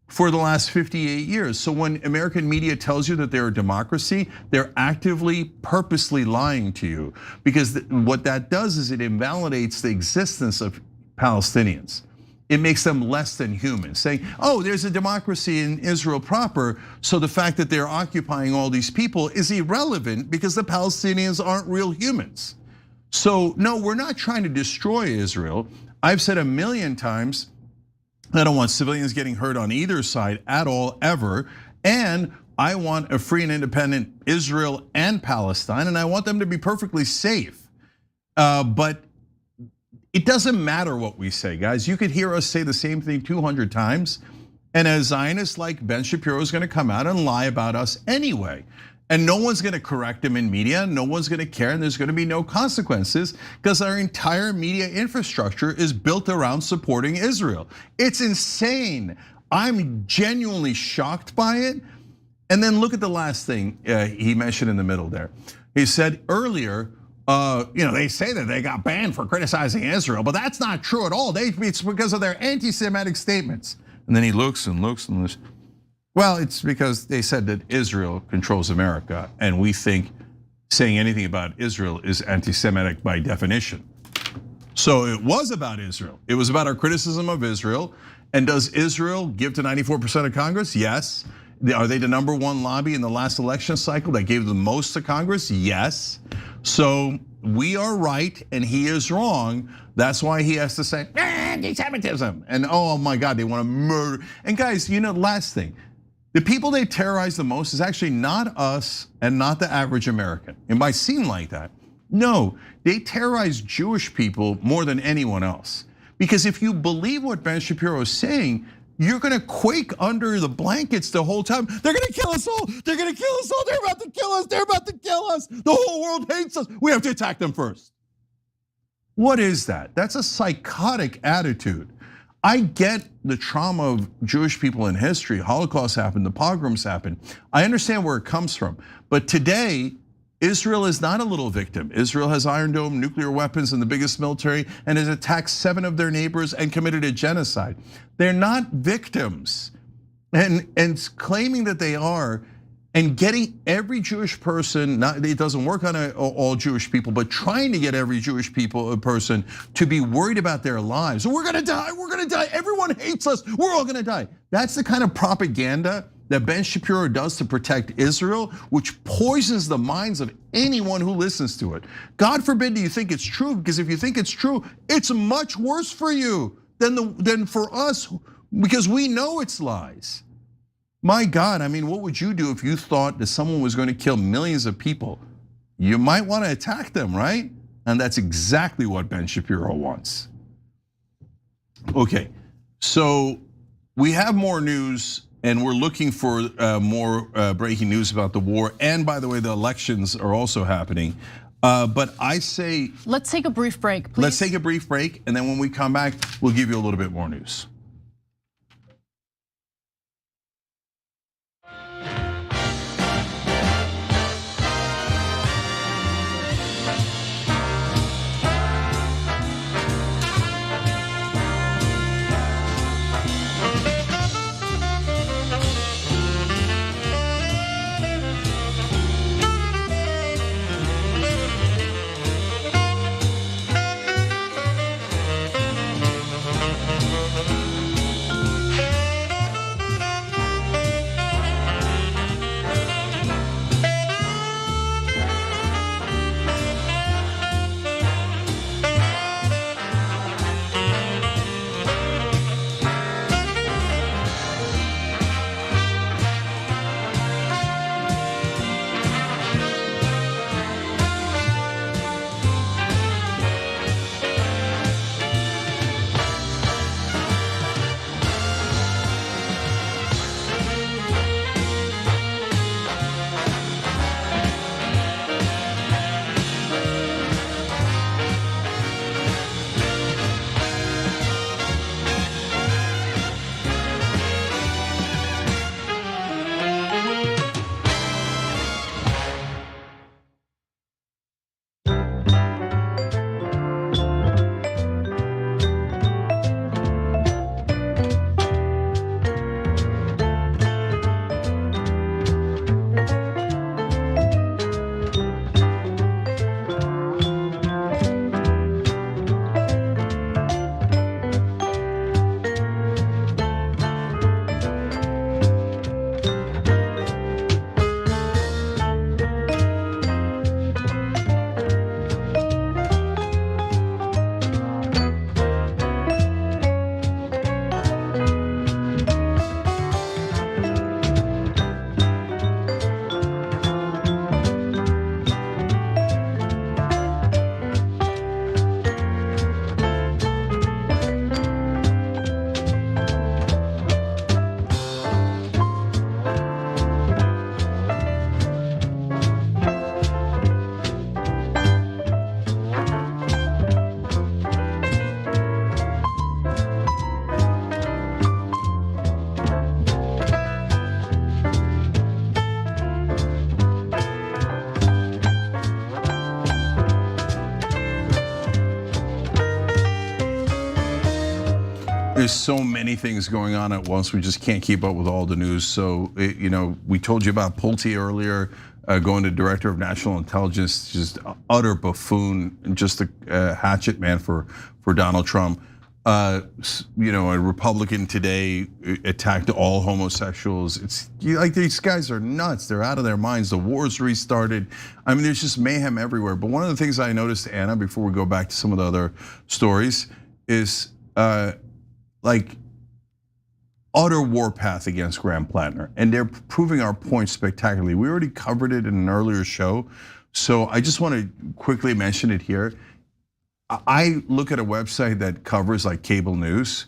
for the last 58 years. So when American media tells you that they're a democracy, they're actively, purposely lying to you, because what that does is it invalidates the existence of Palestinians. It makes them less than human, saying, oh, there's a democracy in Israel proper, so the fact that they're occupying all these people is irrelevant because the Palestinians aren't real humans. So no, we're not trying to destroy Israel. I've said 1,000,000 times I don't want civilians getting hurt on either side at all, ever. And I want a free and independent Israel and Palestine, and I want them to be perfectly safe. But it doesn't matter what we say, guys. You could hear us say the same thing 200 times, and a Zionist like Ben Shapiro is gonna come out and lie about us anyway. And no one's gonna correct him in media, no one's gonna care, and there's gonna be no consequences because our entire media infrastructure is built around supporting Israel. It's insane. I'm genuinely shocked by it. And then look at the last thing he mentioned in the middle there. He said earlier, they say that they got banned for criticizing Israel, but that's not true at all. It's because of their anti-Semitic statements. And then he looks and looks and looks. Well, it's because they said that Israel controls America, and we think saying anything about Israel is anti-Semitic by definition. So it was about Israel. It was about our criticism of Israel. And does Israel give to 94% of Congress? Yes. Are they the #1 lobby in the last election cycle that gave the most to Congress? Yes. So we are right and he is wrong. That's why he has to say anti-Semitism. And oh my God, they want to murder. And guys, last thing. The people they terrorize the most is actually not us and not the average American. It might seem like that. No, they terrorize Jewish people more than anyone else. Because if you believe what Ben Shapiro is saying, you're gonna quake under the blankets the whole time. They're gonna kill us all. They're gonna kill us all. They're about to kill us. They're about to kill us. The whole world hates us. We have to attack them first. What is that? That's a psychotic attitude. I get the trauma of Jewish people in history. Holocaust happened, the pogroms happened. I understand where it comes from. But today, Israel is not a little victim. Israel has Iron Dome nuclear weapons and the biggest military and has attacked 7 of their neighbors and committed a genocide. They're not victims. And claiming that they are and getting every Jewish person, it doesn't work on all Jewish people, but trying to get every Jewish person to be worried about their lives. We're gonna die, everyone hates us, we're all gonna die. That's the kind of propaganda that Ben Shapiro does to protect Israel, which poisons the minds of anyone who listens to it. God forbid you think it's true, because if you think it's true, it's much worse for you than for us, because we know it's lies. My God, I mean, what would you do if you thought that someone was going to kill millions of people? You might want to attack them, right? And that's exactly what Ben Shapiro wants. Okay, so we have more news and we're looking for more breaking news about the war. And by the way, the elections are also happening. But I say- Let's take a brief break, please. Let's take a brief break, and then when we come back, we'll give you a little bit more news. There's so many things going on at once. We just can't keep up with all the news. So, we told you about Pulte earlier, going to Director of National Intelligence, just utter buffoon, and just a hatchet man for Donald Trump. A Republican today attacked all homosexuals. It's like these guys are nuts. They're out of their minds. The war's restarted. I mean, there's just mayhem everywhere. But one of the things I noticed, Anna, before we go back to some of the other stories, is like utter warpath against Graham Plattner, and they're proving our point spectacularly. We already covered it in an earlier show, so I just want to quickly mention it here. I look at a website that covers like cable news.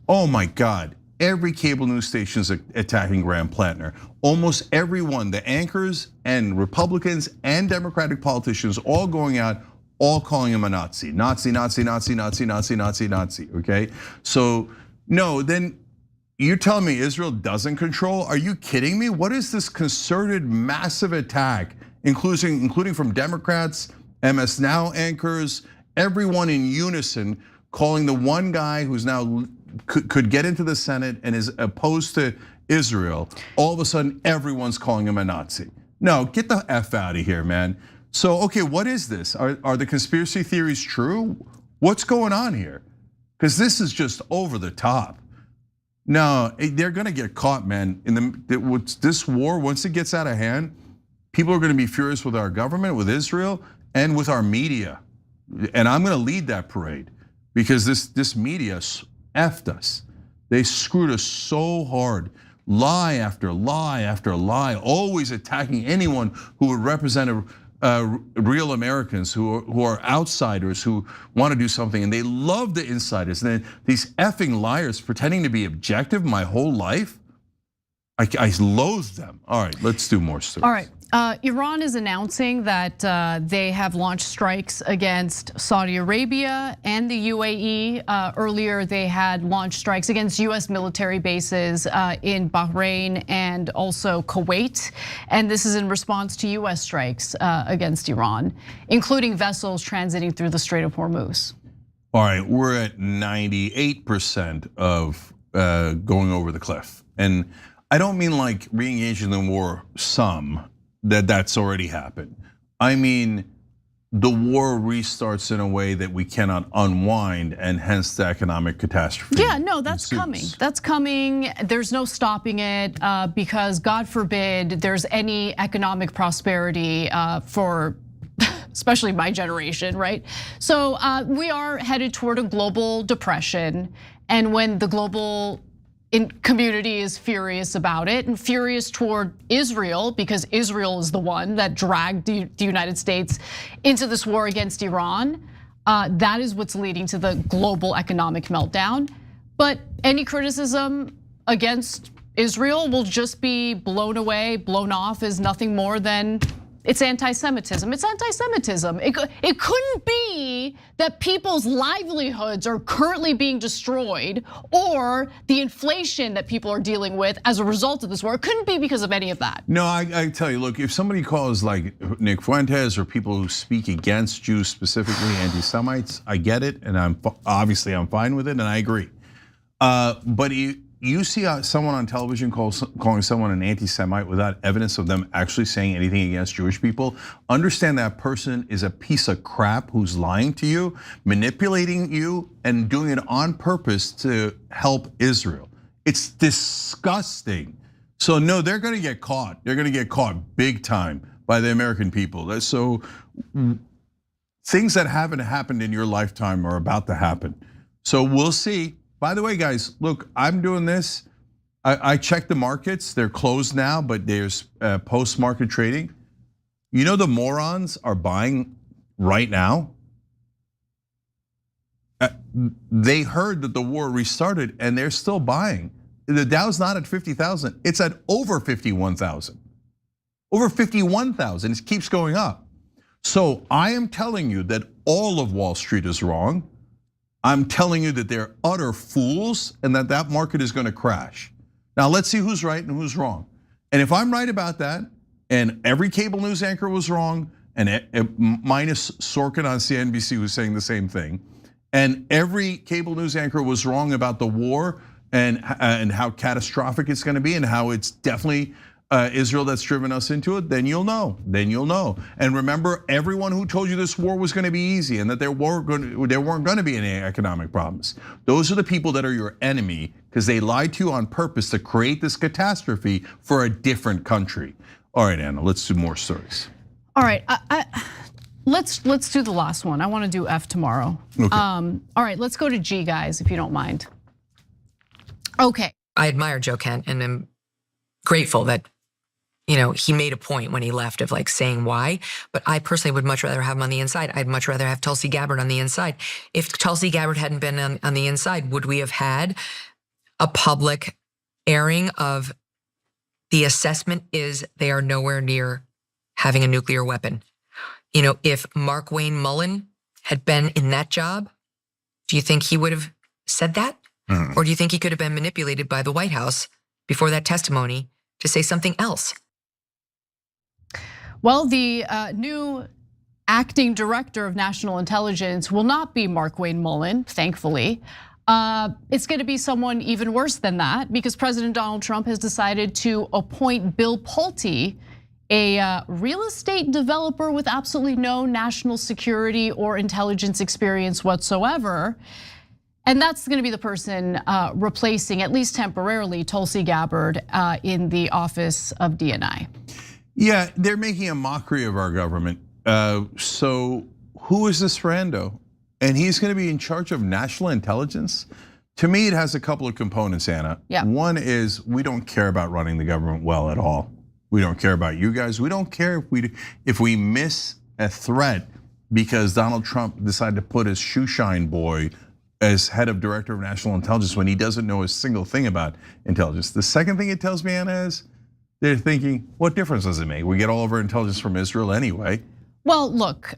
Oh my God, every cable news station is attacking Graham Plattner. Almost everyone, the anchors and Republicans and Democratic politicians all going out, all calling him a Nazi. Nazi, Nazi, Nazi, Nazi, Nazi, Nazi, Nazi, okay? So no, then you're telling me Israel doesn't control? Are you kidding me? What is this concerted massive attack, including from Democrats, MS Now anchors, everyone in unison calling the one guy who's now could get into the Senate and is opposed to Israel, all of a sudden everyone's calling him a Nazi. No, get the F out of here, man. So, okay, what is this? Are the conspiracy theories true? What's going on here? Because this is just over the top. No, they're gonna get caught, man. This war, once it gets out of hand, people are gonna be furious with our government, with Israel, and with our media. And I'm gonna lead that parade because this media effed us. They screwed us so hard. Lie after lie after lie, always attacking anyone who would represent real Americans who are outsiders who want to do something, and they love the insiders. And then these effing liars pretending to be objective my whole life, I loathe them. All right, let's do more stories. All right. Iran is announcing that they have launched strikes against Saudi Arabia and the UAE. Earlier, they had launched strikes against US military bases in Bahrain and also Kuwait. And this is in response to US strikes against Iran, including vessels transiting through the Strait of Hormuz. All right, we're at 98% of going over the cliff. And I don't mean like re-engaging in the war that's already happened. I mean, the war restarts in a way that we cannot unwind, and hence the economic catastrophe. Yeah, no, that's coming. That's coming. There's no stopping it because God forbid there's any economic prosperity for especially my generation, right? So we are headed toward a global depression, and when the global community is furious about it and furious toward Israel because Israel is the one that dragged the United States into this war against Iran. That is what's leading to the global economic meltdown. But any criticism against Israel will just be blown away, blown off as nothing more than it's anti-Semitism. It's anti-Semitism. It couldn't be that people's livelihoods are currently being destroyed or the inflation that people are dealing with as a result of this war. It couldn't be because of any of that. No, I tell you, look, if somebody calls like Nick Fuentes or people who speak against Jews specifically anti-Semites, I get it, and I'm fine with it, and I agree. But you see someone on television calling someone an anti-Semite without evidence of them actually saying anything against Jewish people, understand that person is a piece of crap who's lying to you, manipulating you, and doing it on purpose to help Israel. It's disgusting. So no, they're gonna get caught. They're gonna get caught big time by the American people. So things that haven't happened in your lifetime are about to happen. So we'll see. By the way, guys, look, I'm doing this. I checked the markets. They're closed now, but there's post-market trading. You know the morons are buying right now? They heard that the war restarted and they're still buying. The Dow's not at 50,000, it's at over 51,000. Over 51,000, it keeps going up. So I am telling you that all of Wall Street is wrong. I'm telling you that they're utter fools and that market is gonna crash. Now let's see who's right and who's wrong. And if I'm right about that, and every cable news anchor was wrong, and minus Sorkin on CNBC was saying the same thing, And every cable news anchor was wrong about the war and how catastrophic it's gonna be and how it's definitely Israel that's driven us into it, then you'll know. And remember, everyone who told you this war was gonna be easy and that there weren't gonna be any economic problems. Those are the people that are your enemy because they lied to you on purpose to create this catastrophe for a different country. All right, Anna, let's do more stories. All right, let's do the last one. I want to do F tomorrow. Okay. All right, let's go to G, guys, if you don't mind. Okay. I admire Joe Kent and am grateful that he made a point when he left of like saying why, but I personally would much rather have him on the inside. I'd much rather have Tulsi Gabbard on the inside. If Tulsi Gabbard hadn't been on the inside, would we have had a public airing of the assessment is they are nowhere near having a nuclear weapon? If Mark Wayne Mullen had been in that job, do you think he would have said that? Or do you think he could have been manipulated by the White House before that testimony to say something else? Well, the new acting director of national intelligence will not be Mark Wayne Mullen, thankfully. It's going to be someone even worse than that because President Donald Trump has decided to appoint Bill Pulte, a real estate developer with absolutely no national security or intelligence experience whatsoever. And that's going to be the person replacing, at least temporarily, Tulsi Gabbard in the office of DNI. Yeah, they're making a mockery of our government. So who is this rando? And he's gonna be in charge of national intelligence? To me, it has a couple of components, Anna. Yeah. One is we don't care about running the government well at all. We don't care about you guys. We don't care if we miss a threat because Donald Trump decided to put his shoeshine boy as head of director of national intelligence when he doesn't know a single thing about intelligence. The second thing it tells me, Anna, is they're thinking, what difference does it make? We get all of our intelligence from Israel anyway. Well, look,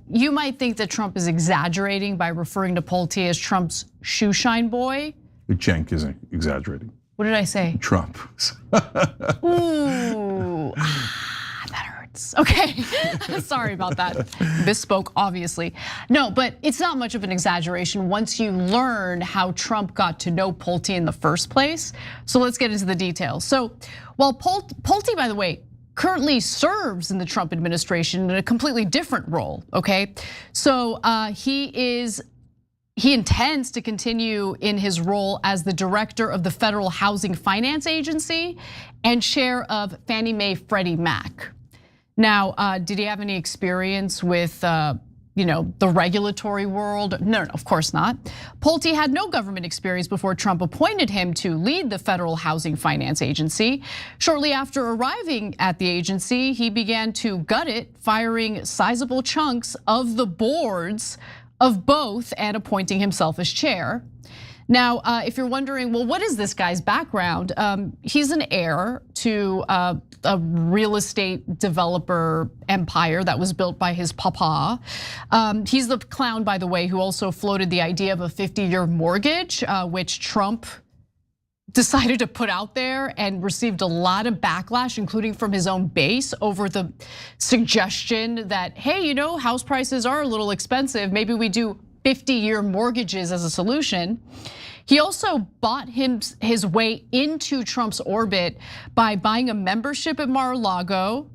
you might think that Trump is exaggerating by referring to Pulte as Trump's shoeshine boy. But Cenk isn't exaggerating. What did I say? Trump. Ooh, that hurts. Okay, sorry about that. Misspoke, obviously. No, but it's not much of an exaggeration once you learn how Trump got to know Pulte in the first place. So let's get into the details. So while Pulte, by the way, currently serves in the Trump administration in a completely different role, okay? So he intends to continue in his role as the director of the Federal Housing Finance Agency and chair of Fannie Mae Freddie Mac. Now, did he have any experience with the regulatory world? No, of course not. Pulte had no government experience before Trump appointed him to lead the Federal Housing Finance Agency. Shortly after arriving at the agency, he began to gut it, firing sizable chunks of the boards of both and appointing himself as chair. Now, if you're wondering, well, what is this guy's background? He's an heir to a real estate developer empire that was built by his papa. He's the clown, by the way, who also floated the idea of a 50-year mortgage, which Trump decided to put out there and received a lot of backlash, including from his own base, over the suggestion that, hey, house prices are a little expensive. Maybe we do 50-year mortgages as a solution. He also bought his way into Trump's orbit by buying a membership at Mar-a-Lago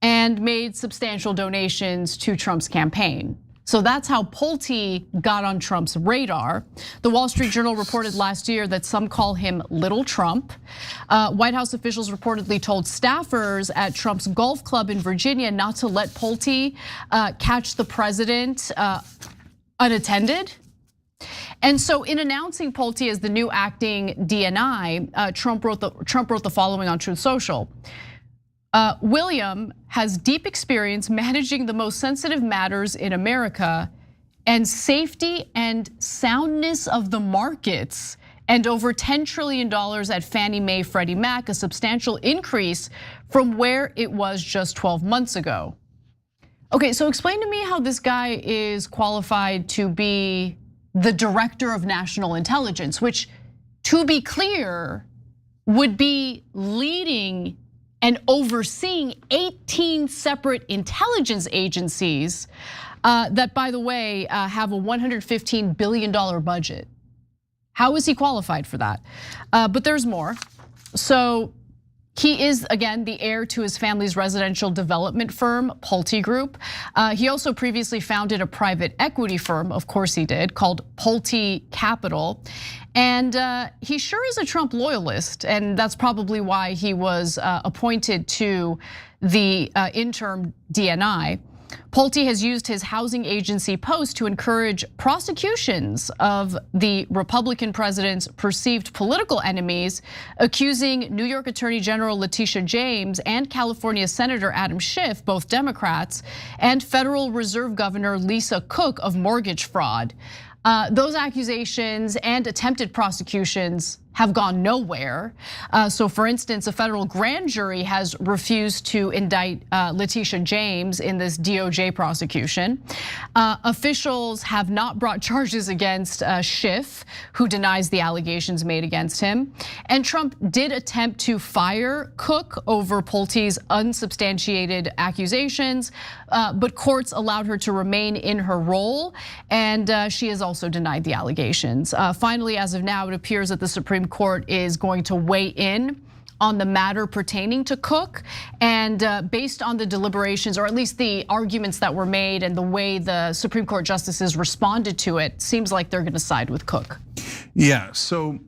and made substantial donations to Trump's campaign. So that's how Pulte got on Trump's radar. The Wall Street Journal reported last year that some call him Little Trump. White House officials reportedly told staffers at Trump's golf club in Virginia not to let Pulte catch the president unattended. And so in announcing Pulte as the new acting DNI, Trump wrote the following on Truth Social. William has deep experience managing the most sensitive matters in America and safety and soundness of the markets, and over $10 trillion at Fannie Mae Freddie Mac, a substantial increase from where it was just 12 months ago. Okay, so explain to me how this guy is qualified to be the director of national intelligence, which, to be clear, would be leading and overseeing 18 separate intelligence agencies. that, by the way, have a $115 billion budget. How is he qualified for that? But there's more. So he is, again, the heir to his family's residential development firm, Pulte Group. He also previously founded a private equity firm, of course he did, called Pulte Capital. And he sure is a Trump loyalist, and that's probably why he was appointed to the interim DNI. Pulte has used his housing agency post to encourage prosecutions of the Republican president's perceived political enemies, accusing New York Attorney General Letitia James and California Senator Adam Schiff, both Democrats, and Federal Reserve Governor Lisa Cook of mortgage fraud. Those accusations and attempted prosecutions have gone nowhere. So for instance, a federal grand jury has refused to indict Letitia James in this DOJ prosecution. Officials have not brought charges against Schiff, who denies the allegations made against him. And Trump did attempt to fire Cook over Pulte's unsubstantiated accusations, but courts allowed her to remain in her role, and she has also denied the allegations. Finally, as of now, it appears that the Supreme Court is going to weigh in on the matter pertaining to Cook, and based on the deliberations, or at least the arguments that were made and the way the Supreme Court justices responded to it, seems like they're gonna side with Cook. Yeah, so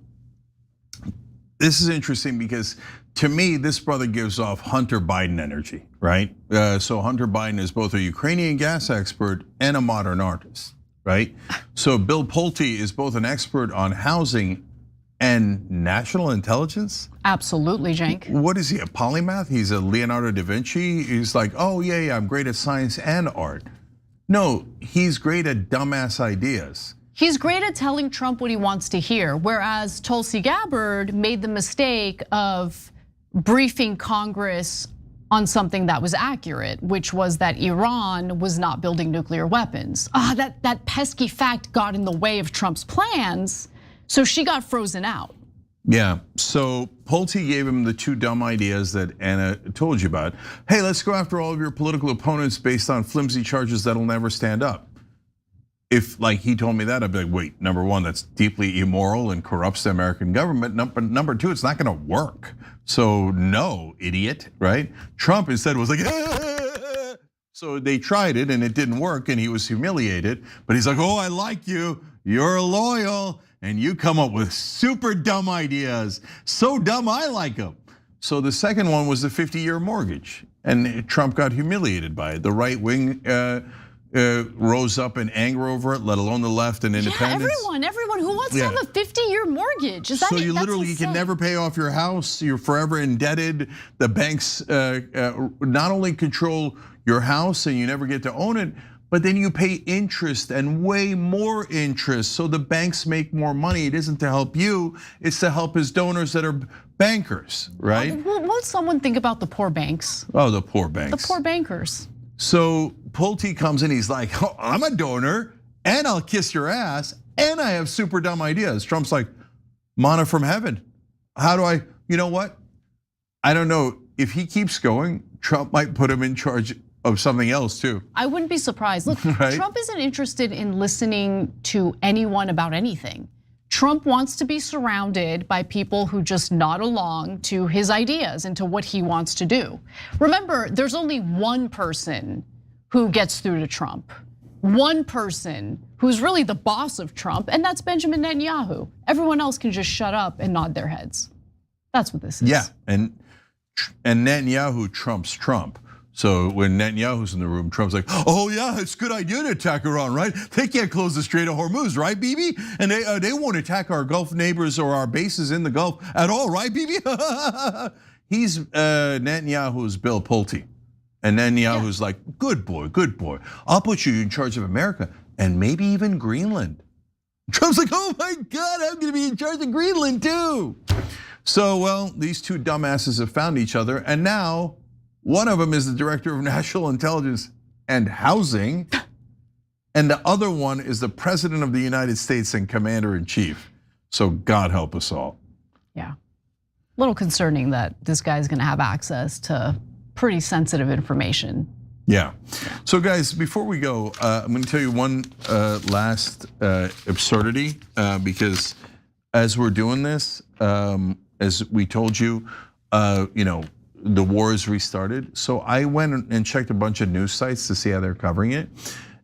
this is interesting because to me, this brother gives off Hunter Biden energy, right? So Hunter Biden is both a Ukrainian gas expert and a modern artist, right? So Bill Pulte is both an expert on housing and national intelligence? Absolutely, Cenk. What is he, a polymath? He's a Leonardo da Vinci? He's like, oh yeah, I'm great at science and art. No, he's great at dumbass ideas. He's great at telling Trump what he wants to hear, whereas Tulsi Gabbard made the mistake of briefing Congress on something that was accurate, which was that Iran was not building nuclear weapons. That pesky fact got in the way of Trump's plans, so she got frozen out. Yeah, so Pulte gave him the two dumb ideas that Anna told you about. Hey, let's go after all of your political opponents based on flimsy charges that'll never stand up. If like he told me that, I'd be like, wait, number one, that's deeply immoral and corrupts the American government. Number two, it's not gonna work. So no, idiot, right? Trump instead was like, so they tried it and it didn't work and he was humiliated. But he's like, oh, I like you, you're loyal. And you come up with super dumb ideas. So dumb, I like them. So the second one was the 50-year mortgage. And Trump got humiliated by it. The right wing rose up in anger over it, let alone the left and independents. Yeah, everyone who wants to have a 50-year mortgage. Is that so you literally, you can never pay off your house. You're forever indebted. The banks not only control your house and you never get to own it, but then you pay interest and way more interest. So the banks make more money. It isn't to help you, it's to help his donors that are bankers, right? Won't someone think about the poor banks? Oh, the poor banks. The poor bankers. So Pulte comes in, he's like, oh, I'm a donor and I'll kiss your ass and I have super dumb ideas. Trump's like, manna from heaven. How do I, you know what? I don't know, if he keeps going, Trump might put him in charge of something else too. I wouldn't be surprised. Look, right? Trump isn't interested in listening to anyone about anything. Trump wants to be surrounded by people who just nod along to his ideas and to what he wants to do. Remember, there's only one person who gets through to Trump. One person who's really the boss of Trump, and that's Benjamin Netanyahu. Everyone else can just shut up and nod their heads. That's what this is. Yeah, and Netanyahu trumps Trump. So when Netanyahu's in the room, Trump's like, oh yeah, it's a good idea to attack Iran, right? They can't close the Strait of Hormuz, right, Bibi? And they won't attack our Gulf neighbors or our bases in the Gulf at all, right, Bibi? He's Netanyahu's Bill Pulte. And Netanyahu's like, good boy, good boy. I'll put you in charge of America and maybe even Greenland. Trump's like, oh my God, I'm gonna be in charge of Greenland too. So, well, these two dumbasses have found each other and now, one of them is the director of national intelligence and housing, and the other one is the president of the United States and commander in chief. So God help us all. Yeah, a little concerning that this guy's gonna have access to pretty sensitive information. Yeah. So guys, before we go, I'm going to tell you one last absurdity because as we're doing this, as we told you, the war is restarted. So I went and checked a bunch of news sites to see how they're covering it.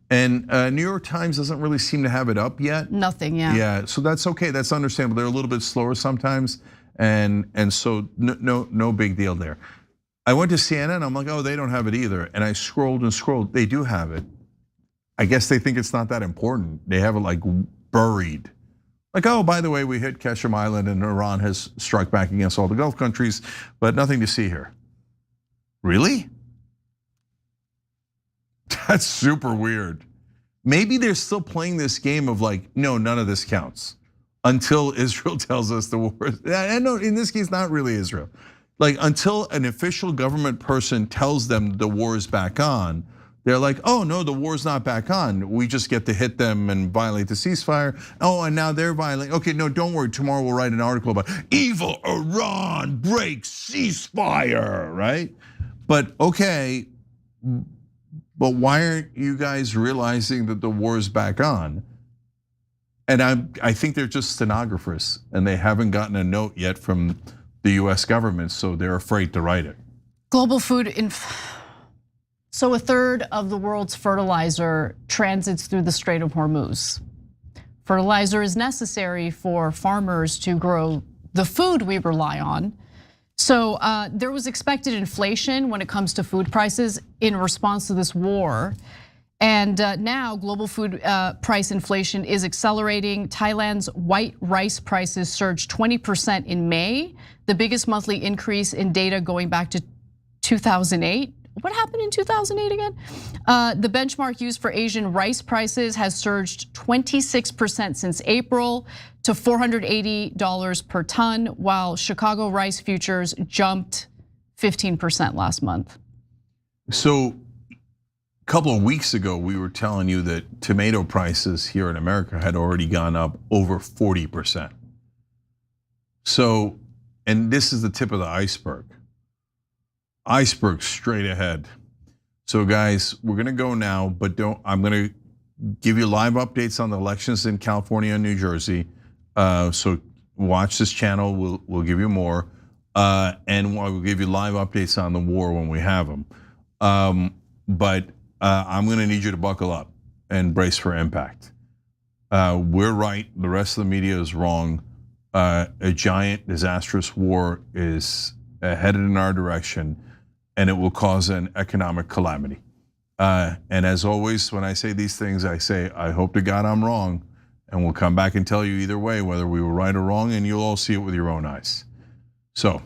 And New York Times doesn't really seem to have it up yet. Nothing, yeah. Yeah, so that's okay, that's understandable. They're a little bit slower sometimes. And so no big deal there. I went to CNN, I'm like, oh, they don't have it either. And I scrolled and scrolled, they do have it. I guess they think it's not that important. They have it like buried. Like, oh, by the way, we hit Qasem Island and Iran has struck back against all the Gulf countries, but nothing to see here. Really? That's super weird. Maybe they're still playing this game of like, no, none of this counts until Israel tells us the war. And no, in this case, not really Israel. Like until an official government person tells them the war is back on, they're like, oh no, the war's not back on. We just get to hit them and violate the ceasefire. Oh, and now they're violating. Okay, no, don't worry. Tomorrow we'll write an article about evil Iran breaks ceasefire, right? But okay, but why aren't you guys realizing that the war is back on? And I think they're just stenographers and they haven't gotten a note yet from the US government, so they're afraid to write it. Global food So a third of the world's fertilizer transits through the Strait of Hormuz. Fertilizer is necessary for farmers to grow the food we rely on. So there was expected inflation when it comes to food prices in response to this war. And now global food price inflation is accelerating. Thailand's white rice prices surged 20% in May, the biggest monthly increase in data going back to 2008. What happened in 2008 again? The benchmark used for Asian rice prices has surged 26% since April to $480 per ton, while Chicago rice futures jumped 15% last month. So a couple of weeks ago, we were telling you that tomato prices here in America had already gone up over 40%. So, and this is the tip of the iceberg. Iceberg straight ahead. So guys, we're gonna go now, but I'm gonna give you live updates on the elections in California and New Jersey. So watch this channel, we'll give you more. And we'll give you live updates on the war when we have them. But I'm gonna need you to buckle up and brace for impact. We're right, the rest of the media is wrong. A giant disastrous war is headed in our direction, and it will cause an economic calamity. And as always, when I say these things, I say, I hope to God I'm wrong, and we'll come back and tell you either way, whether we were right or wrong, and you'll all see it with your own eyes. So,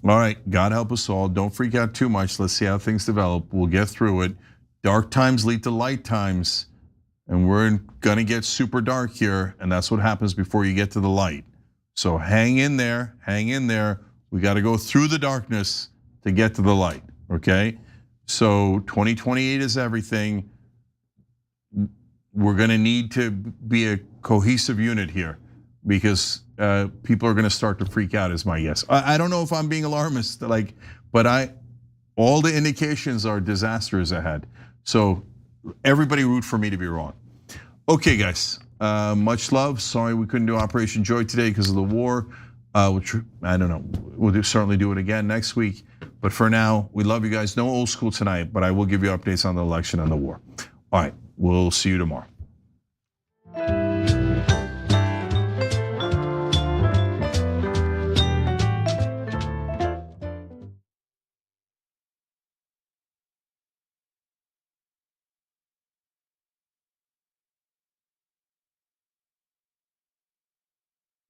all right, God help us all. Don't freak out too much. Let's see how things develop. We'll get through it. Dark times lead to light times, and we're gonna get super dark here, and that's what happens before you get to the light. So hang in there, hang in there. We gotta go through the darkness to get to the light, okay? So 2028 is everything. We're gonna need to be a cohesive unit here because people are gonna start to freak out is my guess. I don't know if I'm being alarmist, but all the indications are disasters ahead. So everybody root for me to be wrong. Okay guys, much love. Sorry we couldn't do Operation Joy today because of the war. Which I don't know, we'll certainly do it again next week. But for now, we love you guys. No old school tonight, but I will give you updates on the election and the war. All right, we'll see you tomorrow.